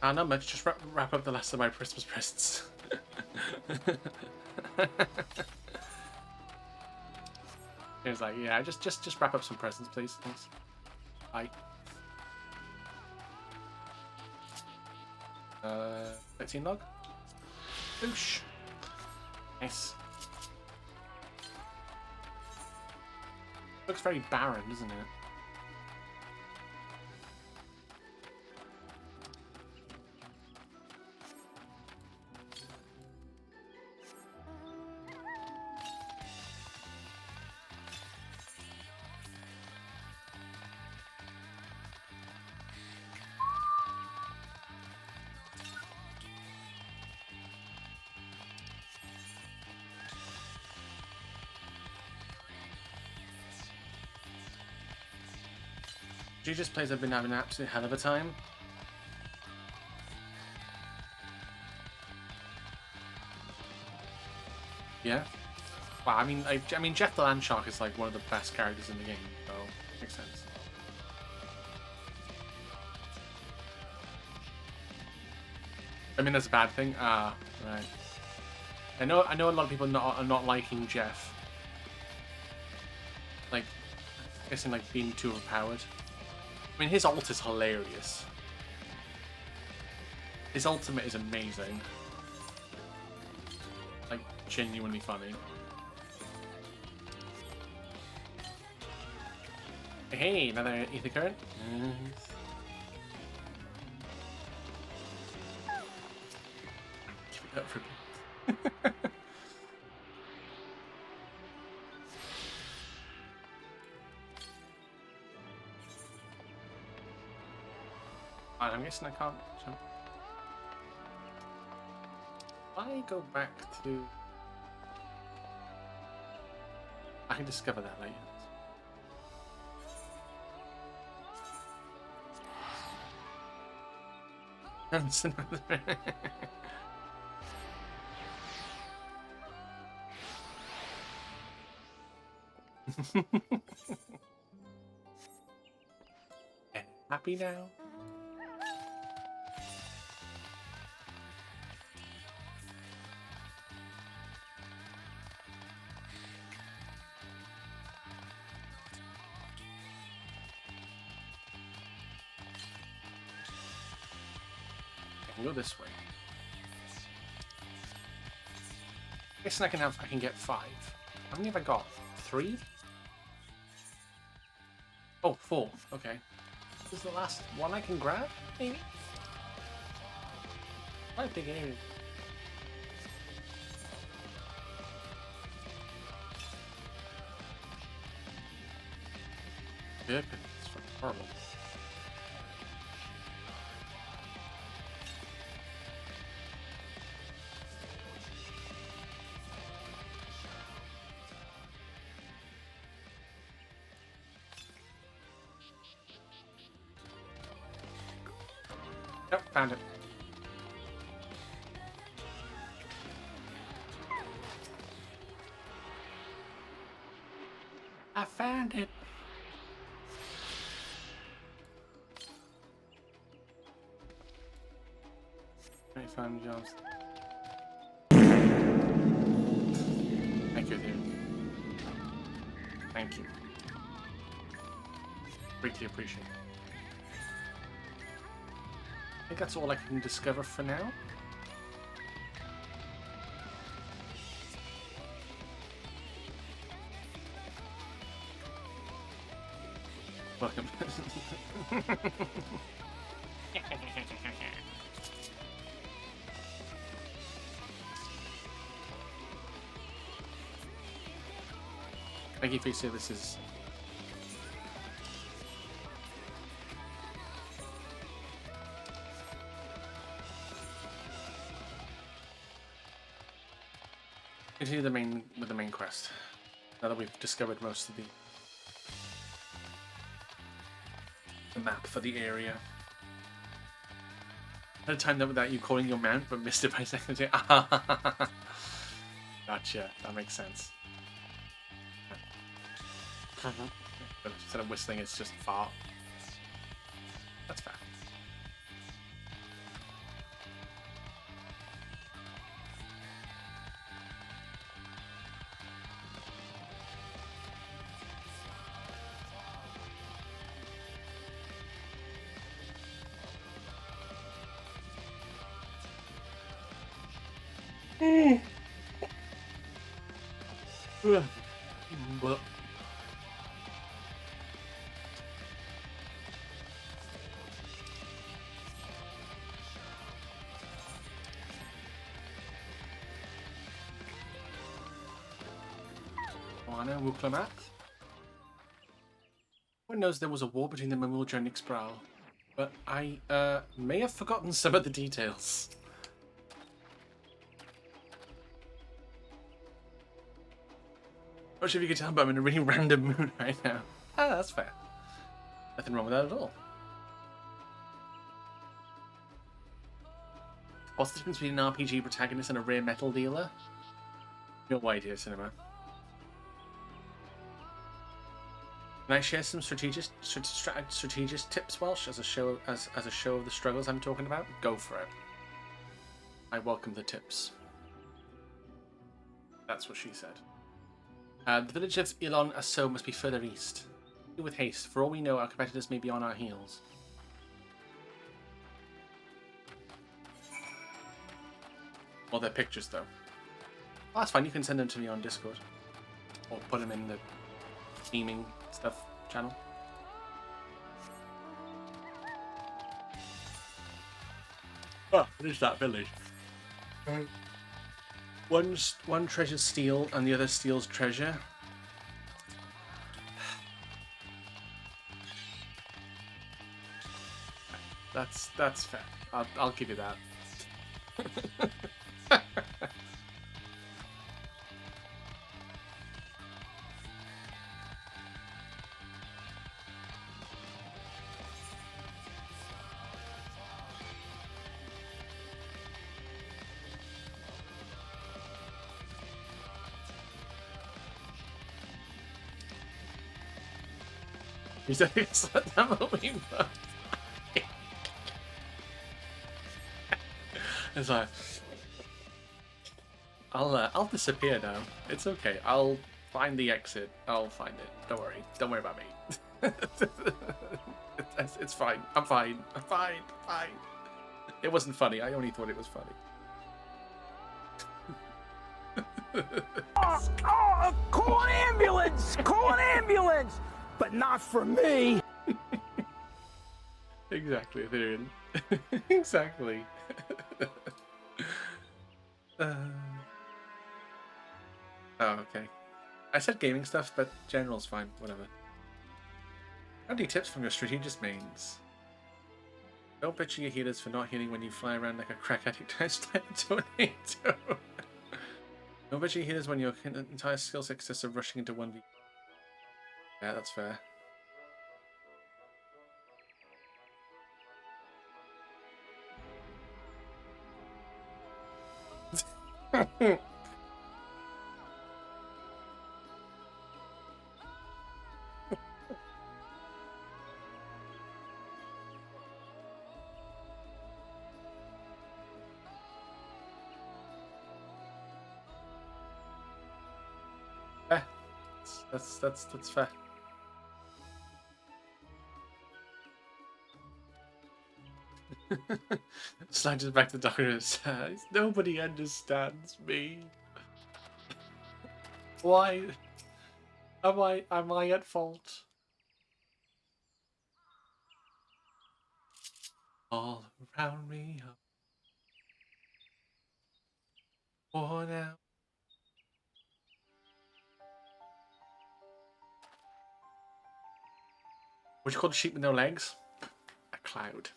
Not much. Just wrap up the last of my Christmas presents. He was like, yeah, just wrap up some presents, please. Thanks. Bye. 13 log. Boosh. Nice. Looks very barren, doesn't it? just players have been having an absolute hell of a time. Yeah. Well, I mean, Jeff the Landshark is like one of the best characters in the game, so makes sense. I mean, that's a bad thing. Ah, right. I know a lot of people are not liking Jeff. Like, I guess like being too overpowered. I mean, his ult is hilarious. His ultimate is amazing. Like, genuinely funny. Hey, another ether current. Give it up for me. I'm guessing I can't jump. If I go back to... I can discover that later. That's another... Happy now? I can go this way. I guess I can get 5. How many have I got? 3? Oh, 4. Okay. This is the last one I can grab, maybe? Quite big area. Yep, it's horrible. Yep, found it. I found it. Great fun jobs. Thank you, dude. Thank you. Greatly appreciate it. I think that's all I can discover for now. Welcome. Thank you for your services. Continue with the main quest. Now that we've discovered most of the map for the area. I had a time without you calling your mount, but missed it by seconds. Gotcha. That makes sense. But instead of whistling, it's just fart. That's fair. Well. Lamat. One knows there was a war between the Mamulja and Ixbral, but I may have forgotten some of the details. Not sure if you can tell, but I'm in a really random mood right now. Ah, that's fair. Nothing wrong with that at all. What's the difference between an RPG protagonist and a rare metal dealer? No idea, Cinema. Can I share some strategic tips, Welsh, as a show of the struggles I'm talking about? Go for it. I welcome the tips. That's what she said. The village of Ilon Asso must be further east. With haste. For all we know, our competitors may be on our heels. Well, they're pictures, though. Oh, that's fine. You can send them to me on Discord. Or put them in the theming stuff channel. Oh, what is that village? One treasures steel and the other steals treasure. That's fair. I'll give you that. He said it's that movie. It's like, I'll disappear now. It's okay. I'll find the exit. I'll find it. Don't worry. Don't worry about me. It's fine. I'm fine. I'm fine. Fine. It wasn't funny. I only thought it was funny. Call an ambulance! Call an ambulance! But not for me! Exactly, Ethereum. Exactly. Oh, okay. I said gaming stuff, but general's fine. Whatever. Handy tips from your strategist mains. Don't bitch your healers for not healing when you fly around like a crack addict like a tornado. Don't bitch your healers when your entire skill set consists of rushing into 1v. Yeah, that's fair. That's fair. Sliders back to the doctor and says, "Nobody understands me. Why am I at fault?" All around me, worn out. What do you call the sheep with no legs? A cloud.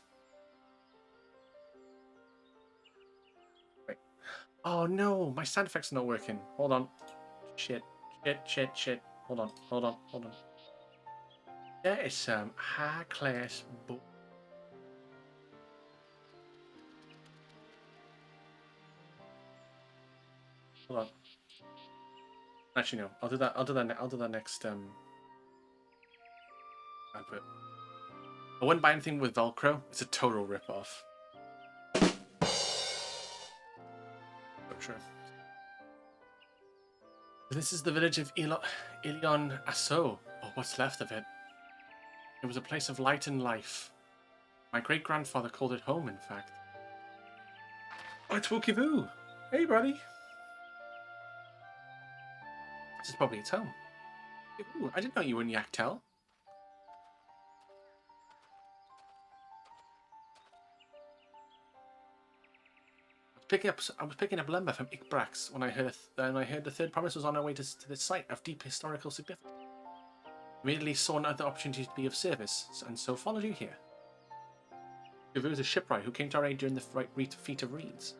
Wait. Oh no, my sound effect's not working. Hold on. Shit. Hold on. There is some high class bull. Hold on. Actually, no. I'll do that next output. I wouldn't buy anything with Velcro. It's a total rip-off. So true. This is the village of Ilion Asso, or what's left of it. It was a place of light and life. My great-grandfather called it home, in fact. Oh, it's Wookiee-Voo! Hey, buddy! This is probably its home. Ooh, I didn't know you were in Yaktel. I was picking up lumber from Ikbrax when I heard the third promise was on our way to this site of deep historical significance. Immediately saw another opportunity to be of service, and so followed you here. Who was a shipwright who came to our aid during the feat of reeds.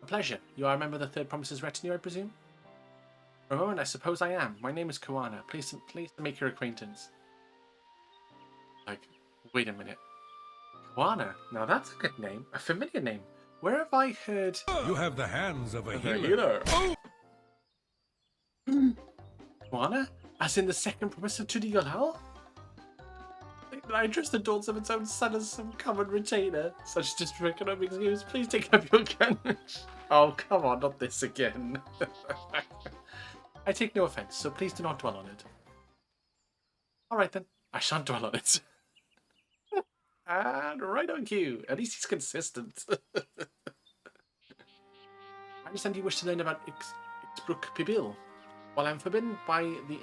A pleasure. You are a member of the Third Promise's retinue, I presume? For a moment, I suppose I am. My name is Koana. Pleased to make your acquaintance. Like, wait a minute. Juana. Now that's a good name. A familiar name. Where have I heard... You have the hands of a healer. Juana? As in the second promise of Tudi Yolal? I trust the dawns of its own son as some common retainer. Such economic excuse. Please take up your gun. Oh, come on, not this again. I take no offense, so please do not dwell on it. Alright then, I shan't dwell on it. And right on cue. At least he's consistent. I understand you wish to learn about Ixbrook Pibil. While I'm forbidden by the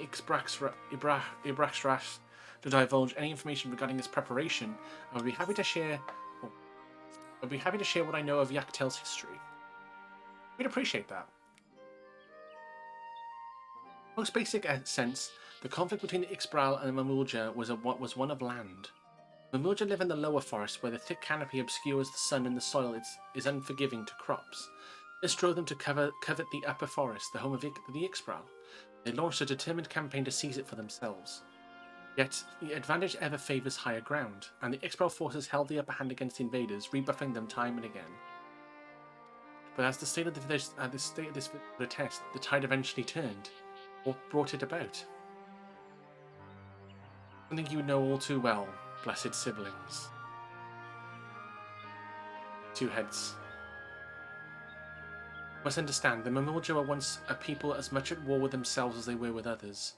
Ibraxrash to divulge any information regarding its preparation, I would be happy to share. I'd be happy to share what I know of Yaktel's history. We'd appreciate that. In most basic sense, the conflict between the Ixbral and the Mamulja was one of land. Mamulja live in the lower forest, where the thick canopy obscures the sun and the soil is unforgiving to crops. This drove them to covet the upper forest, the home of the Ixbral. They launched a determined campaign to seize it for themselves. Yet, the advantage ever favours higher ground, and the Ixbral forces held the upper hand against the invaders, rebuffing them time and again. But as the state of this test, the tide eventually turned. What brought it about? Something you know all too well, blessed siblings. Two heads. You must understand, the Mamulja were once a people as much at war with themselves as they were with others.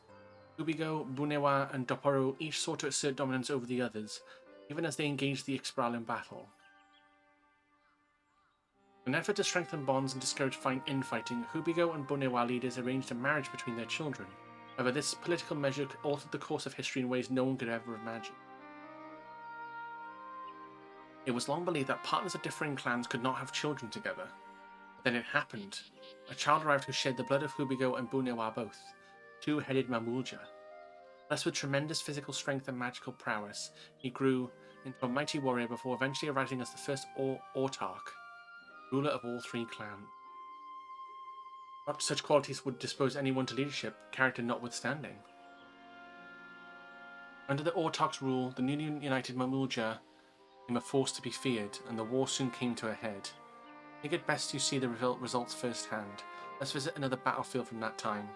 Ubigo, Bunewa, and Doporo each sought to assert dominance over the others, even as they engaged the Ixbral in battle. In an effort to strengthen bonds and discourage infighting, Hubigo and Bunewa leaders arranged a marriage between their children. However, this political measure altered the course of history in ways no one could ever imagine. It was long believed that partners of differing clans could not have children together. But then it happened. A child arrived who shared the blood of Hubigo and Bunewa both, two-headed Mamulja. Thus, with tremendous physical strength and magical prowess, he grew into a mighty warrior before eventually arising as the first autarch, ruler of all three clans. Not such qualities would dispose anyone to leadership, character notwithstanding. Under the autarch's rule, the newly united Mamulja became a force to be feared, and the war soon came to a head. I think it best you see the results firsthand. Let's visit another battlefield from that time.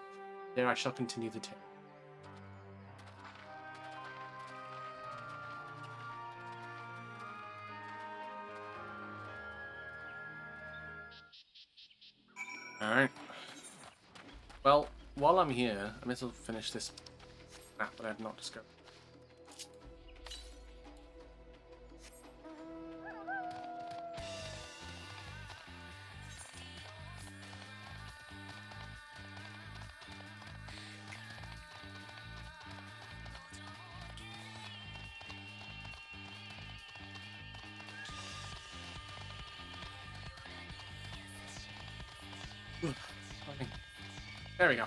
There I shall continue the tale. Alright. Well, while I'm here, I may as well finish this map that I have not discovered. There we go.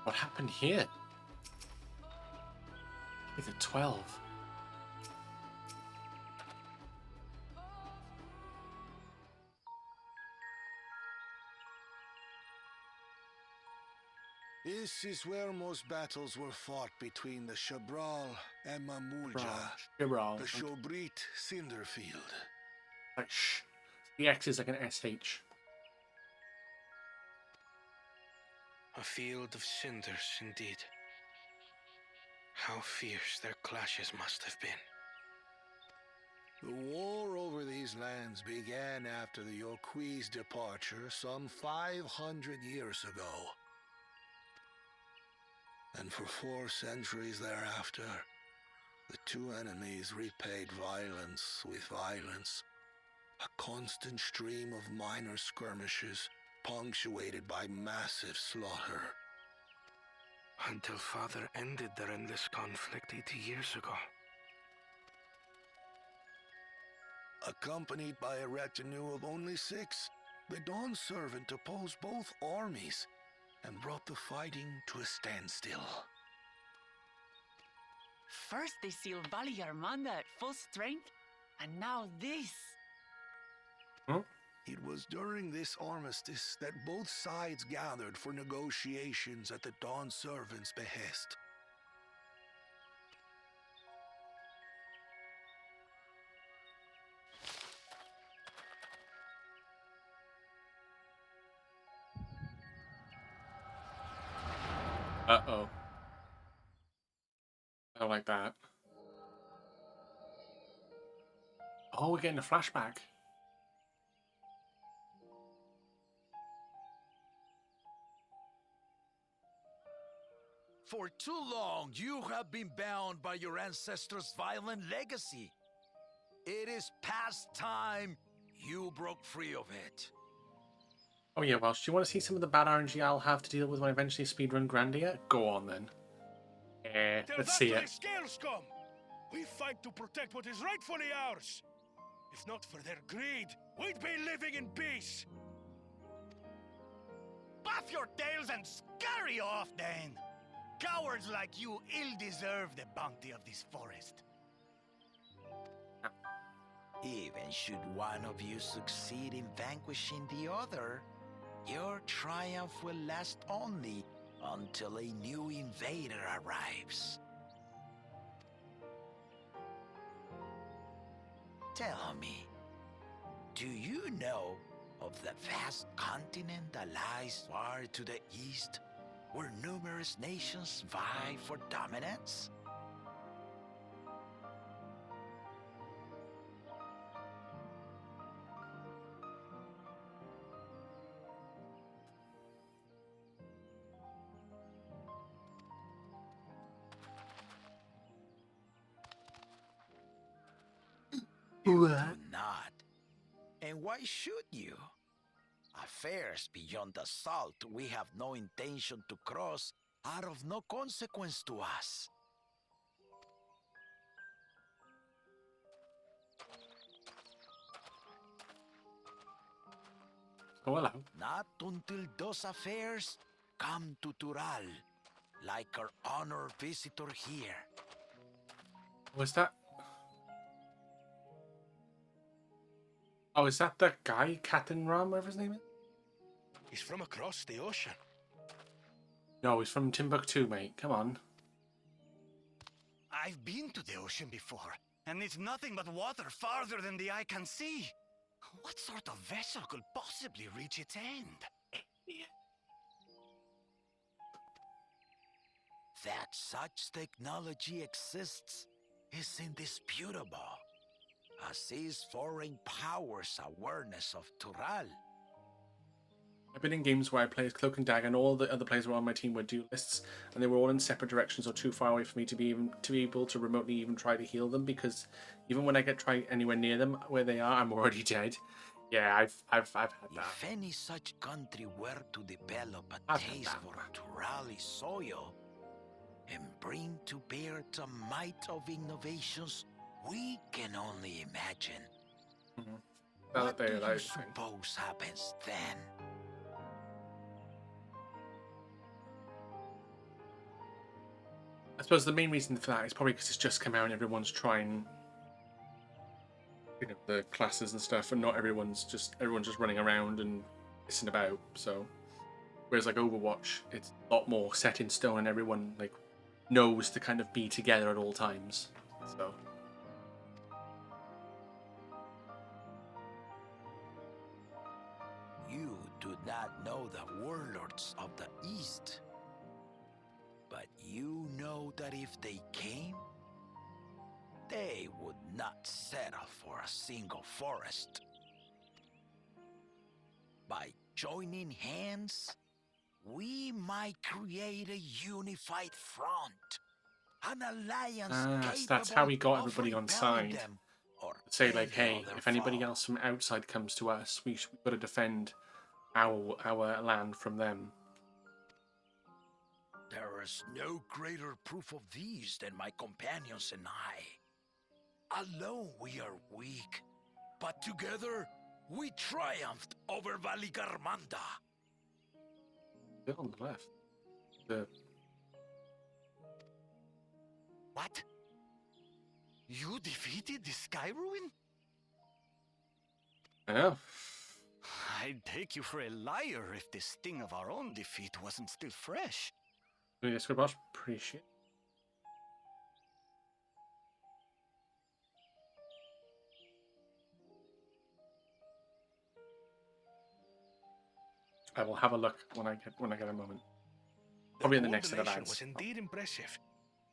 What happened here? With a 12. This is where most battles were fought between the Shabral and Mamulja. Shabral. The Shobrit Cinderfield. Like shh. The X is like an SH. A field of cinders, indeed. How fierce their clashes must have been. The war over these lands began after the Yokui's departure some 500 years ago. And for 4 centuries thereafter, the two enemies repaid violence with violence. A constant stream of minor skirmishes, punctuated by massive slaughter. Until Father ended their endless conflict 80 years ago. Accompanied by a retinue of only 6, the Dawn Servant opposed both armies and brought the fighting to a standstill. First they sealed Valle Armanda at full strength, and now this. It was during this armistice that both sides gathered for negotiations at the Dawn Servant's behest. Uh-oh. I don't like that. Oh, we're getting a flashback. For too long, you have been bound by your ancestors' violent legacy. It is past time you broke free of it. Oh yeah, Welsh, do you want to see some of the bad RNG I'll have to deal with when I eventually speedrun Grandia? Go on then. Let's see it. Scales come. We fight to protect what is rightfully ours. If not for their greed, we'd be living in peace. Buff your tails and scurry off, then. Cowards like you ill deserve the bounty of this forest. Even should one of you succeed in vanquishing the other, your triumph will last only until a new invader arrives. Tell me, do you know of the vast continent that lies far to the east, where numerous nations vie for dominance? You do not. And why should you? Affairs beyond the salt we have no intention to cross are of no consequence to us. Oh, hello. Not until those affairs come to Tural, like our honored visitor here. What's that? Oh, is that the guy, Captain Ram, whatever his name is? He's from across the ocean. No, he's from Timbuktu, mate. Come on. I've been to the ocean before, and it's nothing but water farther than the eye can see. What sort of vessel could possibly reach its end? That such technology exists is indisputable, as is foreign powers' awareness of Tural. I've been in games where I played Cloak and Dagger, and all the other players who were on my team were duelists, and they were all in separate directions or too far away for me to be able to remotely even try to heal them, because even when I get try anywhere near them where they are, I'm already dead. Yeah, I've had that. If any such country were to develop a taste for Turali soil and bring to bear the might of innovations we can only imagine, what do you suppose happens then? I suppose the main reason for that is probably because it's just come out and everyone's trying, you know, the classes and stuff, and not everyone's just running around and messing about. So, whereas like Overwatch, it's a lot more set in stone, and everyone like knows to kind of be together at all times. So. You do not know the warlords of the East, but you know that if they came, they would not settle for a single forest. By joining hands, we might create a unified front, an alliance. That's how we got everybody on side. Say like, hey, if anybody else from outside comes to us, we've got to defend our land from them. There is no greater proof of these than my companions and I. Alone we are weak, but together we triumphed over Valigarmanda. Still on the left. The What? You defeated the Sky Ruin? I know. I'd take you for a liar if the sting of our own defeat wasn't still fresh. This good boss, pretty shit. I will have a look when I get a moment. Probably in the next set of ads. Was indeed impressive.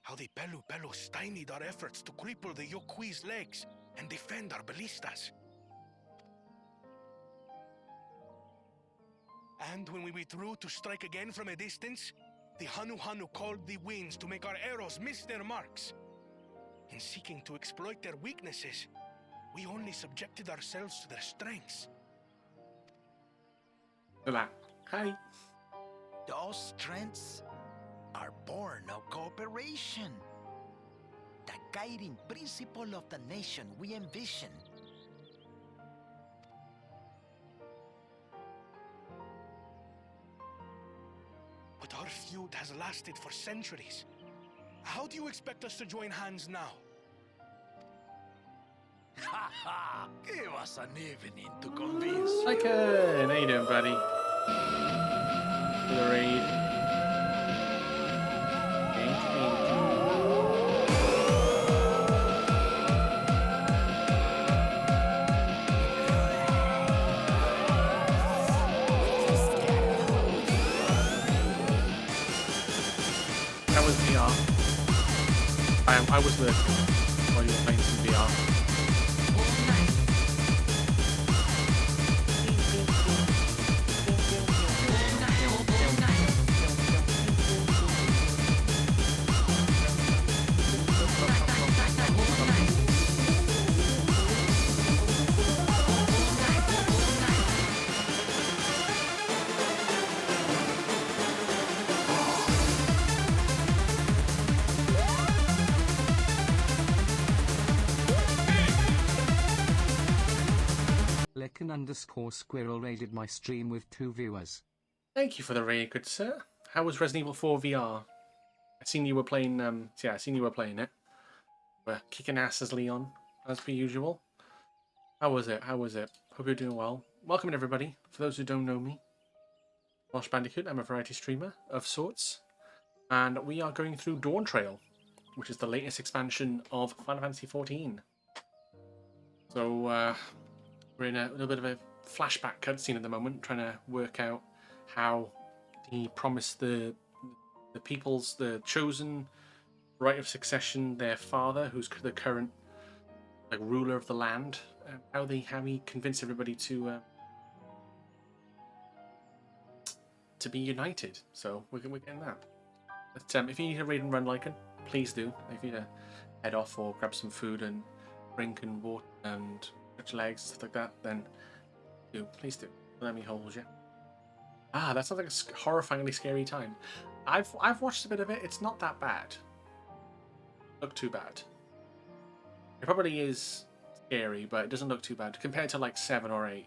How the Pelu stymied our efforts to cripple the Yokui's legs and defend our ballistas. And when we withdrew to strike again from a distance, the Hanu called the winds to make our arrows miss their marks. In seeking to exploit their weaknesses, we only subjected ourselves to their strengths. Hi. Those strengths are born of cooperation. The guiding principle of the nation we envision. But our feud has lasted for centuries. How do you expect us to join hands now? Ha ha! Give us an evening to convince. Okay, how you doing, buddy? For the raid. That was VR. I was the while you were playing some VR. Lecken_squirrel raided my stream with 2 viewers. Thank you for the raid, good sir. How was Resident Evil 4 VR? I seen you were playing. I seen you were playing it. We're kicking ass as Leon, as per usual. How was it? How was it? Hope you're doing well. Welcome in, everybody. For those who don't know me, Welsh Bandicoot. I'm a variety streamer of sorts, and we are going through Dawntrail, which is the latest expansion of Final Fantasy XIV. So we're in a little bit of a flashback cutscene at the moment, trying to work out how he promised the people's, the chosen right of succession, their father, who's the current ruler of the land, how he convinced everybody to be united. So we're getting that. But if you need a raid and run Lycan, please do. If you need to head off or grab some food and drink and water and stretch legs, stuff like that, then please do. Let me hold you. Ah, that sounds like a horrifyingly scary time. I've watched a bit of it. It's not that bad. Look too bad. It probably is scary, but it doesn't look too bad compared to like 7 or 8.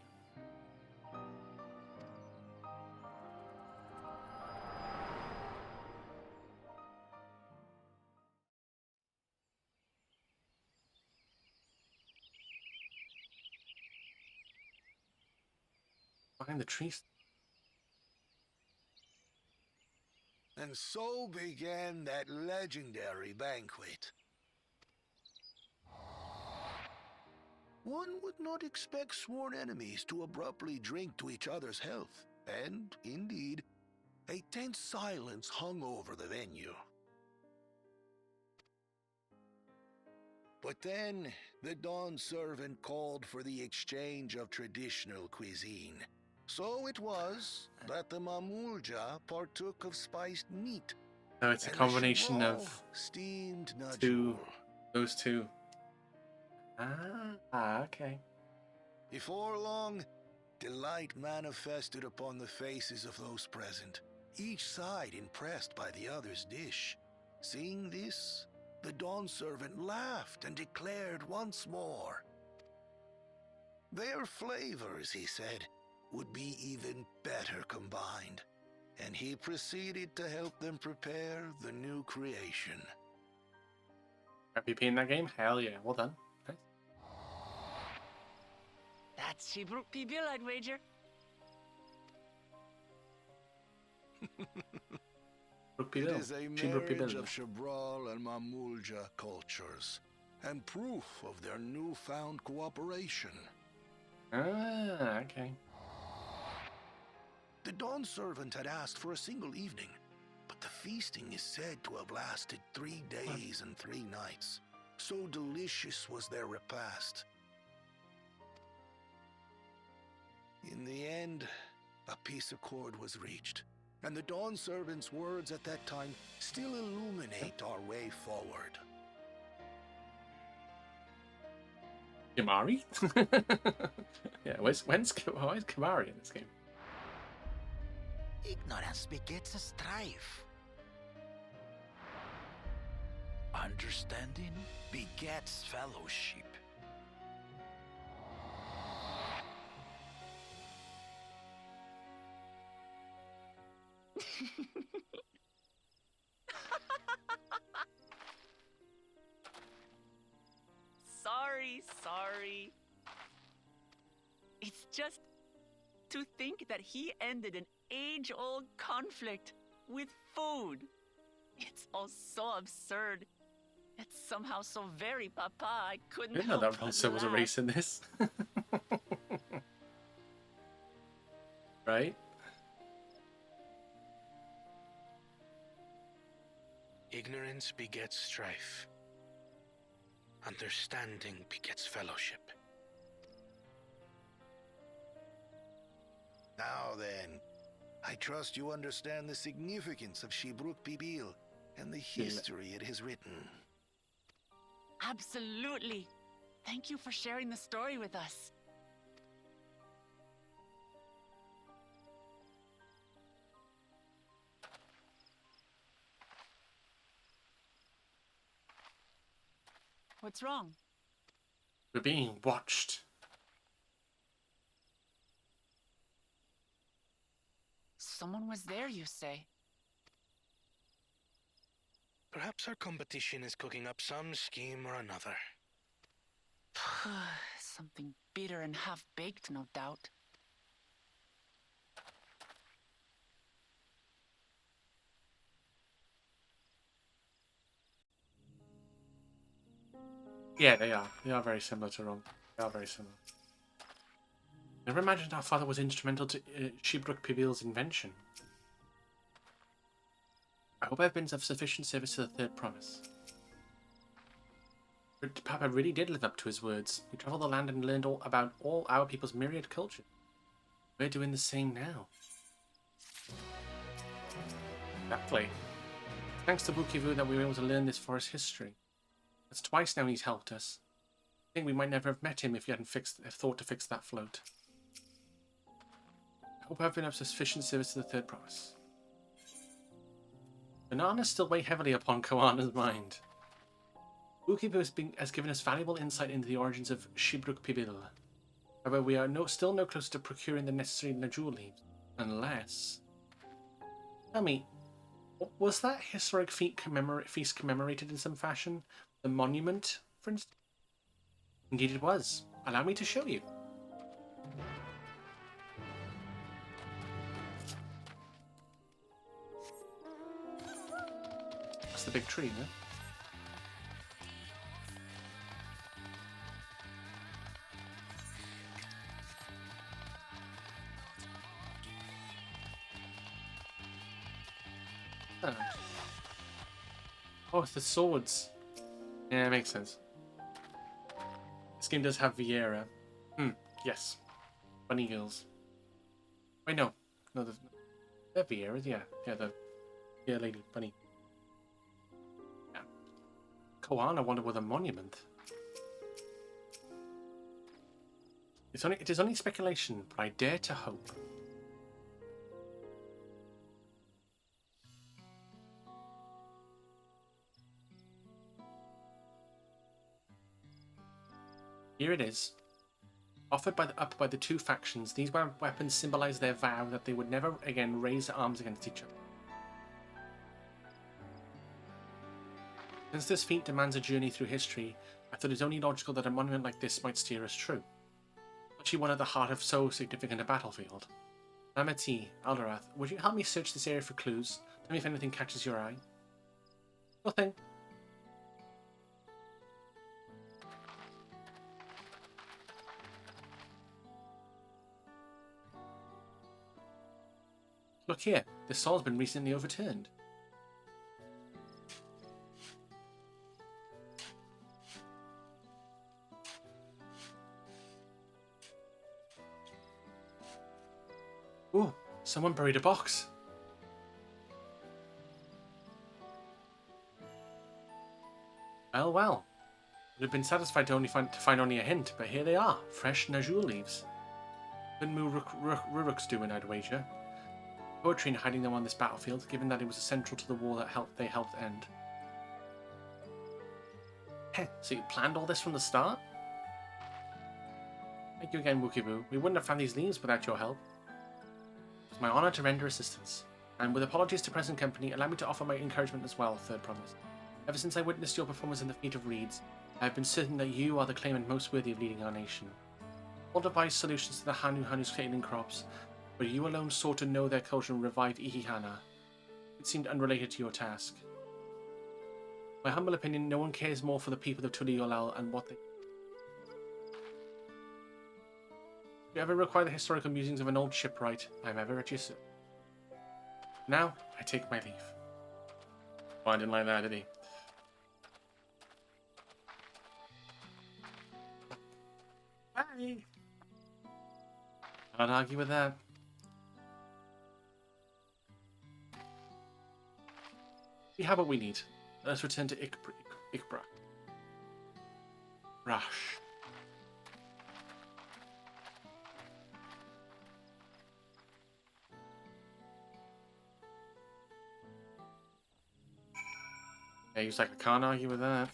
Behind the trees. And so began that legendary banquet. One would not expect sworn enemies to abruptly drink to each other's health, and, indeed, a tense silence hung over the venue. But then, the Dawn servant called for the exchange of traditional cuisine. So it was that the Mamulja partook of spiced meat. No, it's a combination of steamed those two. Okay. Before long, delight manifested upon the faces of those present, each side impressed by the other's dish. Seeing this, the Dawn servant laughed and declared once more, Their flavors, he said, would be even better combined, and he proceeded to help them prepare the new creation. MVP in that game? Hell yeah, well done. Nice. That's Shebruk Pibil, I'd wager. It is a marriage of Shabral and Mamulja cultures, and proof of their newfound cooperation. Ah, okay. The Dawn Servant had asked for a single evening, but the feasting is said to have lasted 3 days and 3 nights. So delicious was their repast. In the end, a peace accord was reached, and the Dawn Servant's words at that time still illuminate our way forward. Kimari? Yeah, why is Kimari in this game? Ignorance begets a strife. Understanding begets fellowship. Sorry. It's just to think that he ended an age-old conflict with food. It's all so absurd. It's somehow so very papa, I couldn't I didn't know help that but also was a laugh. race in this. Right? Ignorance begets strife. Understanding begets fellowship. Now then, I trust you understand the significance of Shebruk Pibil and the history it has written. Absolutely. Thank you for sharing the story with us. What's wrong? We're being watched. Someone was there, you say? Perhaps our competition is cooking up some scheme or another. Something bitter and half-baked, no doubt. Yeah, they are. They are very similar to Ron. They are very similar. Never imagined our father was instrumental to Shebruk Pibil's invention. I hope I've been of sufficient service to the third promise. But Papa really did live up to his words. He travelled the land and learned all about all our people's myriad culture. We're doing the same now. Exactly. Thanks to Bukivu that we were able to learn this forest history. That's twice now he's helped us. I think we might never have met him if he hadn't thought to fix that float. I hope I've been of sufficient service to the third promise. Bananas still weigh heavily upon Koana's mind. Bukivu has given us valuable insight into the origins of Shebruk Pibil. However, we are still no closer to procuring the necessary Najul leaves. Unless... Tell me, was that historic feast commemorated in some fashion? The monument, for instance? Indeed it was. Allow me to show you. That's the big tree, no? Oh, it's the swords. Yeah, it makes sense. This game does have Vieira. Yes. Bunny girls. Wait, no. No, they're Vieiras, yeah. Yeah, lady, bunny. Yeah. Koana wanted with a monument. It is only speculation, but I dare to hope. Here it is. Offered up by the two factions, these weapons symbolize their vow that they would never again raise arms against each other. Since this feat demands a journey through history, I thought it was only logical that a monument like this might steer us true. Especially one at the heart of so significant a battlefield. Lamat, Alderath, would you help me search this area for clues? Tell me if anything catches your eye. Nothing. Look here, this saw's been recently overturned. Ooh, someone buried a box. Well. Would have been satisfied to find only a hint, but here they are, fresh Najul leaves. Couldn't move Ruruk's doing, I'd wager. Poetry in hiding them on this battlefield, given that it was central to the war that they helped end. Heh, so you planned all this from the start? Thank you again, Wookiee. We wouldn't have found these leaves without your help. It's my honor to render assistance. And with apologies to present company, allow me to offer my encouragement as well, Third Promise. Ever since I witnessed your performance in the feat of reeds, I have been certain that you are the claimant most worthy of leading our nation. All devised solutions to the Hanu's failing crops, but you alone sought to know their culture and revive Ihihana. It seemed unrelated to your task. My humble opinion, no one cares more for the people of Tuliolal and what they... If you ever require the historical musings of an old shipwright, I am ever at your service. Now, I take my leave. Oh, I didn't like that, did he? Bye! Can't argue with that. We have what we need. Let us return to Ikbra. Rash. Yeah, he's like, I can't argue with that.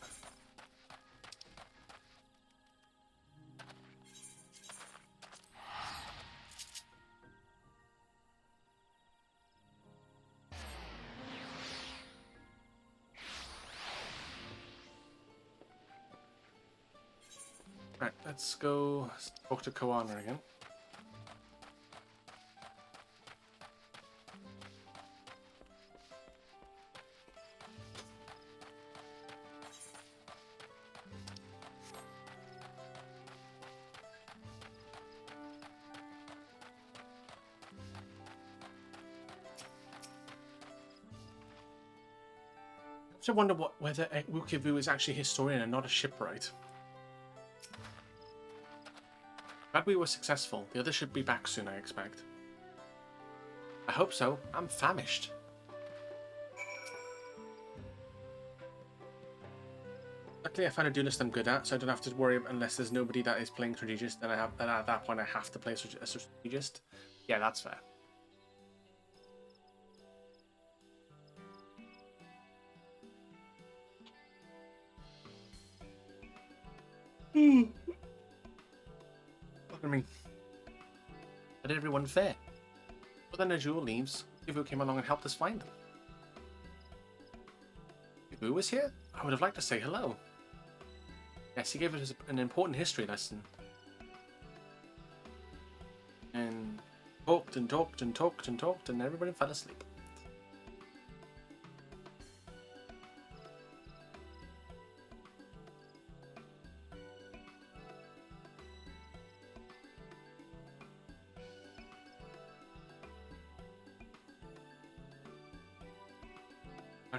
Right, let's go talk to Koana again. I also wonder whether Wookiee is actually a historian and not a shipwright. Glad we were successful. The others should be back soon, I expect. I hope so. I'm famished. Luckily, I found a duelist I'm good at, so I don't have to worry unless there's nobody that is playing strategist. Then at that point I have to play a strategist. Yeah, that's fair. Look at me. I did everyone fair. But then Najul leaves. Ivu came along and helped us find them. Ivu was here? I would have liked to say hello. Yes, he gave us an important history lesson. And talked and talked and talked and talked, and everybody fell asleep.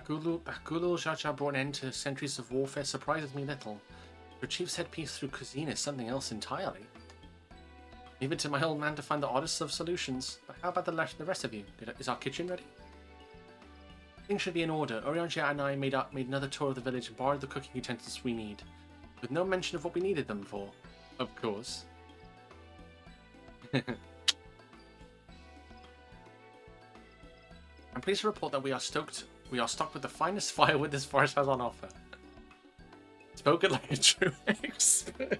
Bakulu Jaja brought an end to centuries of warfare surprises me little. Your chief's headpiece through cuisine is something else entirely. Leave it to my old man to find the oddest of solutions. But how about the rest of you? Is our kitchen ready? Things should be in order. Orionja and I made another tour of the village and borrowed the cooking utensils we need, with no mention of what we needed them for. Of course. I'm pleased to report that we are stocked with the finest firewood this forest has on offer. Spoken like a true expert.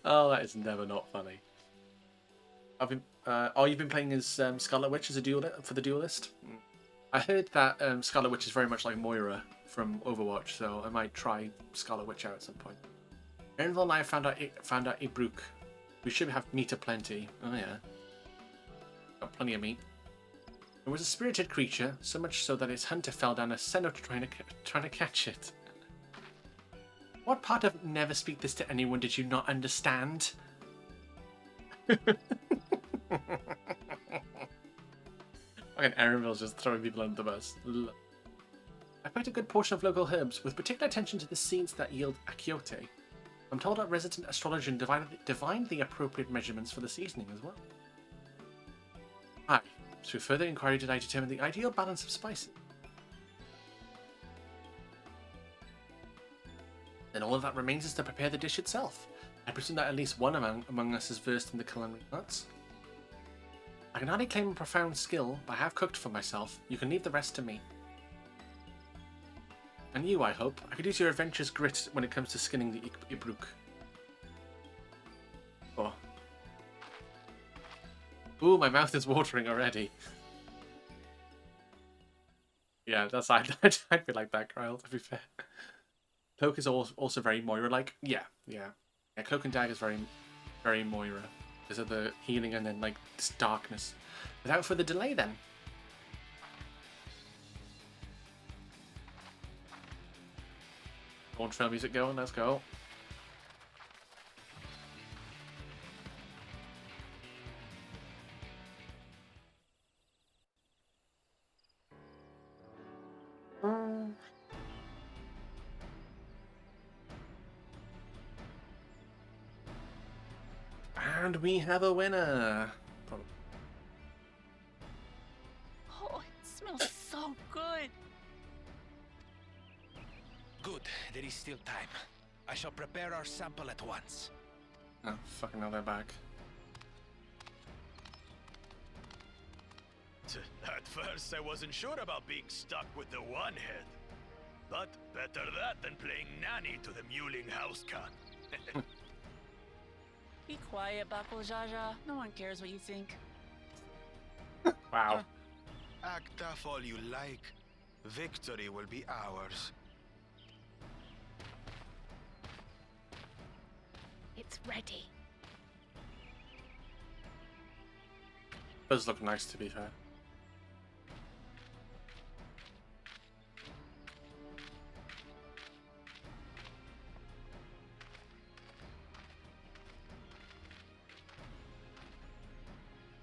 Oh, that is never not funny. I've been. You've been playing as Scarlet Witch as a for the duelist. I heard that Scarlet Witch is very much like Moira from Overwatch, so I might try Scarlet Witch out at some point. Erinval and I found out Ibruk. We should have meat aplenty. Oh yeah, got plenty of meat. It was a spirited creature, so much so that its hunter fell down a cenote trying to catch it. What part of never speak this to anyone did you not understand? Fucking Erinvil's just throwing people under the bus. I picked a good portion of local herbs, with particular attention to the seeds that yield achiote. I'm told our resident astrologer divined the appropriate measurements for the seasoning as well. Aye, through further inquiry did I determine the ideal balance of spices. Then all of that remains is to prepare the dish itself. I presume that at least one among us is versed in the culinary arts. I can hardly claim a profound skill, but I have cooked for myself. You can leave the rest to me. And you, I hope. I could use your adventurous grit when it comes to skinning the Ibruk. Oh. Ooh, my mouth is watering already. Yeah, that's I'd be like that, Kyle, to be fair. Cloak is also very Moira-like. Yeah. Cloak and Dagger is very, very Moira. Because of the healing and then, like, this darkness. Without further delay, then. Dawntrail music going, let's go. And we have a winner. Oh, it smells so good. Good, there is still time. I shall prepare our sample at once. Oh, fucking hell, they're back. At first, I wasn't sure about being stuck with the one head. But better that than playing nanny to the mewling house cat. Be quiet, Bako Jaja. No one cares what you think. Wow. Act tough all you like. Victory will be ours. It's ready. Does look nice, to be fair.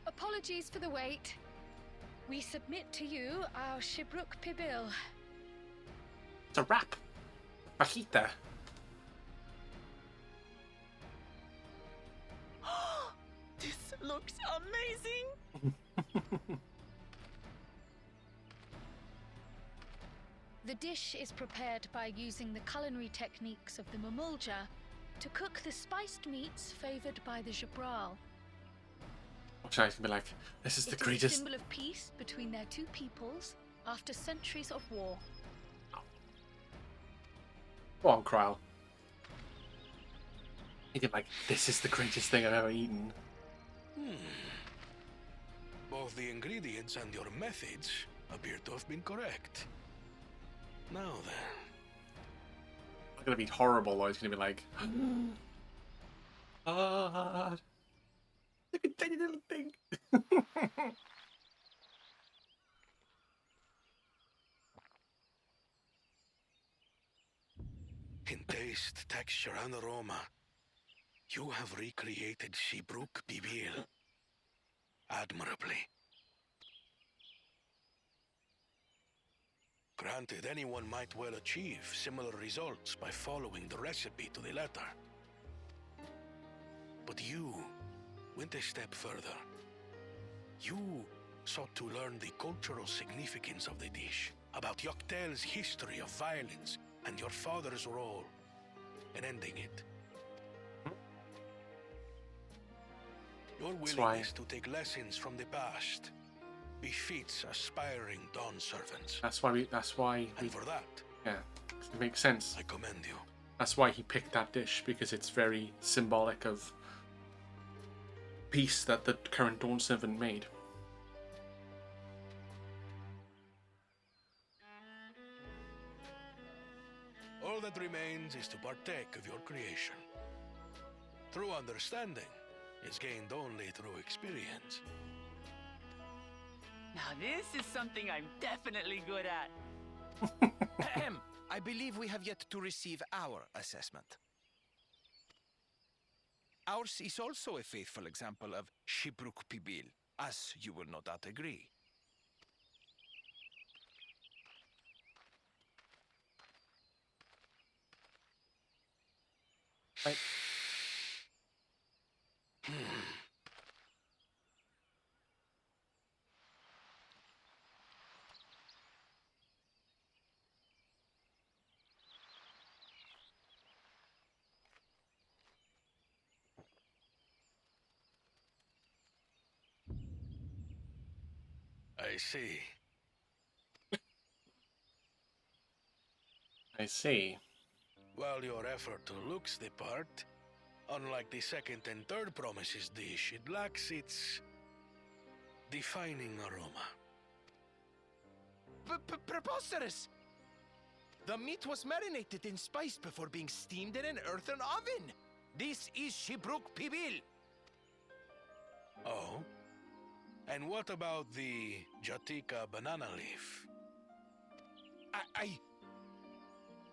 Apologies for the wait. We submit to you our Shibruk Pibil. It's a wrap. Fajita. This looks amazing. The dish is prepared by using the culinary techniques of the Mamulja to cook the spiced meats favoured by the Jabral. Which I can be like, this is the greatest. It is a symbol of peace between their two peoples after centuries of war. Go on, Kryl. You can like, this is the greatest thing I've ever eaten. Both the ingredients and your methods appear to have been correct. Now then. It's gonna be horrible though. It's gonna be like, look at tiny little thing. In taste, texture, and aroma, you have recreated Shibruk Pibil admirably. Granted, anyone might well achieve similar results by following the recipe to the letter. But you went a step further. You sought to learn the cultural significance of the dish, about Yoctel's history of violence and your father's role in ending it. Your willingness to take lessons from the past befits aspiring Dawn servants. That's why we. And for that, Yeah, it makes sense. I commend you. That's why he picked that dish, because it's very symbolic of peace that the current Dawn Servant made. All that remains is to partake of your creation. True understanding is gained only through experience. Now this is something I'm definitely good at. Ahem. I believe we have yet to receive our assessment. Ours is also a faithful example of Shibruk Pibil, as you will no doubt agree. Right. I see. I see. While your effort looks the part, unlike the second and third promises dish, it lacks its defining aroma. Preposterous! The meat was marinated in spice before being steamed in an earthen oven. This is Shibruk Pibil. Oh? And what about the Jatika banana leaf?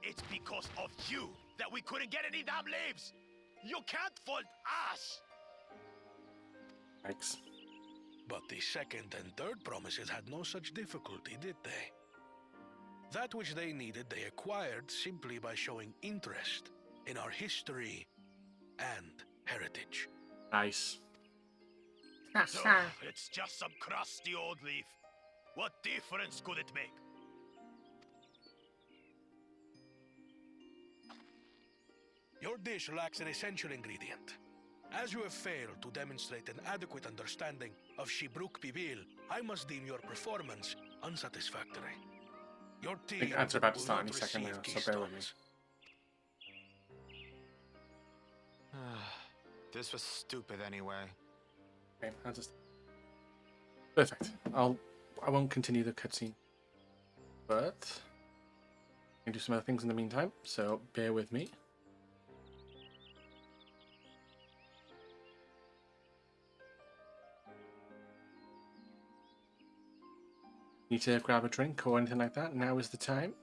It's because of you that we couldn't get any damn leaves! You can't fault us! Thanks. But the second and third promises had no such difficulty, did they? That which they needed, they acquired simply by showing interest in our history and heritage. Nice. So, it's just some crusty old leaf. What difference could it make? Your dish lacks an essential ingredient. As you have failed to demonstrate an adequate understanding of Shibruk Pibil, I must deem your performance unsatisfactory. Your I think team ads are about to will start not any second now, receive so bear with me. keystones. This was stupid anyway. Okay, I'll just... Perfect. I won't continue the cutscene, but I can do some other things in the meantime, so bear with me. Need to grab a drink or anything like that? Now is the time.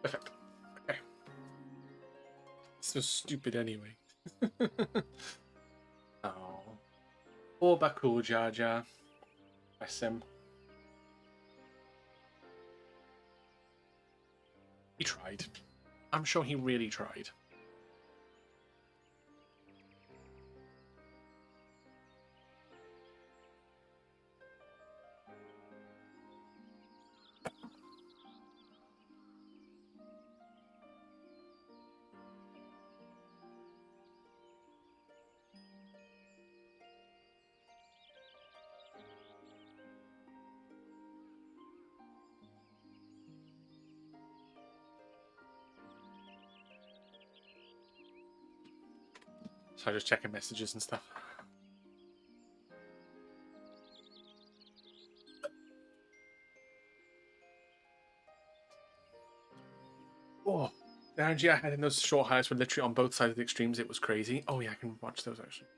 Perfect. Okay. So stupid anyway. Oh. Poor Bakul Jar Jar. Bless him. He tried. I'm sure he really tried. So I just checking messages and stuff. Oh, the energy I had in those short highlights were literally on both sides of the extremes. It was crazy. Oh yeah, I can watch those actually.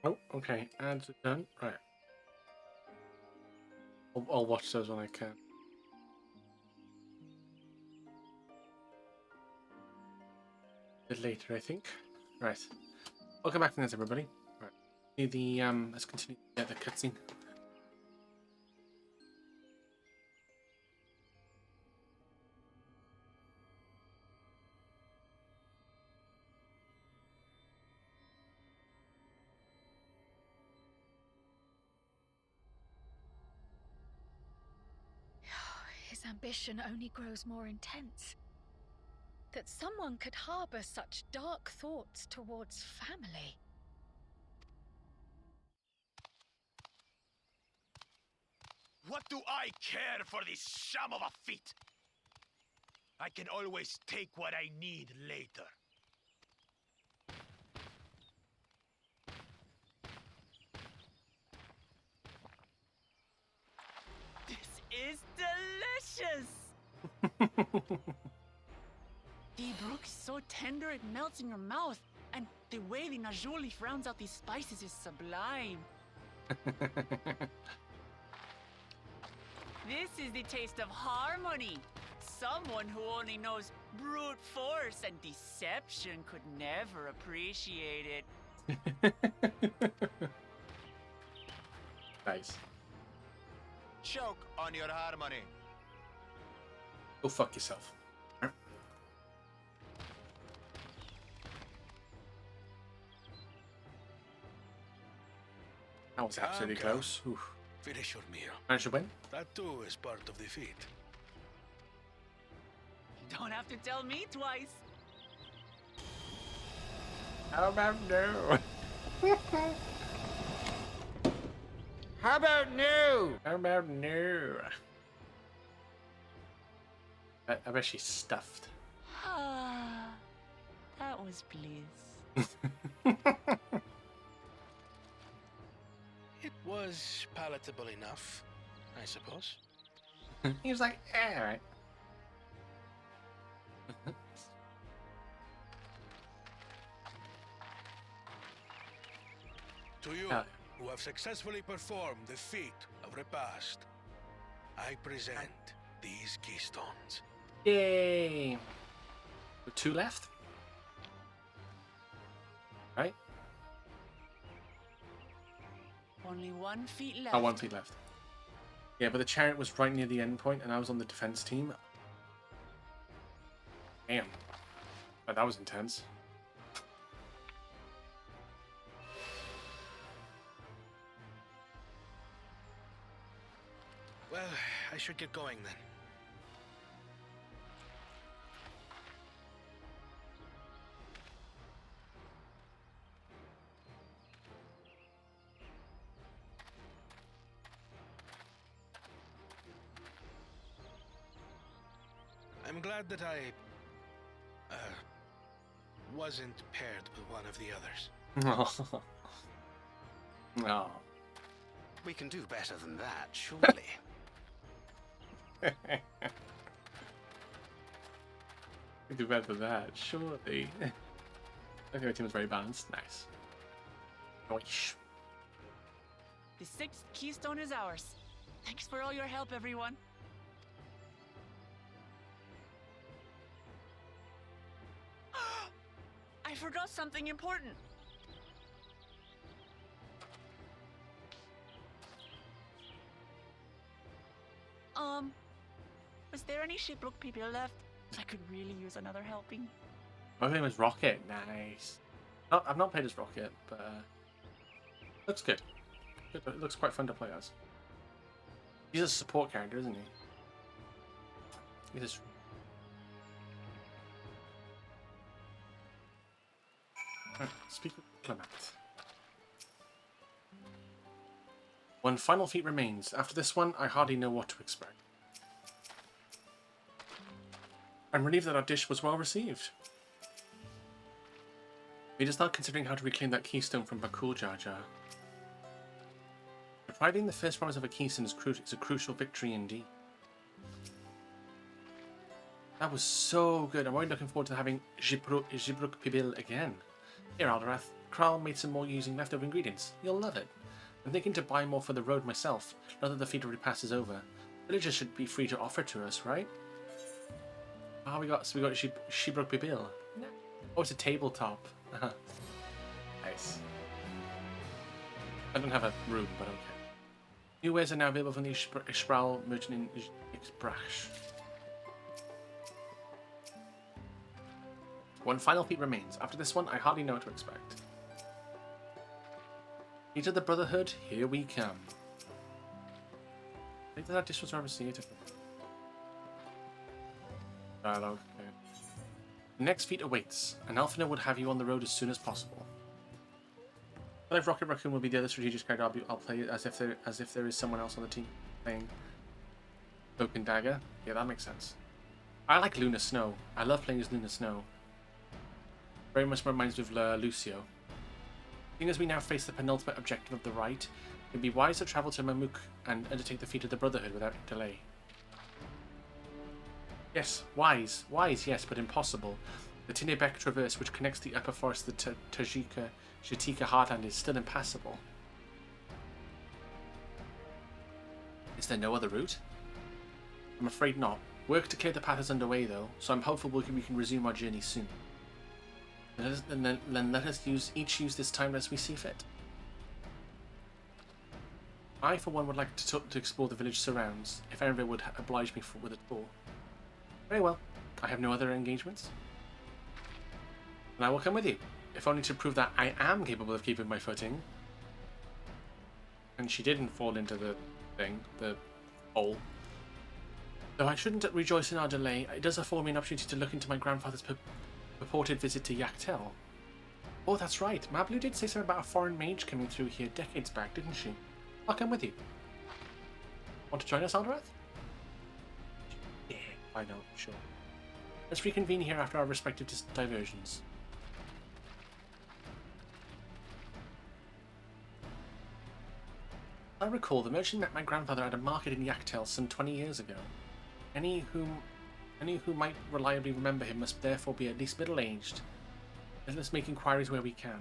Oh, okay. Ads are done. Right. I'll watch those when I can. A bit later, I think. Right. Welcome back to this, everybody. Right. Let's continue the cutscene. His ambition only grows more intense. That someone could harbor such dark thoughts towards family. What do I care for this sham of a feat? I can always take what I need later. This is delicious! The brook is so tender it melts in your mouth, and the way the najou leaf rounds out these spices is sublime. This is the taste of harmony. Someone who only knows brute force and deception could never appreciate it. Nice. Choke on your harmony. Go fuck yourself. That was absolutely close. Oof. Finish your meal. Managed to win? That too is part of the feat. Don't have to tell me twice. How about no? How about no? How about no? I bet she's stuffed. Ah, that was bliss. It was palatable enough, I suppose. He was like, all right. To you, who have successfully performed the feat of repast, I present these keystones. Yay! 2 left. Right? Only 1 feet left. Oh, 1 feet left. Yeah, but the chariot was right near the end point, and I was on the defense team. Damn. Oh, that was intense. Well, I should get going then. I'm glad that I wasn't paired with one of the others. No. We can do better than that, surely. We do better than that, surely. I think our team is very balanced. Nice. Nice. The 6th keystone is ours. Thanks for all your help, everyone. I forgot something important. Was there any Shipbrook people left? I could really use another helping. My name is Rocket. Nice. No, I've not played as Rocket, but looks good. It looks quite fun to play as. He's a support character, isn't he? He just... Speak with Lamat. 1 final feat remains. After this one, I hardly know what to expect. I'm relieved that our dish was well received. We're just now considering how to reclaim that keystone from Bakul Jar Jar. Providing the first promise of a keystone is a crucial victory indeed. That was so good. I'm really looking forward to having Jibruk Pibil again. Here, Alderath, Kral made some more using leftover ingredients. You'll love it. I'm thinking to buy more for the road myself, now that the feed already passes over. Villagers should be free to offer to us, right? Ah, we got Shibruk Bibil. Oh, it's a tabletop. Nice. I don't have a room, but okay. New wares are now available from the Ishbral merchant in Ixbrash. One final feat remains. After this one, I hardly know what to expect. Feet of the Brotherhood, here we come. I think that this was received. Dialogue, okay. The next feat awaits, and Alphina would have you on the road as soon as possible. I believe Rocket Raccoon will be the other strategic character I'll play as if there is someone else on the team playing Cloak and Dagger. Yeah, that makes sense. I like Luna Snow. I love playing as Luna Snow. Very much reminds me of Lucio. Seeing as we now face the penultimate objective of the rite, it would be wise to travel to Mamuk and undertake the feat of the Brotherhood without delay. Yes, wise, yes, but impossible. The Tinebek Traverse, which connects the upper forest to the Shatika Heartland, is still impassable. Is there no other route? I'm afraid not. Work to clear the path is underway, though, so I'm hopeful we can resume our journey soon. Then let us each use this time as we see fit. I, for one, would like to explore the village surrounds, if Erenville would oblige me with a tour. Very well. I have no other engagements. And I will come with you, if only to prove that I am capable of keeping my footing. And she didn't fall into the hole. Though I shouldn't rejoice in our delay, it does afford me an opportunity to look into my grandfather's purported visit to Yaktel. Oh, that's right. Mablu did say something about a foreign mage coming through here decades back, didn't she? I'll come with you. Want to join us, Alderath? Yeah, I know, sure. Let's reconvene here after our respective diversions. I recall the merchant met my grandfather at a market in Yaktel some 20 years ago. Any who might reliably remember him must therefore be at least middle-aged. Let us make inquiries where we can.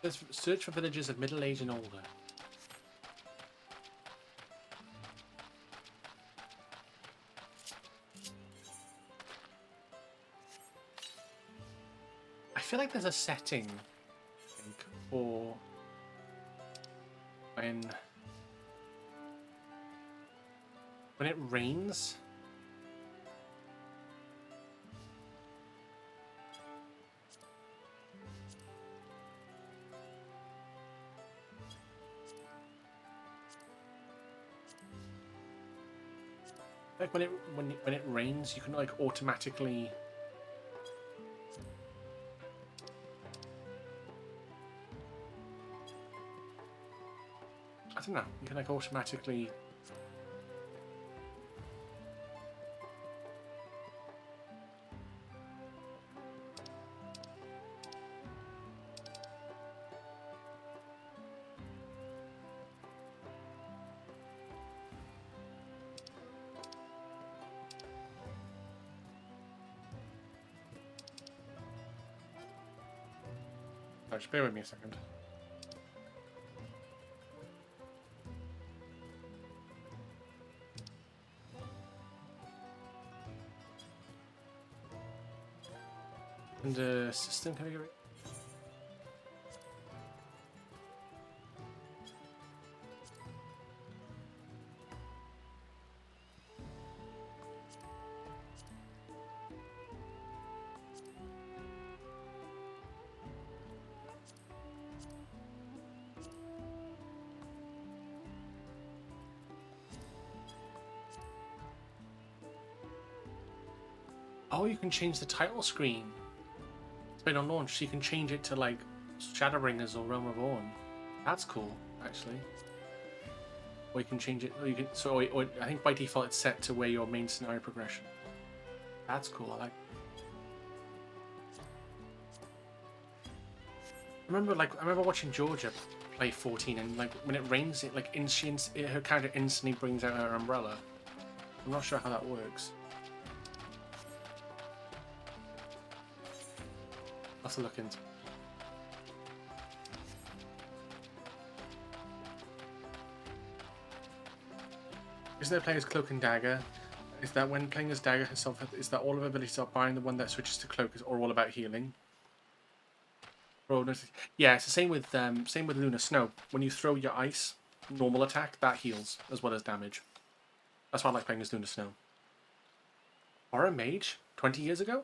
Let's search for villagers of middle age and older. I feel like there's a setting, I think, for when it rains. Like when it rains, you can like automatically. I don't know. You can like automatically. Just bear with me a second. And system configuration. Oh, you can change the title screen. It's been on launch, so you can change it to like Shadowbringers or Realm Reborn. That's cool, actually. Or you can change it. Or you can. So, or I think by default it's set to where your main scenario progression. That's cool. I like. I remember watching Georgia play 14, and like when it rains, it like her character instantly brings out her umbrella. I'm not sure how that works. I'll have to look into. Isn't there playing as Cloak and Dagger? Is that when playing as Dagger herself, is that all of her abilities are barring the one that switches to Cloak is all about healing? Yeah, it's the same with Luna Snow. When you throw your ice normal attack, that heals as well as damage. That's why I like playing as Luna Snow. Horror Mage? 20 years ago?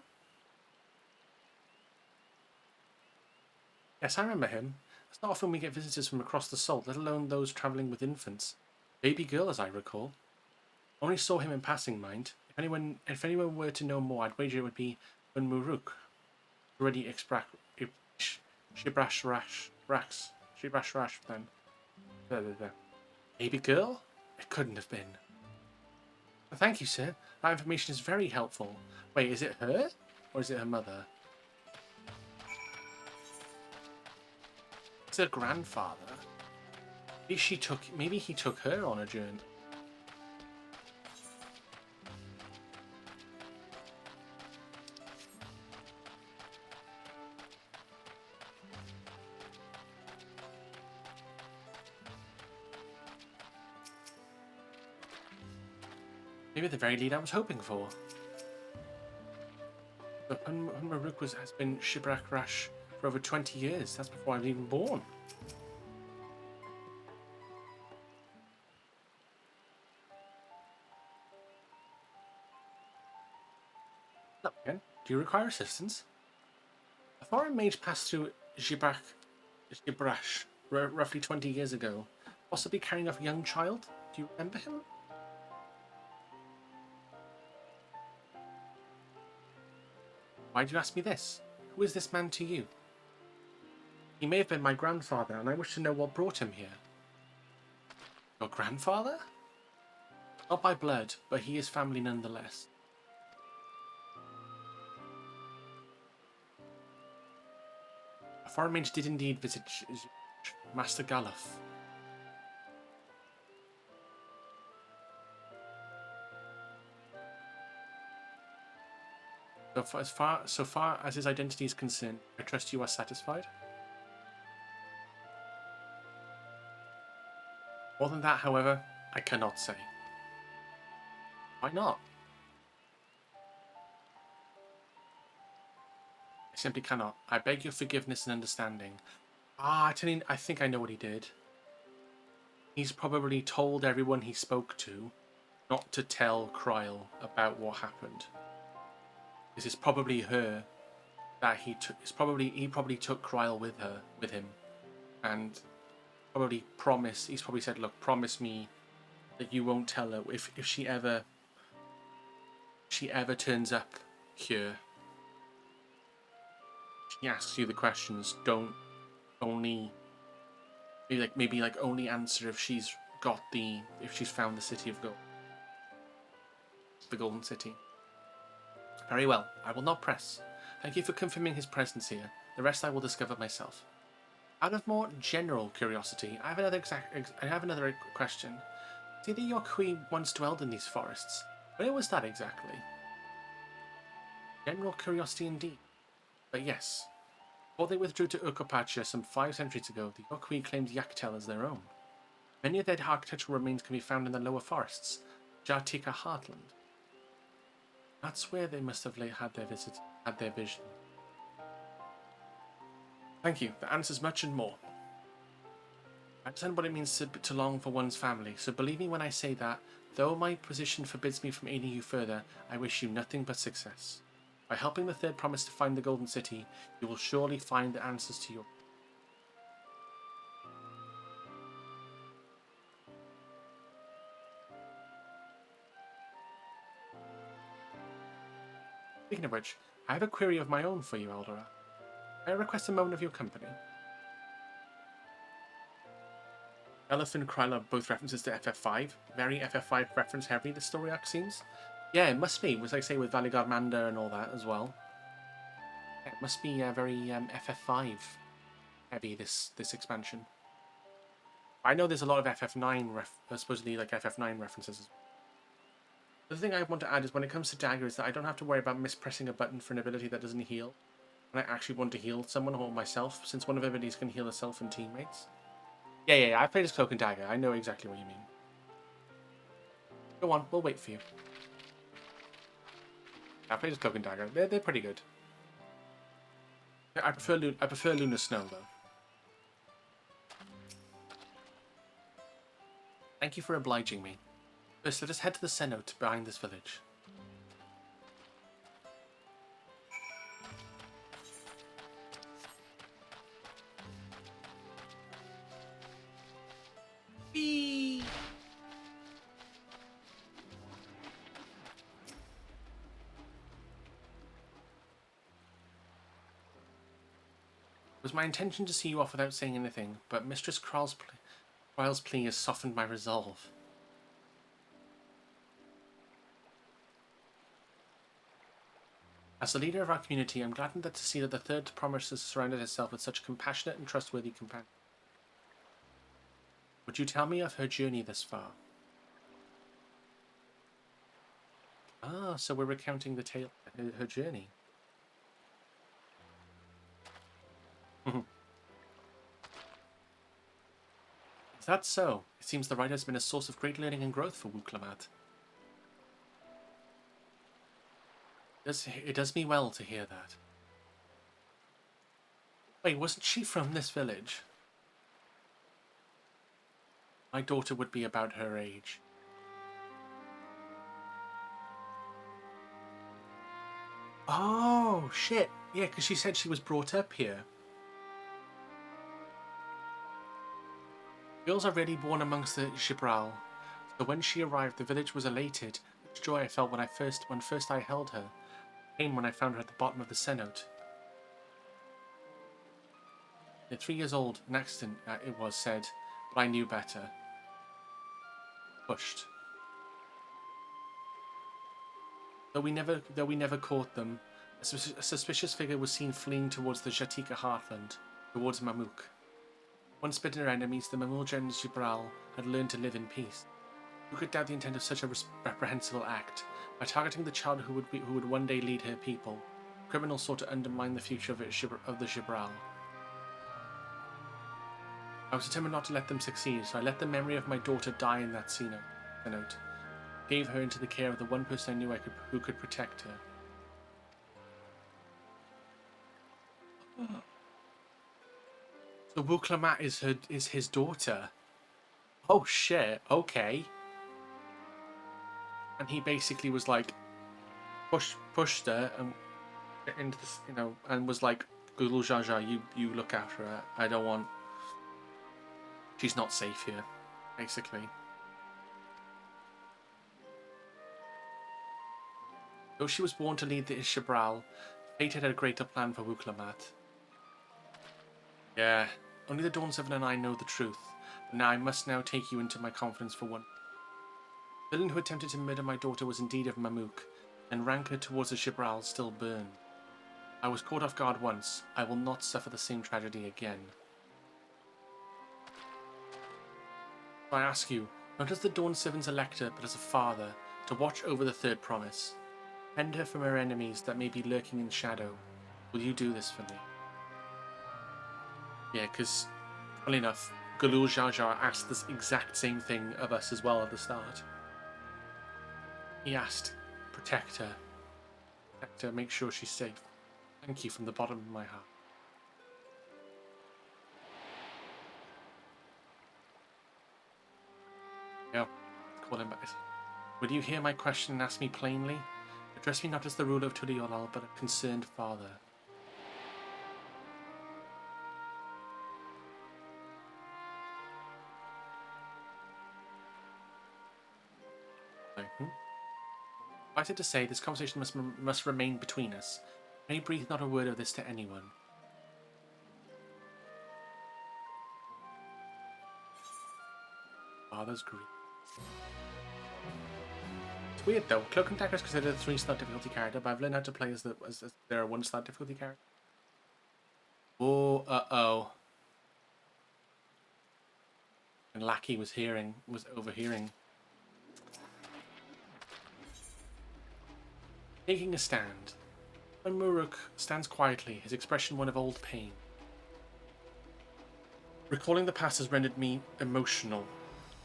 Yes, I remember him. It's not often we get visitors from across the Salt, let alone those travelling with infants. Baby girl, as I recall. Only saw him in passing, mind. If anyone were to know more, I'd wager it would be when Muruk already Shibrash Rash then. There. Baby girl? It couldn't have been. Thank you, sir. That information is very helpful. Wait, is it her? Or is it her mother? It's her grandfather. Maybe he took her on a journey. Maybe the very lead I was hoping for. But Maruk has been Shibrak Rash for over 20 years. That's before I was even born. Hello again. Do you require assistance? A foreign mage passed through Shibrash roughly 20 years ago, possibly carrying off a young child. Do you remember him? Why do you ask me this? Who is this man to you? He may have been my grandfather, and I wish to know what brought him here. Your grandfather? Not by blood, but he is family nonetheless. A foreign mage did indeed visit Master Galuf. So far as his identity is concerned, I trust you are satisfied? More than that, however, I cannot say. Why not? I simply cannot. I beg your forgiveness and understanding. I think I know what he did. He's probably told everyone he spoke to not to tell Kryl about what happened. This is probably her that he probably took Kryl with him, and he's probably said, look, promise me that you won't tell her if she ever turns up here. She asks you the questions, don't only maybe only answer if she's found the city of gold. The Golden City. Very well, I will not press. Thank you for confirming his presence here. The rest I will discover myself. Out of more general curiosity, I have another question. See that your queen once dwelled in these forests. Where was that exactly? General curiosity indeed. But yes, before they withdrew to Urkopacha some 5 centuries ago, the Yokui claimed Yaktel as their own. Many of their architectural remains can be found in the lower forests, Jartika Heartland. That's where they must have had their vision. Thank you. That answers much and more. I understand what it means to long for one's family, so believe me when I say that, though my position forbids me from aiding you further, I wish you nothing but success. By helping the third promise to find the Golden City, you will surely find the answers to your... Speaking of which, I have a query of my own for you, Eldora. May I request a moment of your company? Elif and Kryl are both references to FF5. Very FF5 reference heavy, the story arc seems. Yeah, it must be, as I say, with Valigarmanda and all that as well. Yeah, it must be very FF5 heavy, this expansion. I know there's a lot of FF9 supposedly like FF9 references. The thing I want to add is when it comes to dagger is that I don't have to worry about mispressing a button for an ability that doesn't heal. When I actually want to heal someone or myself, since one of the abilities can heal herself and teammates. Yeah, I played as Cloak and Dagger. I know exactly what you mean. Go on, we'll wait for you. I played as Cloak and Dagger. They're pretty good. I prefer Lunar Snow though. Thank you for obliging me. First, let us head to the cenote behind this village. Whee! It was my intention to see you off without saying anything, but Mistress Kral's plea has softened my resolve. As the leader of our community, I'm gladdened to see that the Third Promise has surrounded herself with such compassionate and trustworthy companions. Would you tell me of her journey thus far? Ah, so we're recounting the tale of her journey. Is that so? It seems the ride has been a source of great learning and growth for Wuk Lamat. It does me well to hear that. Wait, wasn't she from this village? My daughter would be about her age. Oh, shit. Yeah, because she said she was brought up here. Girls are really born amongst the Shibral, so when she arrived, the village was elated. The joy I felt when first I held her came when I found her at the bottom of the cenote. At 3 years old, an accident, it was said, but I knew better. Pushed. Though we never caught them, a suspicious figure was seen fleeing towards the Jatika heartland, towards Mamuk. Once bitten her enemies, the Mamulja and Jibral had learned to live in peace. Who could doubt the intent of such a reprehensible act? By targeting the child who would one day lead her people, criminals sought to undermine the future of the Jibral. I was determined not to let them succeed, so I let the memory of my daughter die in that cenote. Gave her into the care of the one person I knew who could protect her. So Wuk Lamat is his daughter. Oh shit, okay. And he basically was like pushed her and into this, and was like, Gulu Jaja, you look after her. I don't want. She's not safe here, basically. Though she was born to lead the Ishabral, fate had a greater plan for Wuk Lamat. Yeah, only the Dawn7 and I know the truth, but now I must take you into my confidence for one. The villain who attempted to murder my daughter was indeed of Mamuk, and rancor towards the Shibral still burned. I was caught off guard once. I will not suffer the same tragedy again. So I ask you, not as the Dawn7's elector, but as a father, to watch over the Third Promise. Defend her from her enemies that may be lurking in shadow. Will you do this for me? Yeah, because, funnily enough, Galul Jar Jar asked this exact same thing of us as well at the start. He asked, protect her. Protect her, make sure she's safe. Thank you from the bottom of my heart. Yeah, call him back. Will you hear my question and ask me plainly? Address me not as the ruler of Tuliolal, but a concerned father. I said to say, this conversation must remain between us. May breathe not a word of this to anyone. Father's grief. It's weird though. Cloak and Dagger is considered a 3-star difficulty character, but I've learned how to play as their 1-star difficulty character. Oh, uh-oh. And Lackey was overhearing. Taking a stand. When Muruk stands quietly, his expression one of old pain. Recalling the past has rendered me emotional.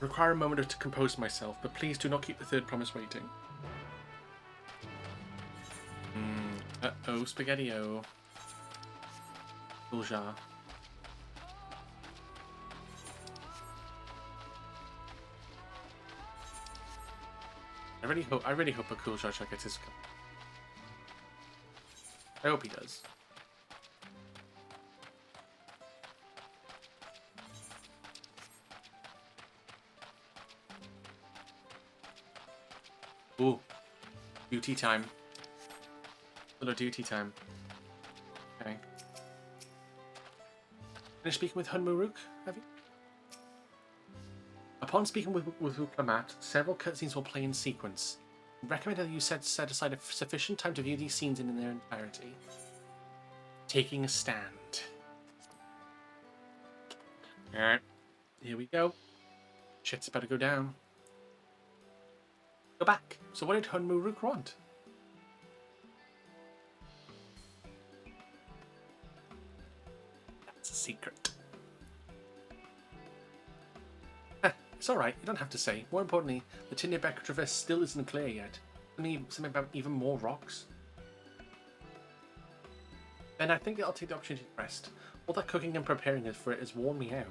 I require a moment to compose myself, but please do not keep the third promise waiting. Uh-oh, Spaghetti-O. Guljar. I really hope a Guljar gets his. I hope he does. Ooh. Duty time. Little duty time. Okay. Finished speaking with Hun Muruk, have you? Upon speaking with Lamat, several cutscenes will play in sequence. I recommend that you set aside sufficient time to view these scenes in their entirety. Taking a stand. Alright. Here we go. Shit's about to go down. Go back. So what did Hun Muruk want? That's a secret. It's alright, you don't have to say. More importantly, the Tinderbeck Traverse still isn't clear yet. I need something about even more rocks. Then I think I'll take the opportunity to rest. All that cooking and preparing for it has worn me out.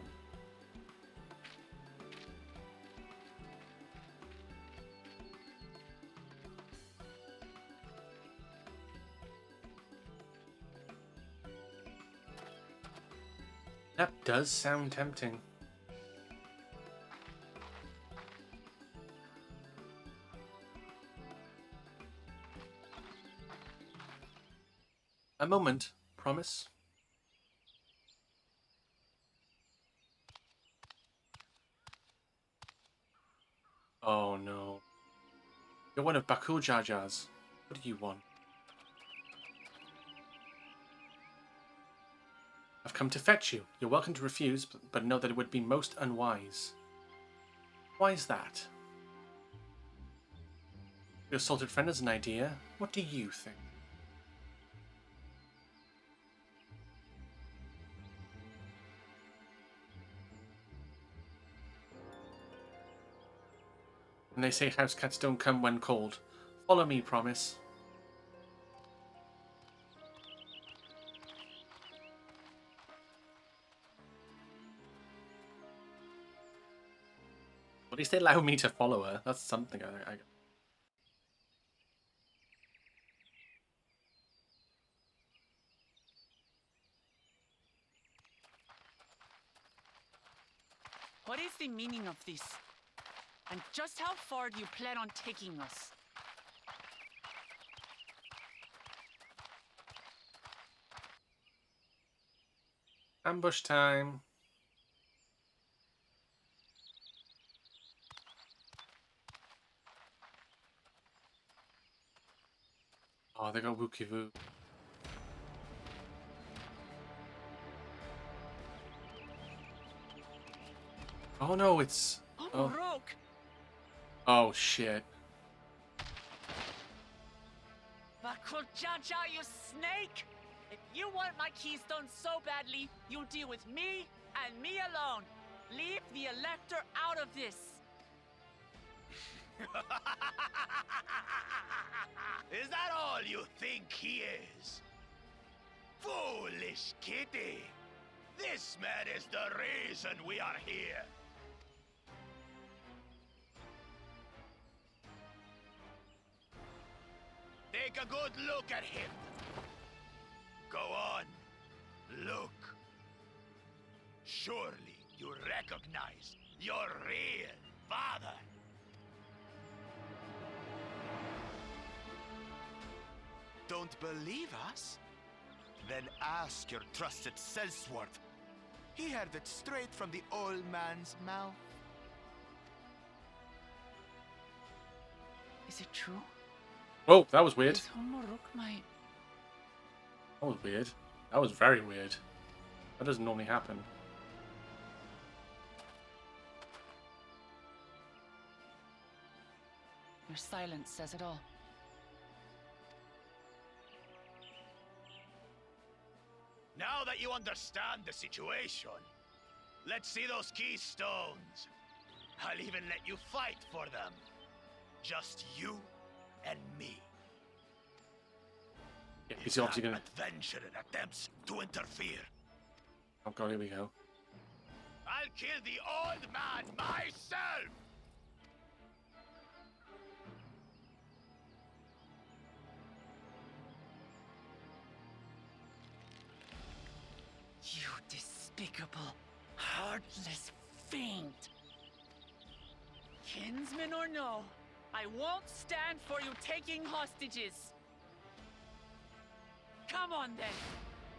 That does sound tempting. A moment, promise. Oh no. You're one of Bakul Jaja's. What do you want? I've come to fetch you. You're welcome to refuse, but know that it would be most unwise. Why is that? Your assaulted friend has an idea. What do you think? And they say house cats don't come when called. Follow me, promise. At least they allow me to follow her. That's something I What is the meaning of this? And just how far do you plan on taking us? Ambush time. Oh, they got Wookie Woo. Oh no, it's... Oh, oh shit. Bakul Jaja, you snake! If you want my keystone so badly, you'll deal with me and me alone. Leave the Elector out of this. Is that all you think he is? Foolish kitty! This man is the reason we are here. Take a good look at him. Go on, look. Surely you recognize your real father. Don't believe us? Then ask your trusted Sellsworth. He heard it straight from the old man's mouth. Is it true? Oh, that was weird. Is Hun Muruk my... That was weird. That was very weird. That doesn't normally happen. Your silence says it all. Now that you understand the situation, let's see those keystones. I'll even let you fight for them. Just you and me. Yeah, he's obviously gonna. Adventure attempts to interfere. Oh god, here we go. I'll kill the old man myself! You despicable, heartless fiend! Kinsman or no, I won't stand for you taking hostages! Come on then!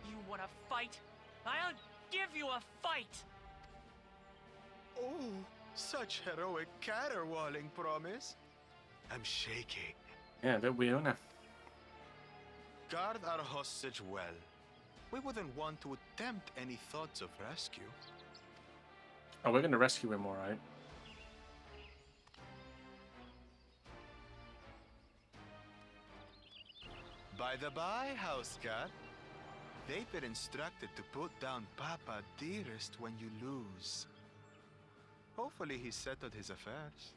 You wanna fight? I'll give you a fight! Oh, such heroic caterwauling promise. I'm shaking. Yeah, a bit weird, isn't it? Guard our hostage well. We wouldn't want to attempt any thoughts of rescue. Oh, we're gonna rescue him, alright. By the by, house cat, they've been instructed to put down Papa Dearest when you lose. Hopefully he settled his affairs.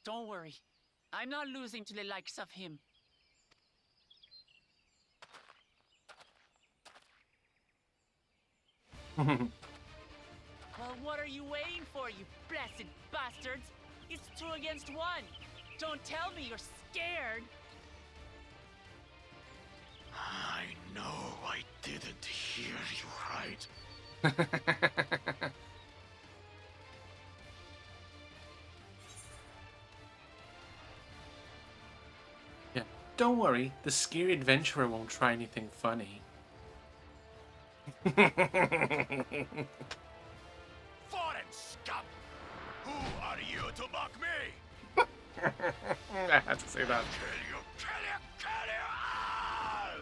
Don't worry. I'm not losing to the likes of him. Well, what are you waiting for, you blessed bastards? It's 2 against 1. Don't tell me you're scared. I know I didn't hear you right. Yeah, don't worry. The scary adventurer won't try anything funny. Foreign scum! Who are you to mock me? I had to say that. Kill you, kill you, kill you all!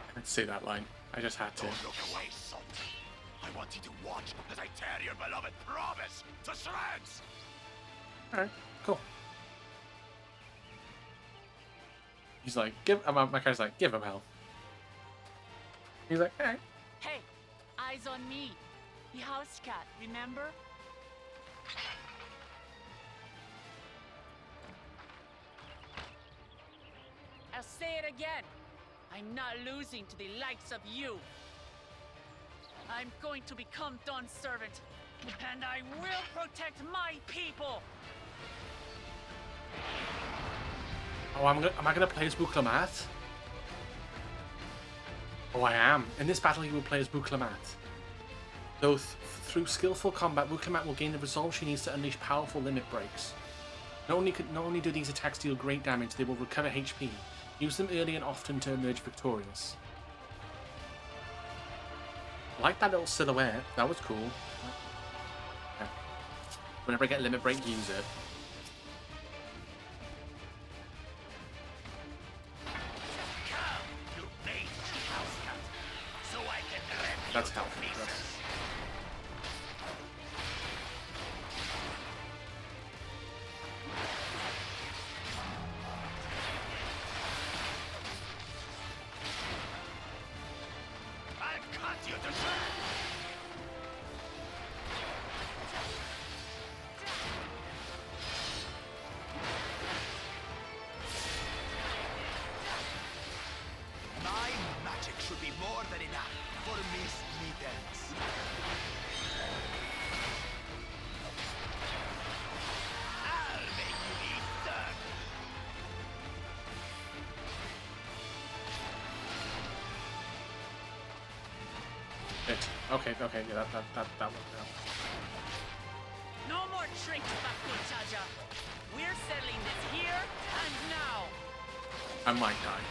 I had to say that line. I just had to. Don't look away, son. I want you to watch as I tear your beloved promise to shreds! Alright, cool. He's like, my character's like, give him hell. He's like, alright. Hey, eyes on me. The house cat, remember? I'll say it again. I'm not losing to the likes of you. I'm going to become Dawn's servant, and I will protect my people. Oh, am I gonna play as Lamat? Oh, I am. In this battle, you will play as Lamat. Though through skillful combat, Lamat will gain the resolve she needs to unleash powerful limit breaks. Not only do these attacks deal great damage, they will recover HP. Use them early and often to emerge victorious. I like that little silhouette. That was cool. Okay. Whenever I get limit break, use it. That's helpful. I'll cut you to shreds! My magic should be more than enough for misleaders. I'll make you eat dirt! Okay, yeah, that worked out. No more tricks, Bakuchaja. We're settling this here and now. I might die.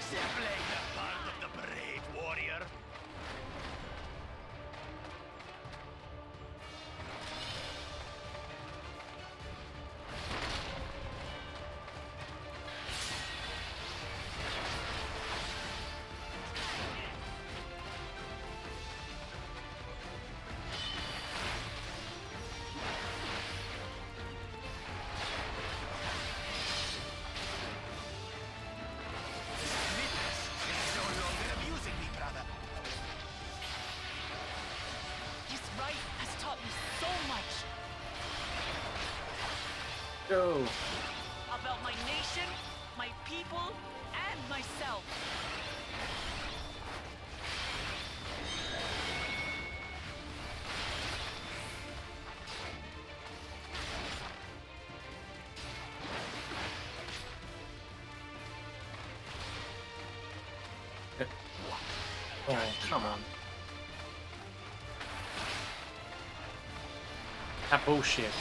Playing the part of the brave warrior. taught me so much. Go. About my nation, my people, and myself. Oh, come on. That bullshit.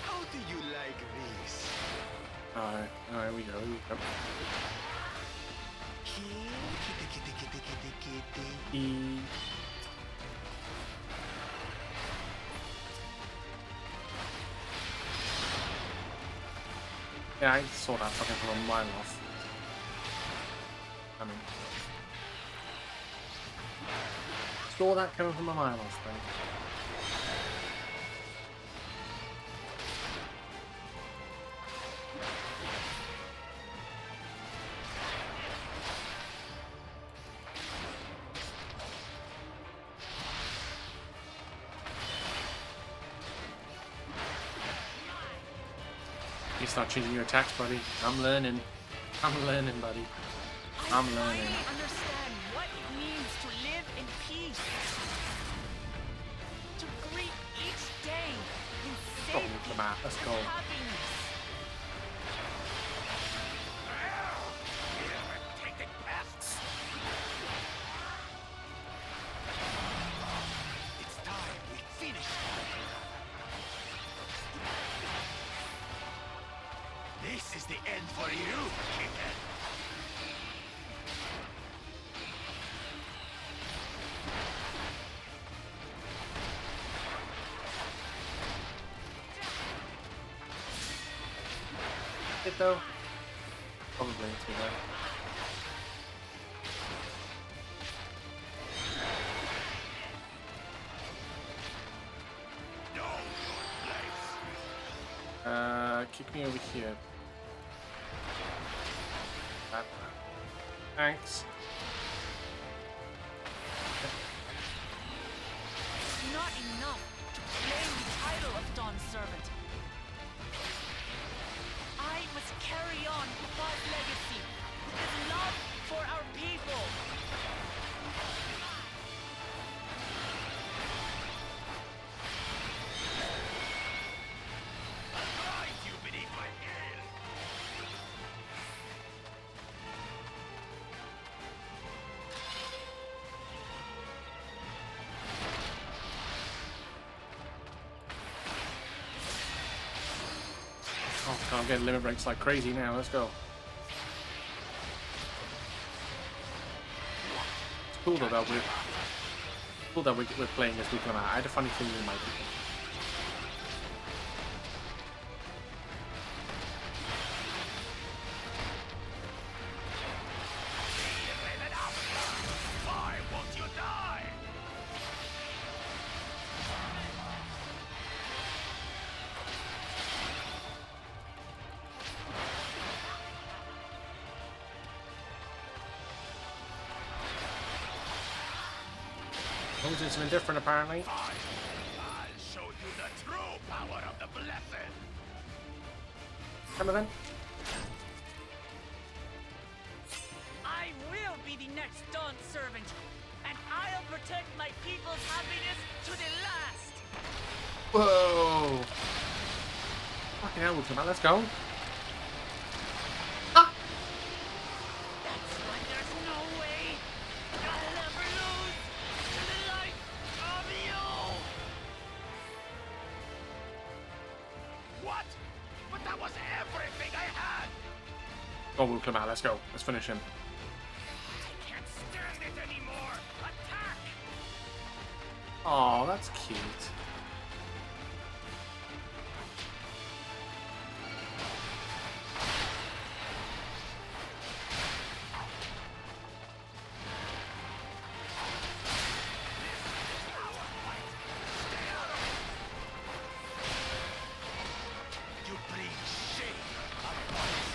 How do you like this? Alright, here we go. Kitty. Yeah, I saw that fucking from a mile off. I mean, saw that coming from a mile off, right? You start changing your attacks, buddy. I'm learning. I'm learning, buddy. I'm learning. I understand what it means to live in peace. To greet each day in safety Lamat, let's go. and happiness. It's time we finish. This is the end for you, kitten. It though? Probably too bad. Keep me over here. Thanks. It's not enough to claim the title of Dawn Servant. I must carry on Papa's legacy, his love for our people. You beneath my heel. Oh, God, I'm getting limit breaks like crazy now. Let's go. It's cool though that we're playing as Lamat. I had a funny feeling in my people. Why won't you die? Oh, it's something different apparently. I'll show you the true power of the blessed. Come on then. I will be the next Dawn Servant, and I'll protect my people's happiness to the last. Whoa! Fucking hell, Lamat, let's go. That's why there's no way I'll ever lose to the light of you. What? But that was everything I had. Go on, Lamat, let's go. Let's finish him. I can't stand it anymore. Attack! Oh, that's cute. You bring shame upon us.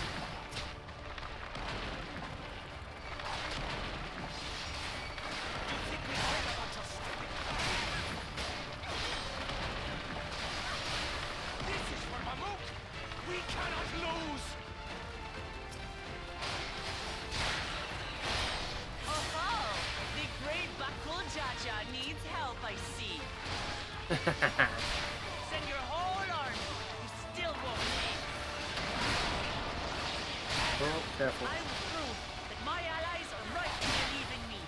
Send your whole army. You still won't leave. Oh, careful. I will prove that my allies are right to believe in me.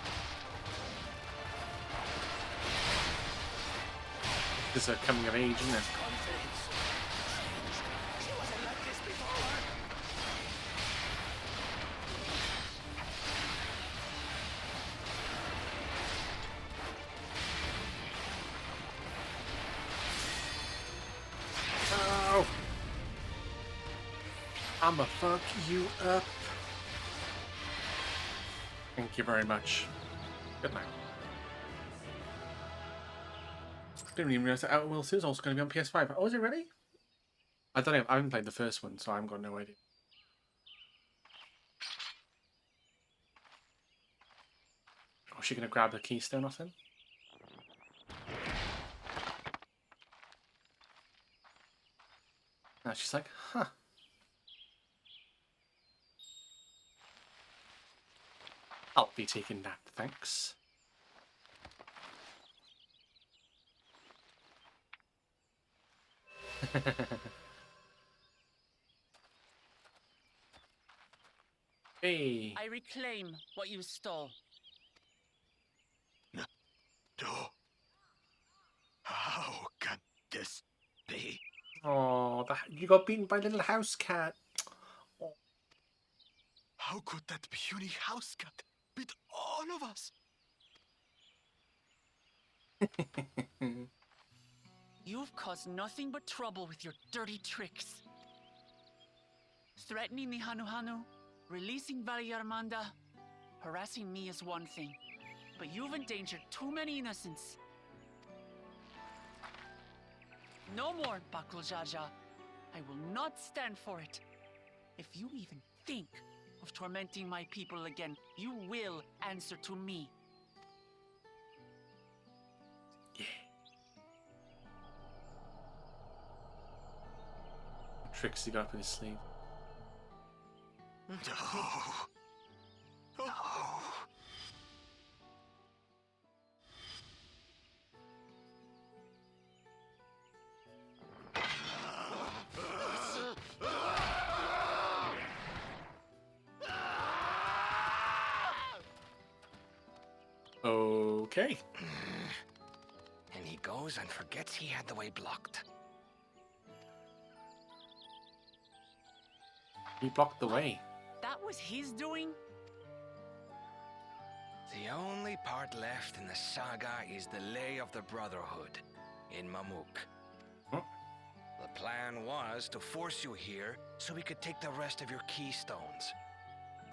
This is a coming of age, isn't it? She wasn't like this before. Oh! I'ma fuck you up. Thank you very much. Good night. Didn't even realize that Outer Worlds 2 is also going to be on PS5. Oh, is it really? I don't know. I haven't played the first one, so I've got no idea. Oh, is she going to grab the keystone off him? Now she's like, huh. I'll be taking that, thanks. Hey. I reclaim what you stole. No. How can this be? Oh, you got beaten by little house cat. Oh. How could that puny house cat beat all of us? You've caused nothing but trouble with your dirty tricks. Threatening the Hanu, releasing Valyarmanda, harassing me is one thing, but you've endangered too many innocents. No more, Bakul Jaja. I will not stand for it. If you even think of tormenting my people again, you will answer to me. Yeah. Tricks he got up in his sleeve. No. No. Okay. And he goes and forgets he had the way blocked. He blocked the way. That was his doing? The only part left in the saga is the Lay of the Brotherhood in Mamuk. Huh? The plan was to force you here so we could take the rest of your keystones.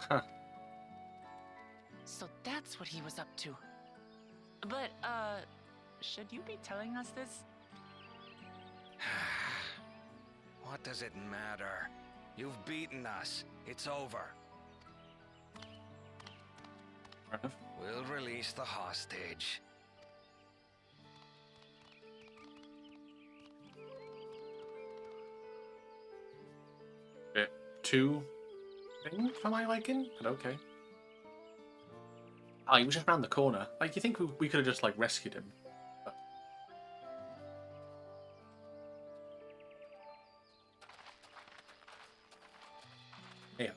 Huh. So that's what he was up to. But, should you be telling us this? What does it matter? You've beaten us. It's over. We'll release the hostage. Bit too thing for my liking, but okay. Oh, he was just around the corner. Like, you think we could have just, like, rescued him. But... Yeah.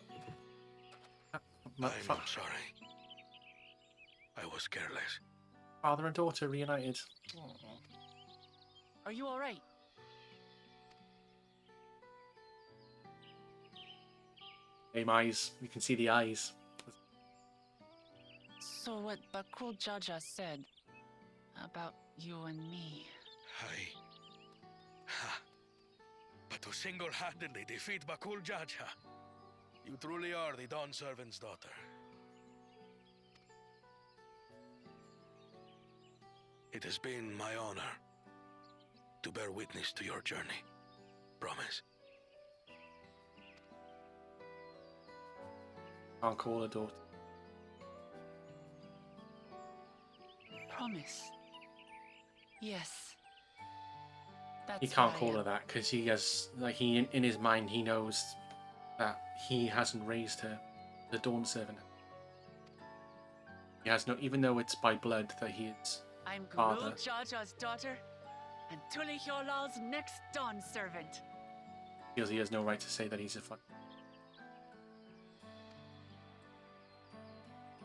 I'm sorry. I was careless. Father and daughter reunited. Aww. Are you alright? Same eyes. You can see the eyes. So what Bakul Jaja said about you and me... But to single-handedly defeat Bakul Jaja, you truly are the Dawn Servant's daughter. It has been my honor to bear witness to your journey. Promise. Can't call her daughter. Promise. Yes. That's He can't who I call am. her that because he has, like, in his mind he knows that he hasn't raised her, the Dawn Servant. He has no, even though it's by blood that he is I'm father. Guru Jaja's daughter, and Tuliholal's next dawn servant. Feels he has no right to say that he's a fuck.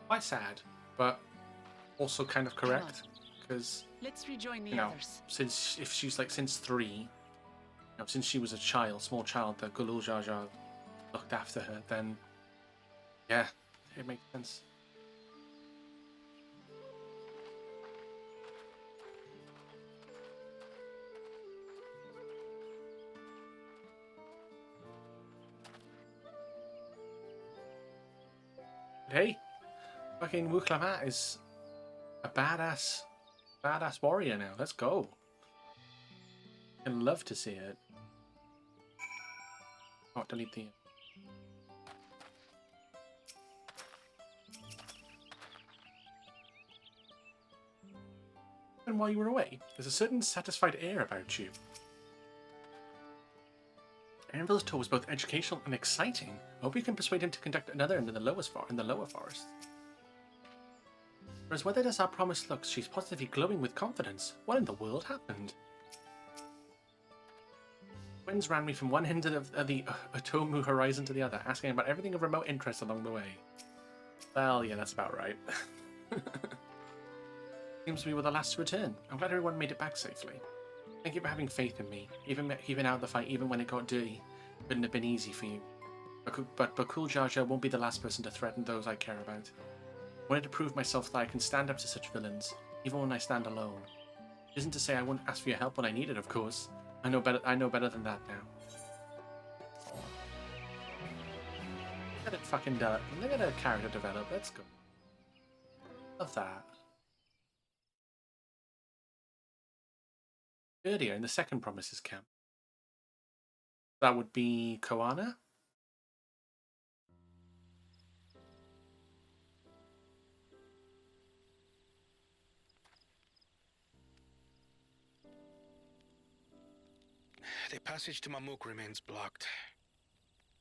Quite sad, but also kind of correct, because let's rejoin the others. Since since 3, since she was a child, small child, that Gulul Jar Jar looked after her, then yeah, it makes sense. Hey, fucking Wu Lamat is a badass warrior now. Let's go. I'd love to see it. Oh, delete the. And while you were away, there's a certain satisfied air about you. Anvil's tour was both educational and exciting. I hope you can persuade him to conduct another in the lower forest. Whereas whether does our promise looks, she's positively glowing with confidence. What in the world happened? Winds ran me from one end of the Otomu horizon to the other, asking about everything of remote interest along the way. Well, yeah, that's about right. Seems we were the last to return. I'm glad everyone made it back safely. Thank you for having faith in me, even out of the fight, even when it got dirty. Couldn't have been easy for you. But Bakul Jar Jar won't be the last person to threaten those I care about. I wanted to prove myself that I can stand up to such villains, even when I stand alone. It isn't to say I wouldn't ask for your help when I need it, of course. I know better than that now. Look at it fucking develop. Look at her character develop. Let's go. Love that. Earlier in the second Promises camp. That would be Koana. The passage to Mamuk remains blocked.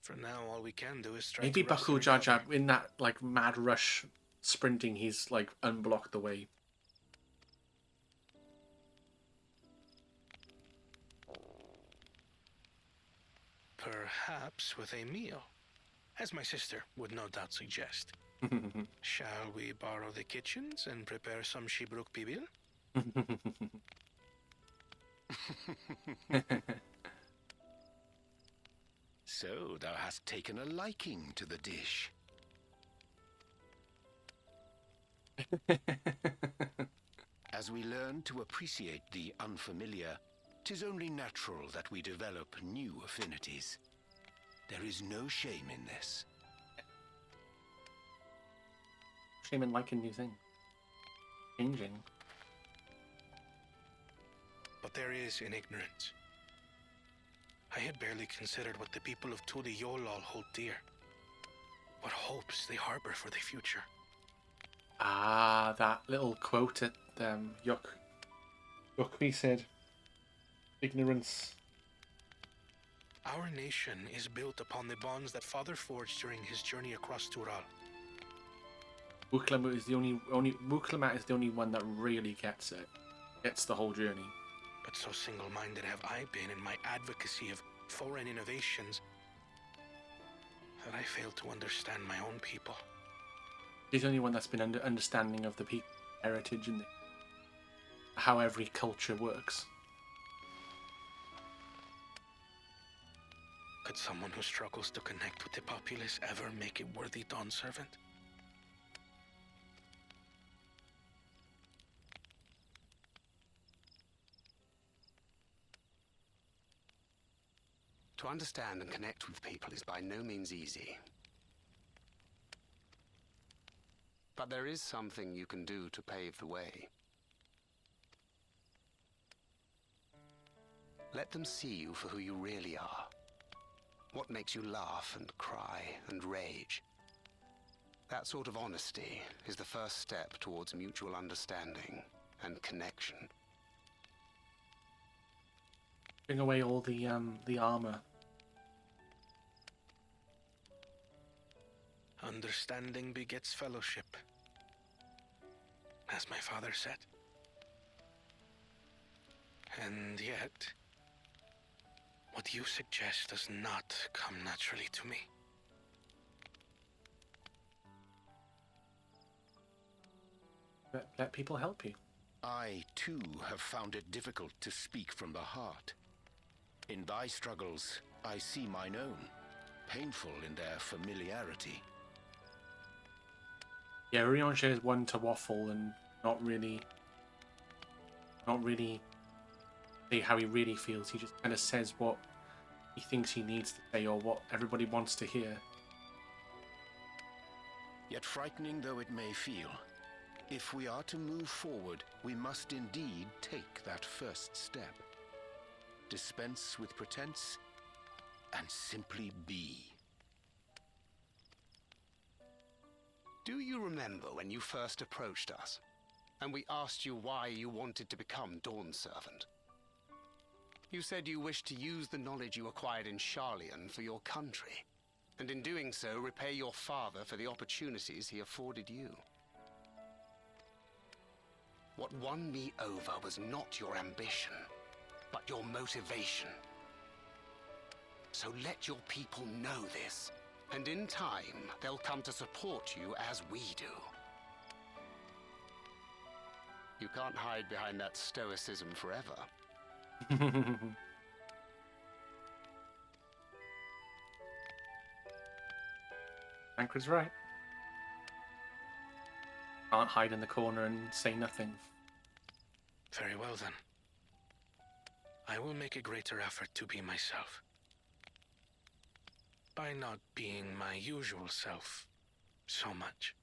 For now, all we can do is try Maybe to rest Bakul and Jar recover. Jar, in that like mad rush sprinting, he's like unblocked the way. Perhaps with a meal, as my sister would no doubt suggest. Shall we borrow the kitchens and prepare some Shibruk Bibil? So thou hast taken a liking to the dish. As we learn to appreciate the unfamiliar, 'tis only natural that we develop new affinities. There is no shame in this. Shame in liking new things. Changing. But there is in ignorance. I had barely considered what the people of Tuli Yolal hold dear. What hopes they harbor for the future. Ah, that little quote at Yokwi said, ignorance. Our nation is built upon the bonds that Father forged during his journey across Tural. Wuklamat is the only one that really gets it. Gets the whole journey. But so single-minded have I been in my advocacy of foreign innovations that I fail to understand my own people. He's the only one that's been understanding of the people, heritage, and how every culture works. Could someone who struggles to connect with the populace ever make a worthy Dawn servant? To understand and connect with people is by no means easy. But there is something you can do to pave the way. Let them see you for who you really are. What makes you laugh and cry and rage. That sort of honesty is the first step towards mutual understanding and connection. Bring away all the armor. Understanding begets fellowship, as my father said. And yet, what you suggest does not come naturally to me. Let people help you. I, too, have found it difficult to speak from the heart. In thy struggles, I see mine own, painful in their familiarity. Yeah, Urianger is one to waffle and not really say how he really feels. He just kind of says what he thinks he needs to say or what everybody wants to hear. Yet frightening though it may feel, if we are to move forward, we must indeed take that first step. Dispense with pretense and simply be. Do you remember when you first approached us, and we asked you why you wanted to become Dawn Servant? You said you wished to use the knowledge you acquired in Sharlayan for your country, and in doing so repay your father for the opportunities he afforded you. What won me over was not your ambition, but your motivation. So let your people know this, and in time, they'll come to support you as we do. You can't hide behind that stoicism forever. Tancred's right. Can't hide in the corner and say nothing. Very well then. I will make a greater effort to be myself. By not being my usual self so much.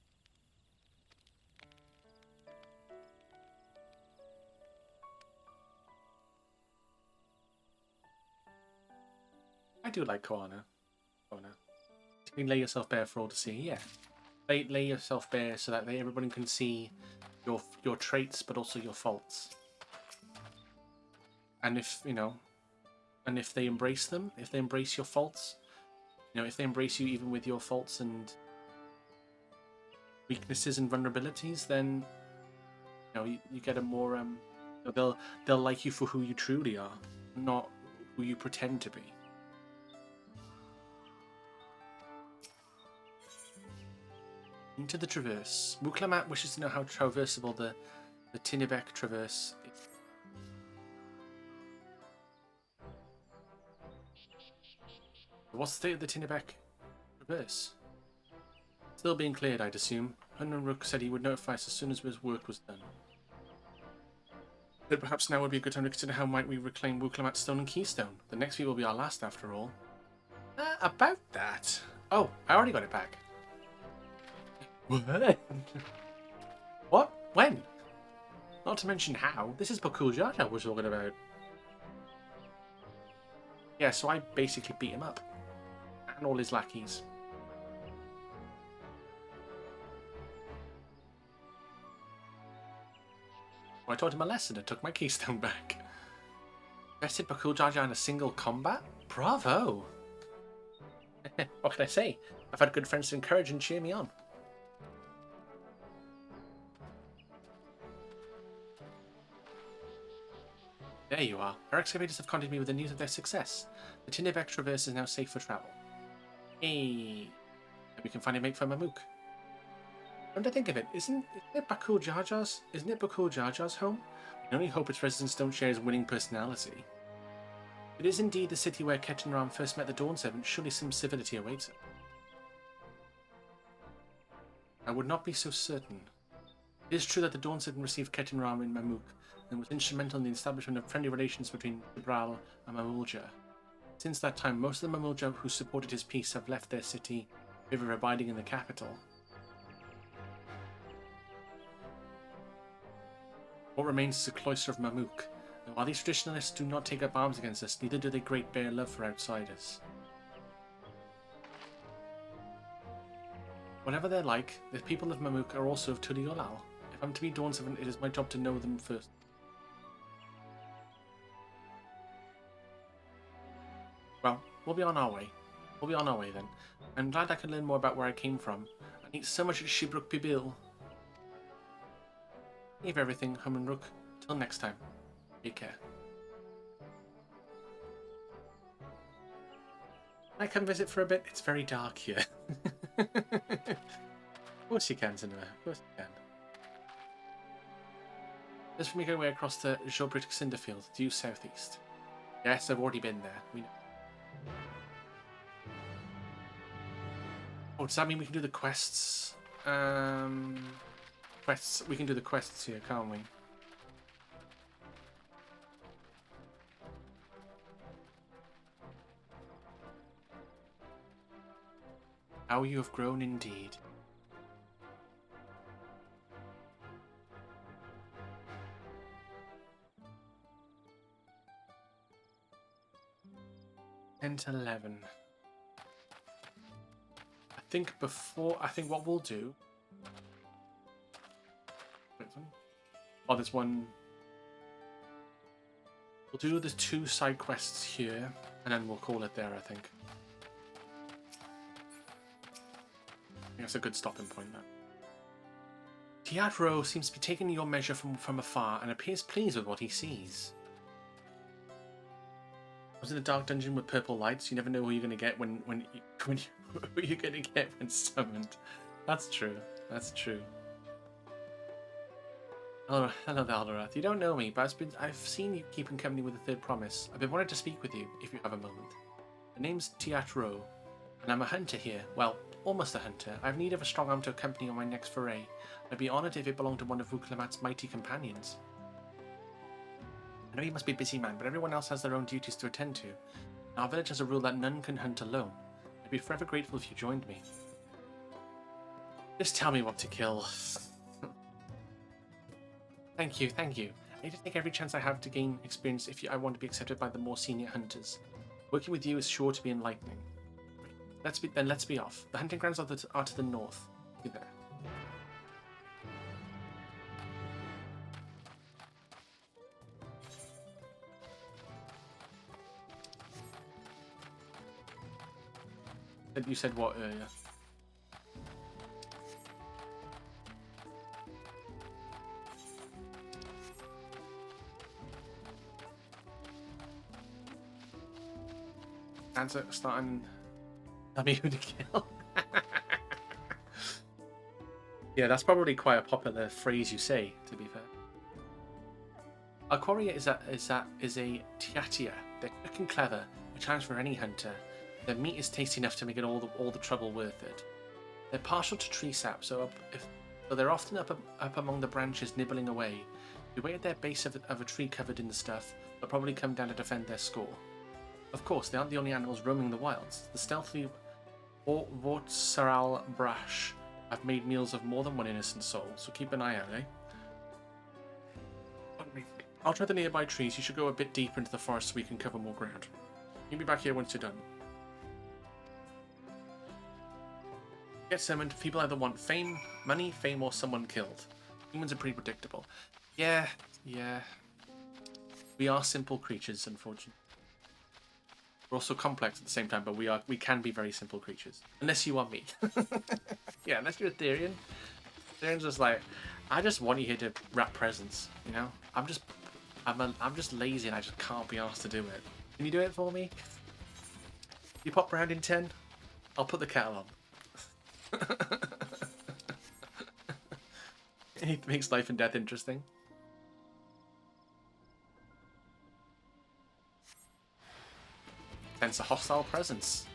I do like Koana. You can lay yourself bare for all to see, yeah. Lay yourself bare so that everybody can see your traits, but also your faults. And if they embrace them, if they embrace your faults, if they embrace you even with your faults and weaknesses and vulnerabilities, then you get a more they'll like you for who you truly are, not who you pretend to be. Into the Traverse. Wuk Lamat wishes to know how traversable the Tinebek Traverse is. What's the state of the Tinebek Traverse? Still being cleared, I'd assume. Hunruk said he would notify us as soon as his work was done. But perhaps now would be a good time to consider how might we reclaim Wuk Lamat's Stone and Keystone. The next feat will be our last, after all. About that. Oh, I already got it back. What? What? When? Not to mention how. This is Bakul Jaja we're talking about. Yeah, so I basically beat him up. And all his lackeys. Well, I taught him a lesson and took my keystone back. Bested Bakul Jaja in a single combat? Bravo! What can I say? I've had good friends to encourage and cheer me on. There you are. Our excavators have contacted me with the news of their success. The Tinebek Traverse is now safe for travel. Hey, we can finally make for Mamuk. Come to think of it, isn't it Bakul Jaja's home? We can only hope its residents don't share his winning personality. It is indeed the city where Ketan Ram first met the Dawn Servant. Surely some civility awaits him. I would not be so certain. It is true that the Dawn Servant received Ketan Ram in Mamuk and was instrumental in the establishment of friendly relations between Jibral and Mamulja. Since that time, most of the Mamulja who supported his peace have left their city, ever abiding in the capital. What remains is the cloister of Mamuk. And while these traditionalists do not take up arms against us, neither do they great bear love for outsiders. Whatever they're like, the people of Mamuk are also of Tuliolal. If I'm to be Dawn Servant, it is my job to know them first. Well, we'll be on our way. We'll be on our way then. I'm glad I can learn more about where I came from. I need so much at Shibruk Pibil. Leave everything, Humanruk. Till next time. Take care. I come visit for a bit? It's very dark here. Of course you can, Cinema. Of course you can. Just for me going away across the Jobrick Cinderfield, due southeast. Yes, I've already been there. We know. Oh, does that mean we can do the quests? Quests. We can do the quests here, can't we? How you have grown indeed. To 11. I think what we'll do. Oh, there's one. We'll do the 2 side quests here, and then we'll call it there, I think. That's a good stopping point, that. Teatro seems to be taking your measure from afar and appears pleased with what he sees. I was in a dark dungeon with purple lights. You never know who you're going to get when who you're going to get when summoned. That's true. That's true. Hello there, Alderath. You don't know me, but I've seen you keeping company with the Third Promise. I've been wanting to speak with you, if you have a moment. The name's Teatro, and I'm a hunter here. Well, almost a hunter. I have need of a strong arm to accompany on my next foray. I'd be honoured if it belonged to one of Lamat's mighty companions. I know you must be a busy man, but everyone else has their own duties to attend to. Our village has a rule that none can hunt alone. I'd be forever grateful if you joined me. Just tell me what to kill. Thank you, thank you. I need to take every chance I have to gain experience if I want to be accepted by the more senior hunters. Working with you is sure to be enlightening. Let's be off. The hunting grounds are to the north. Be there. You said what earlier? Answer starting. Tell me who to kill. Yeah, that's probably quite a popular phrase you say. To be fair, a quarry is a tiatia. They're quick and clever, a challenge for any hunter. Their meat is tasty enough to make it all the trouble worth it. They're partial to tree sap, so they're often up among the branches nibbling away. If you wait at their base of a tree covered in the stuff, they'll probably come down to defend their score. Of course, they aren't the only animals roaming the wilds. The stealthy Vortsaral Brash have made meals of more than one innocent soul, so keep an eye out, eh? I'll try the nearby trees. You should go a bit deeper into the forest so we can cover more ground. You'll be back here once you're done. Get summoned, people either want fame, money, fame, or someone killed. Humans are pretty predictable. Yeah. We are simple creatures, unfortunately. We're also complex at the same time, but we can be very simple creatures. Unless you are me. Yeah, unless you're Etherean. Etherean's just like, I just want you here to wrap presents, you know? I'm just lazy and I just can't be asked to do it. Can you do it for me? You pop round in 10? I'll put the kettle on. It makes life and death interesting. Sense a hostile presence.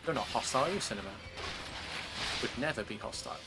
You're not hostile, are you, Cinema? Would never be hostile.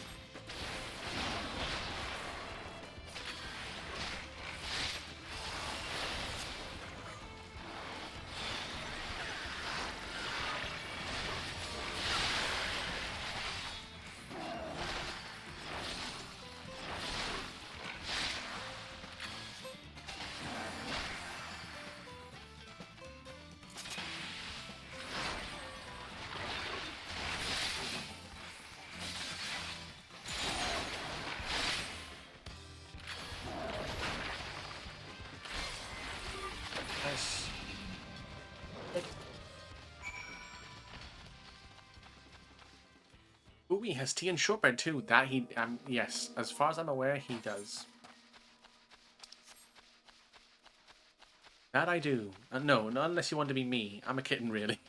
Ooh, he has tea and shortbread too. That he, yes, as far as I'm aware, he does. That I do. No, not unless you want to be me. I'm a kitten, really.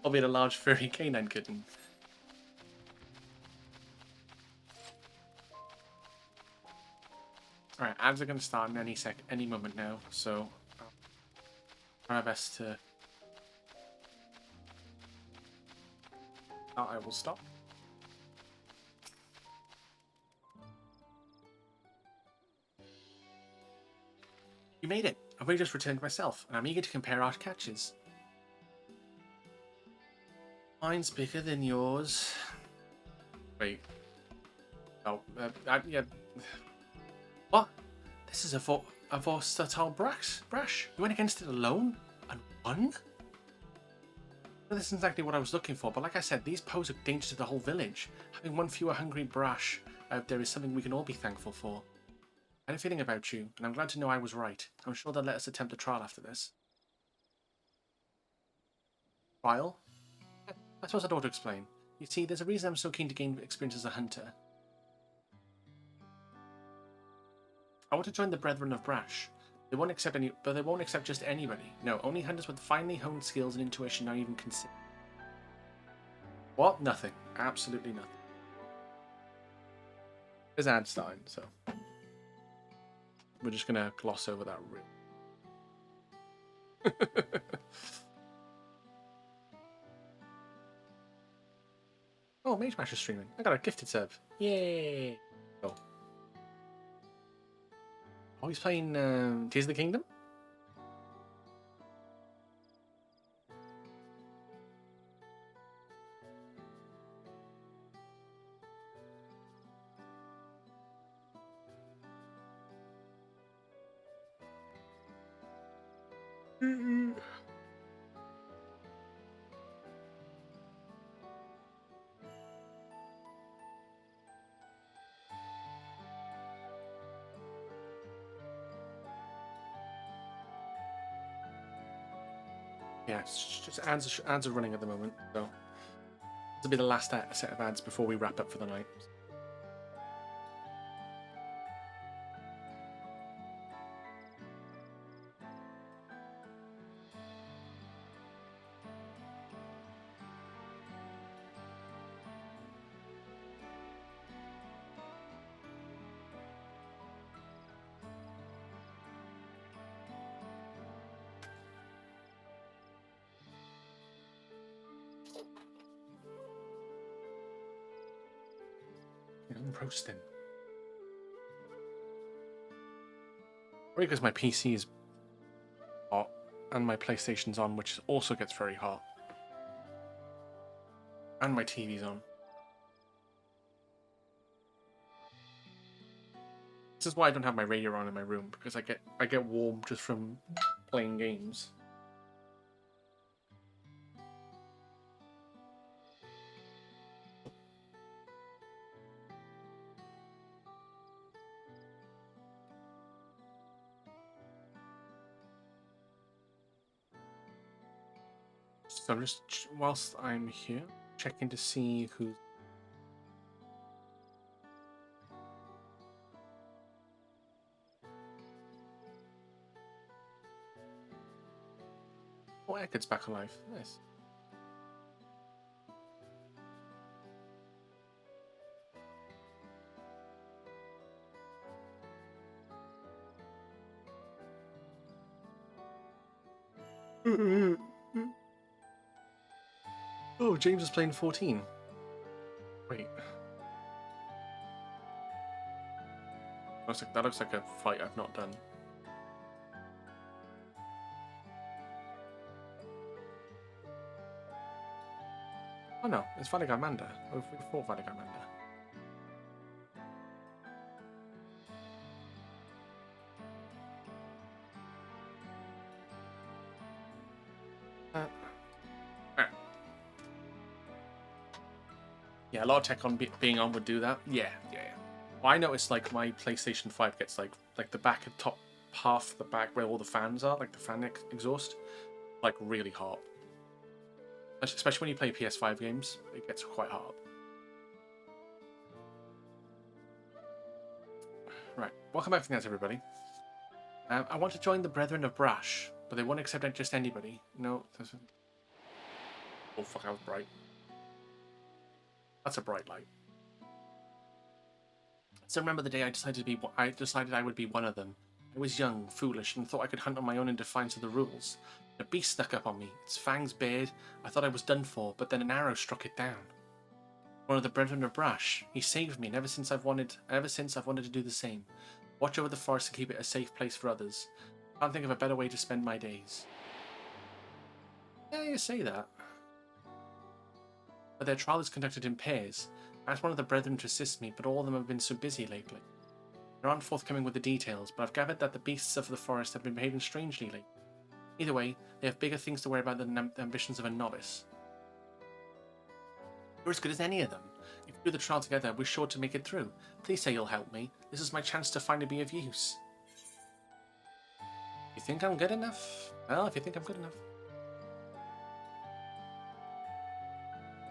Albeit a large furry canine kitten. Alright, ads are going to start in any moment now, so I'll try my best to... I will stop. You made it. I've only just returned myself, and I'm eager to compare our catches. Mine's bigger than yours. Wait. Oh, yeah. What? This is a versatile brash. You went against it alone? And won? Well, this isn't exactly what I was looking for, but like I said, these pose a danger to the whole village. Having one fewer hungry brash out there is something we can all be thankful for. I had a feeling about you, and I'm glad to know I was right. I'm sure they'll let us attempt a trial after this. Trial? I suppose I'd ought to explain. You see, there's a reason I'm so keen to gain experience as a hunter. I want to join the Brethren of Brash. They won't accept but they won't accept just anybody. No, only hunters with finely honed skills and intuition are even considered. What? Nothing. Absolutely nothing. There's ad starting, so we're just gonna gloss over that real. Oh, Mage Mash is streaming. I got a gifted sub. Yay! Oh. Oh, he's playing Tears of the Kingdom? Yeah, it's just ads are running at the moment, so this will be the last set of ads before we wrap up for the night. I'm roasting. Probably because my PC is hot and my PlayStation's on, which also gets very hot. And my TV's on. This is why I don't have my radio on in my room, because I get warm just from playing games. So I'm just, whilst I'm here, checking to see who's... Oh, Eckhart's back alive. Nice. Oh, James is playing 14. Wait. That looks like a fight I've not done. Oh no, it's Valigamanda. We fought Valigamanda. Yeah, a lot of tech on being on would do that. Yeah. Well, I noticed like my PlayStation 5 gets like the back and top half of the back where all the fans are, like the fan exhaust, like really hot. Especially when you play PS5 games, it gets quite hot. Right, welcome back to the net, everybody. I want to join the Brethren of Brash, but they won't accept just anybody. No. Oh fuck, that was bright. That's a bright light. So remember the day I decided I would be one of them. I was young, foolish, and thought I could hunt on my own in defiance of the rules. A beast snuck up on me, its fangs bared. I thought I was done for, but then an arrow struck it down. One of the Brethren of Brash. He saved me, and ever since I've wanted to do the same. Watch over the forest and keep it a safe place for others. Can't think of a better way to spend my days. Yeah, you say that. But their trial is conducted in pairs. I asked one of the brethren to assist me, but all of them have been so busy lately. They aren't forthcoming with the details, but I've gathered that the beasts of the forest have been behaving strangely lately. Either way, they have bigger things to worry about than the ambitions of a novice. You're as good as any of them. If we do the trial together, we're sure to make it through. Please say you'll help me. This is my chance to finally be of use. You think I'm good enough? Well, if you think I'm good enough.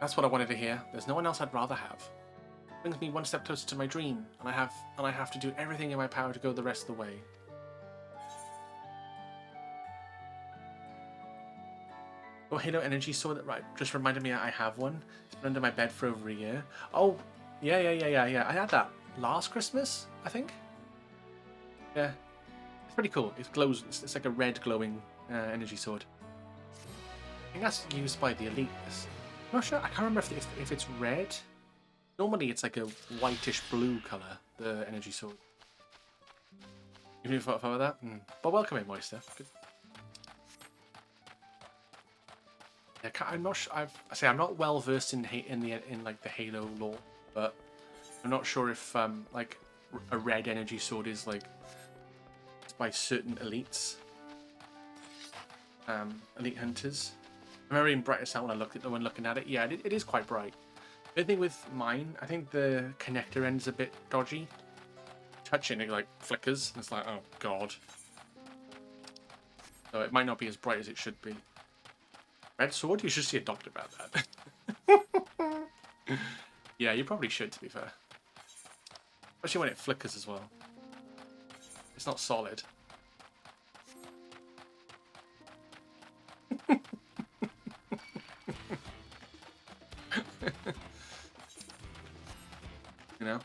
That's what I wanted to hear. There's no one else I'd rather have. It brings me one step closer to my dream, and I have to do everything in my power to go the rest of the way. Oh, Halo Energy Sword, right, just reminded me I have one. It's been under my bed for over a year. Oh, yeah. I had that last Christmas, I think. Yeah. It's pretty cool. It glows, it's like a red glowing energy sword. I think that's used by the elite. I'm not sure, I can't remember if it's red. Normally it's like a whitish blue colour, the energy sword. You follow that? But welcome in, Moister. Good. Yeah, I'm not sure. I'm not well versed in like the Halo lore, but I'm not sure if like a red energy sword is like it's by certain elites, elite hunters. I remember in brightest out when I looked at the one looking at it. Yeah, it is quite bright. The thing with mine, I think the connector end's a bit dodgy. Touching it like flickers, and it's like, oh god. So it might not be as bright as it should be. Red sword? You should see a doctor about that. Yeah, you probably should, to be fair. Especially when it flickers as well. It's not solid. You know?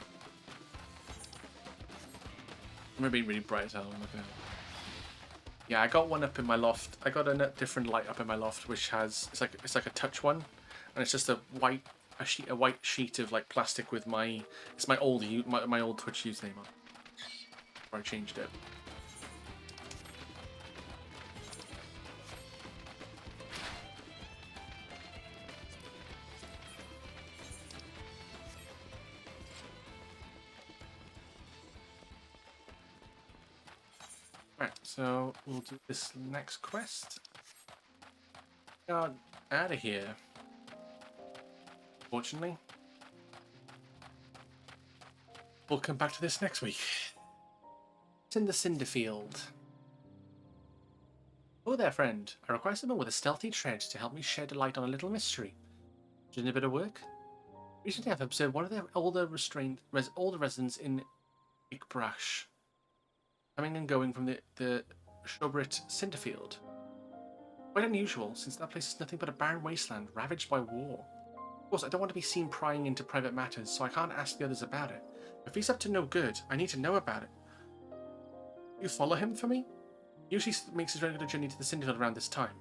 I'm gonna be really bright as hell when looking at it. Yeah, I got one up in my loft. I got a different light up in my loft, which has it's like a touch one, and it's just a white sheet of like plastic with my old Twitch username on. Before I changed it. Right, so we'll do this next quest. Got out of here. Fortunately. We'll come back to this next week. It's in the Cinderfield. Oh there, friend. I require someone with a stealthy tread to help me shed a light on a little mystery. Doing a bit of work? Recently I've observed one of the older residents in Ickbrash coming and going from the Shobrit Cinderfield. Quite unusual, since that place is nothing but a barren wasteland ravaged by war. Of course, I don't want to be seen prying into private matters, so I can't ask the others about it. If he's up to no good, I need to know about it. You follow him for me? He usually makes his regular journey to the Cinderfield around this time.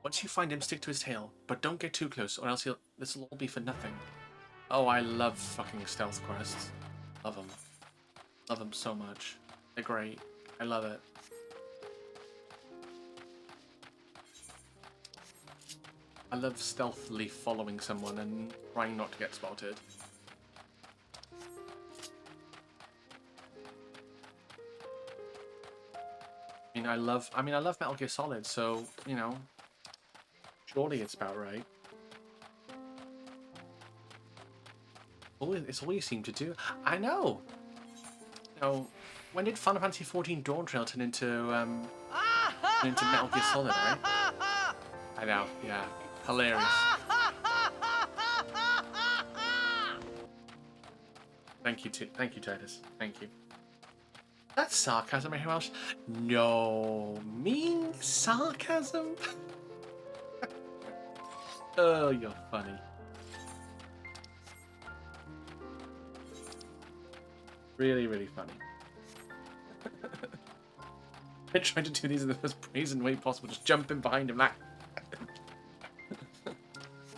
Once you find him, stick to his tail, but don't get too close, or else this'll all be for nothing. Oh, I love fucking stealth quests. Love them. Love them so much. They're great. I love it. I love stealthily following someone and trying not to get spotted. I love Metal Gear Solid, so, you know, surely it's about right. It's all you seem to do. I know! You know, when did Final Fantasy XIV Dawntrail turn into Metal Gear Solid, right? I know, yeah. Hilarious. Thank you, Titus. Thank you. That's sarcasm, who else? No, mean sarcasm? Oh, you're funny. Really, really funny. I tried to do these in the most brazen way possible, just jumping behind him like...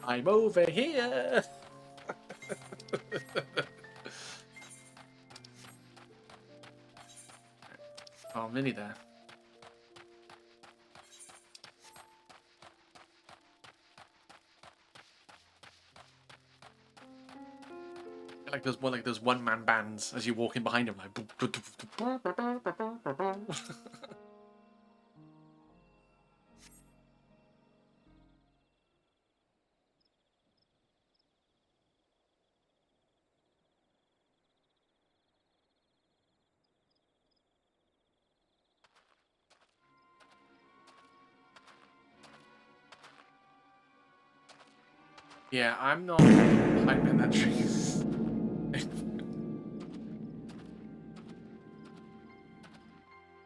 I'm over here! Oh, I'm nearly there. Like those more like those one-man bands as you're walking behind him, like. Yeah, I'm not climbing that tree.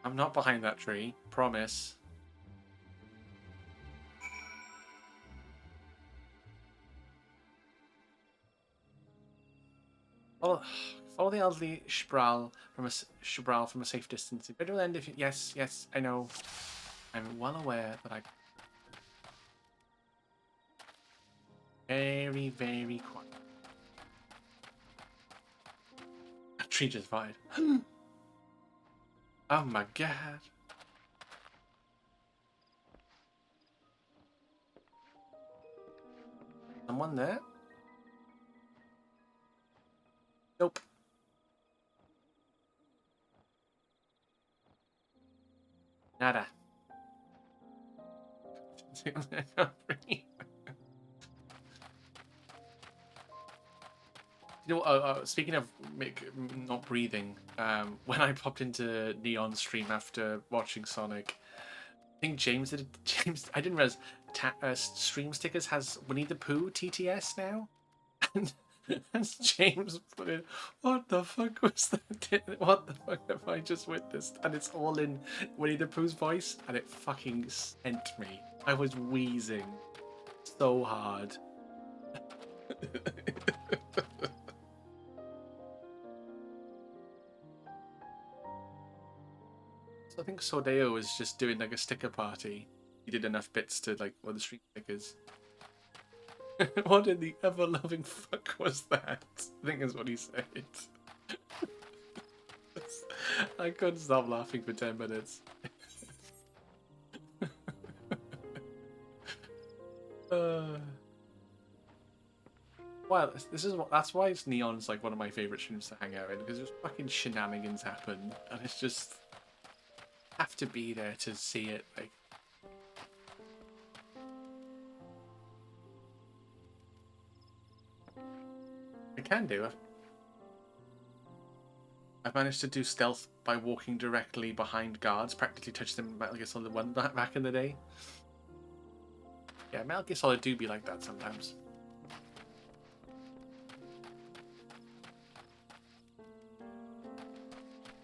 I'm not behind that tree, promise. Follow the elderly Shabral from a safe distance. It will end if you, yes, I know. I'm well aware that I very, very quiet. That tree just fired. Oh my god. Someone there? Nope. Nada. You know, speaking of not breathing, when I popped into Neon's stream after watching Sonic, I think James did. James, I didn't realize Stream Stickers has Winnie the Pooh TTS now, and James put in, "What the fuck was that? What the fuck have I just witnessed?" And it's all in Winnie the Pooh's voice, and it fucking sent me. I was wheezing so hard. So I think Sordeo was just doing like a sticker party. He did enough bits to like all the street stickers. What in the ever-loving fuck was that? I think is what he said. I couldn't stop laughing for 10 minutes. Well, that's why it's Neon's like one of my favorite streams to hang out in, because just fucking shenanigans happen, and it's just have to be there to see it. Like, I can do it. I've managed to do stealth by walking directly behind guards, practically touch them Metal Gear Solid 1 back in the day. Yeah, Metal Gear Solid do be like that sometimes.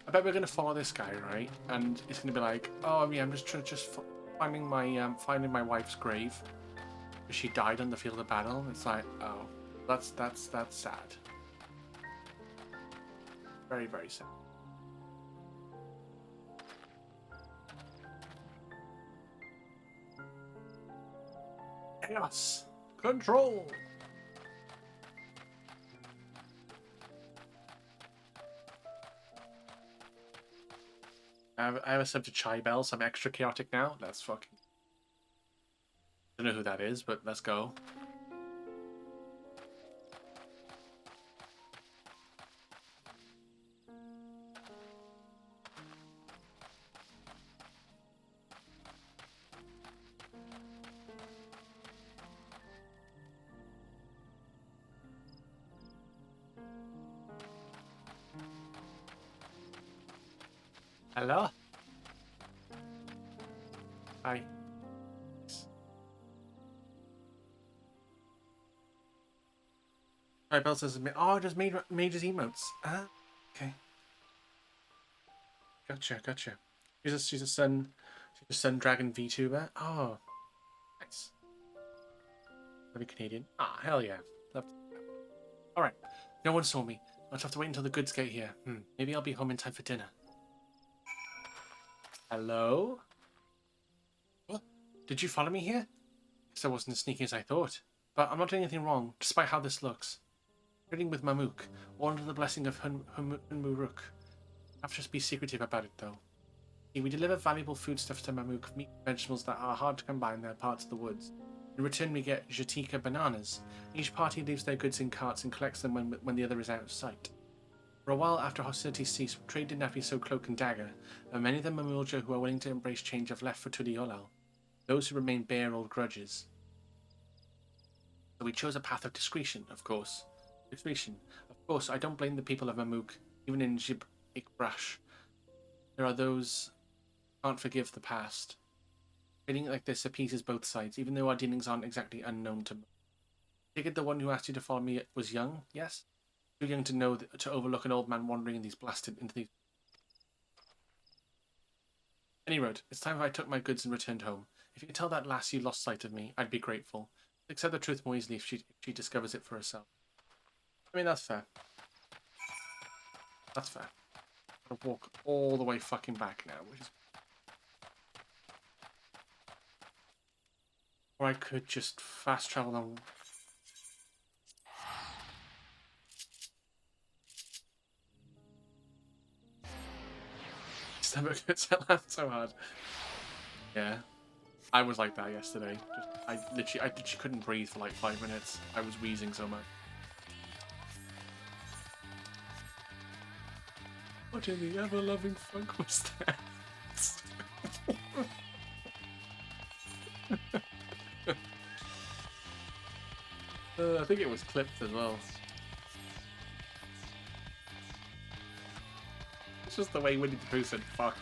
I bet we're gonna follow this guy, right? And it's gonna be like, oh yeah, I'm just finding my wife's grave. She died on the field of battle. It's like, oh, that's sad. Very, very sad. Chaos control. I have a sub to Chai Bell, so I'm extra chaotic now. That's fucking... I don't know who that is, but let's go. Hello? Hi. Chai Bell says, oh, I just made his emotes. Ah, okay. Gotcha. She's a Sun Dragon VTuber. Oh, nice. Love you, Canadian. Ah, hell yeah. Love to. All right. No one saw me. I'll just have to wait until the goods get here. Maybe I'll be home in time for dinner. Hello? What? Did you follow me here? Guess I wasn't as sneaky as I thought. But I'm not doing anything wrong, despite how this looks. Trading with Mamook, all under the blessing of Hunmuruk. I have to just be secretive about it, though. We deliver valuable foodstuffs to Mamook, meat and vegetables that are hard to come by in their parts of the woods. In return, we get Jatika bananas. Each party leaves their goods in carts and collects them when the other is out of sight. For a while after hostilities ceased, trade did not be so cloak and dagger, and many of the Mamulja who are willing to embrace change have left for Tudiolal. Those who remain bear old grudges. So we chose a path of discretion, of course. Of course, I don't blame the people of Mamook, even in Jib Ikbrash. There are those who can't forgive the past. Trading like this appeases both sides, even though our dealings aren't exactly unknown to me. I figured the one who asked you to follow me was young, yes? Too young to know to overlook an old man wandering into these. Any road, it's time I took my goods and returned home. If you could tell that lass you lost sight of me, I'd be grateful. I'd accept the truth more easily if she discovers it for herself. I mean, that's fair. That's fair. I'll walk all the way fucking back now, which is... Or I could just fast travel on... Stomach hurts, I laughed so hard. Yeah. I was like that yesterday. I literally couldn't breathe for like 5 minutes. I was wheezing so much. What in the ever-loving fuck was that? I think it was clipped as well. It's just the way Winnie the Pooh said fuck.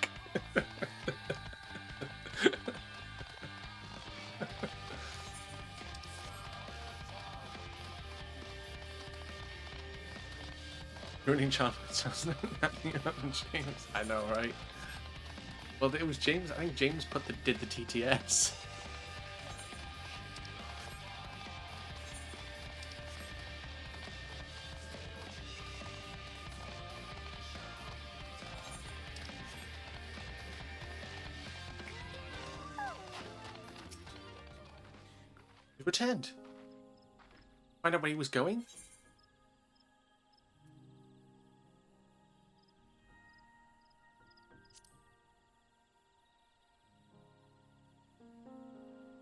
Ruining childhood James. I know, right? Well, it was James. I think James did the TTS. He returned. Find out where he was going.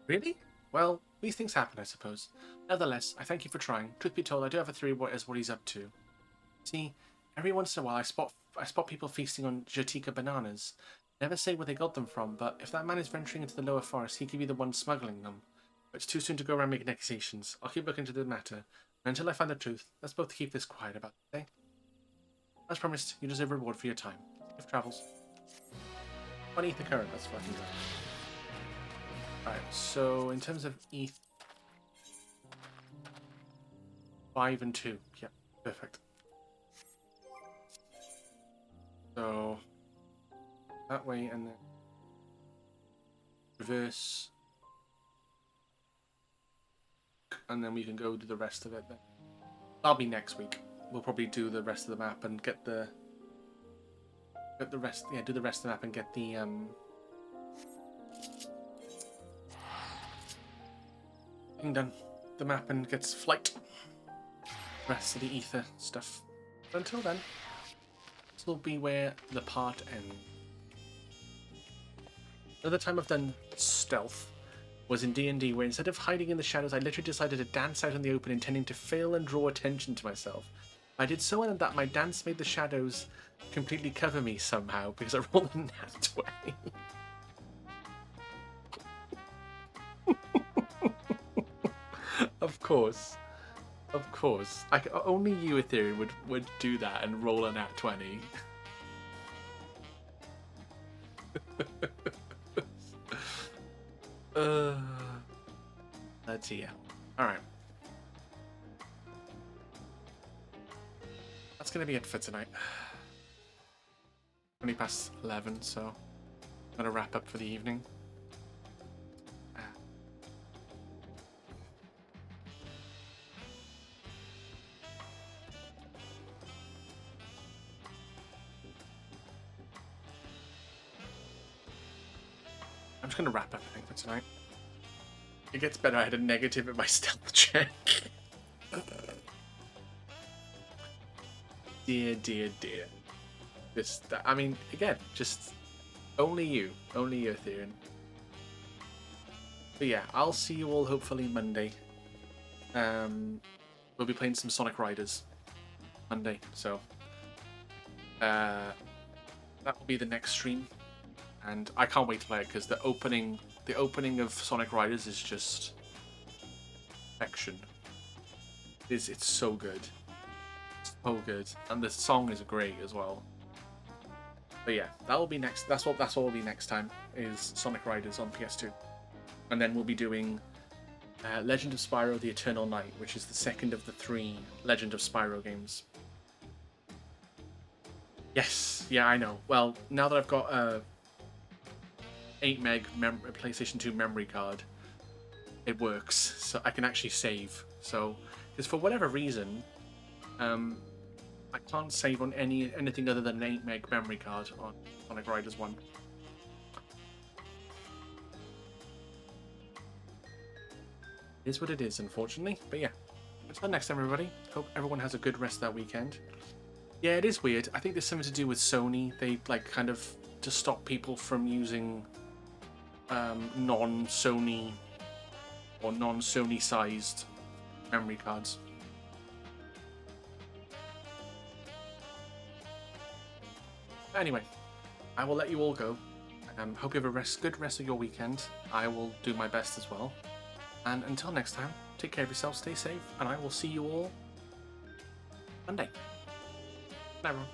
Really? Well, these things happen, I suppose. Nevertheless, I thank you for trying. Truth be told, I do have a theory as what he's up to. See, every once in a while I spot people feasting on Jatika bananas. Never say where they got them from, but if that man is venturing into the lower forest, he could be the one smuggling them. But it's too soon to go around making accusations. I'll keep looking into the matter, and until I find the truth, let's both keep this quiet about it, eh? As promised, you deserve a reward for your time. Safe travels. 1 ether current, that's fucking good. Alright, so in terms of ETH 5 and 2. Yep, perfect. So that way and then reverse. And then we can go do the rest of it then. That'll be next week. We'll probably do the rest of the map and get the rest, yeah, do the rest of the map and get the thing done. The map and gets flight. Rest of the ether stuff. But until then, this will be where the part ends. Another time I've done stealth was in D&D, where instead of hiding in the shadows, I literally decided to dance out in the open, intending to fail and draw attention to myself. I did so well that my dance made the shadows completely cover me somehow, because I rolled a nat 20. Of course. Of course. Only you, Ethereum, would do that and roll a nat 20. Let's see. Alright. That's going to be it for tonight. 11, so I'm gonna wrap up for the evening. I'm just gonna wrap up, I think, for tonight. It gets better. I had a negative in my stealth check. Dear. I mean, again, just only you, Ethereum. But yeah, I'll see you all hopefully Monday. We'll be playing some Sonic Riders Monday, so that will be the next stream, and I can't wait to play it because the opening of Sonic Riders is just perfection. It's so good. So good, and the song is great as well. But yeah, that will be next. That's what will be next time is Sonic Riders on PS2, and then we'll be doing Legend of Spyro: The Eternal Night, which is the second of the 3 Legend of Spyro games. Yes, yeah, I know. Well, now that I've got a 8 meg PlayStation 2 memory card, it works, so I can actually save. So, because for whatever reason, I can't save on anything other than an 8 meg memory card on Sonic Riders 1. It is what it is, unfortunately. But yeah, until next time, everybody. Hope everyone has a good rest of that weekend. Yeah, it is weird. I think there's something to do with Sony. They kind of to stop people from using non-Sony or non-Sony sized memory cards. Anyway, I will let you all go. Hope you have a good rest of your weekend. I will do my best as well. And until next time, take care of yourself, stay safe, and I will see you all Monday. Bye, everyone.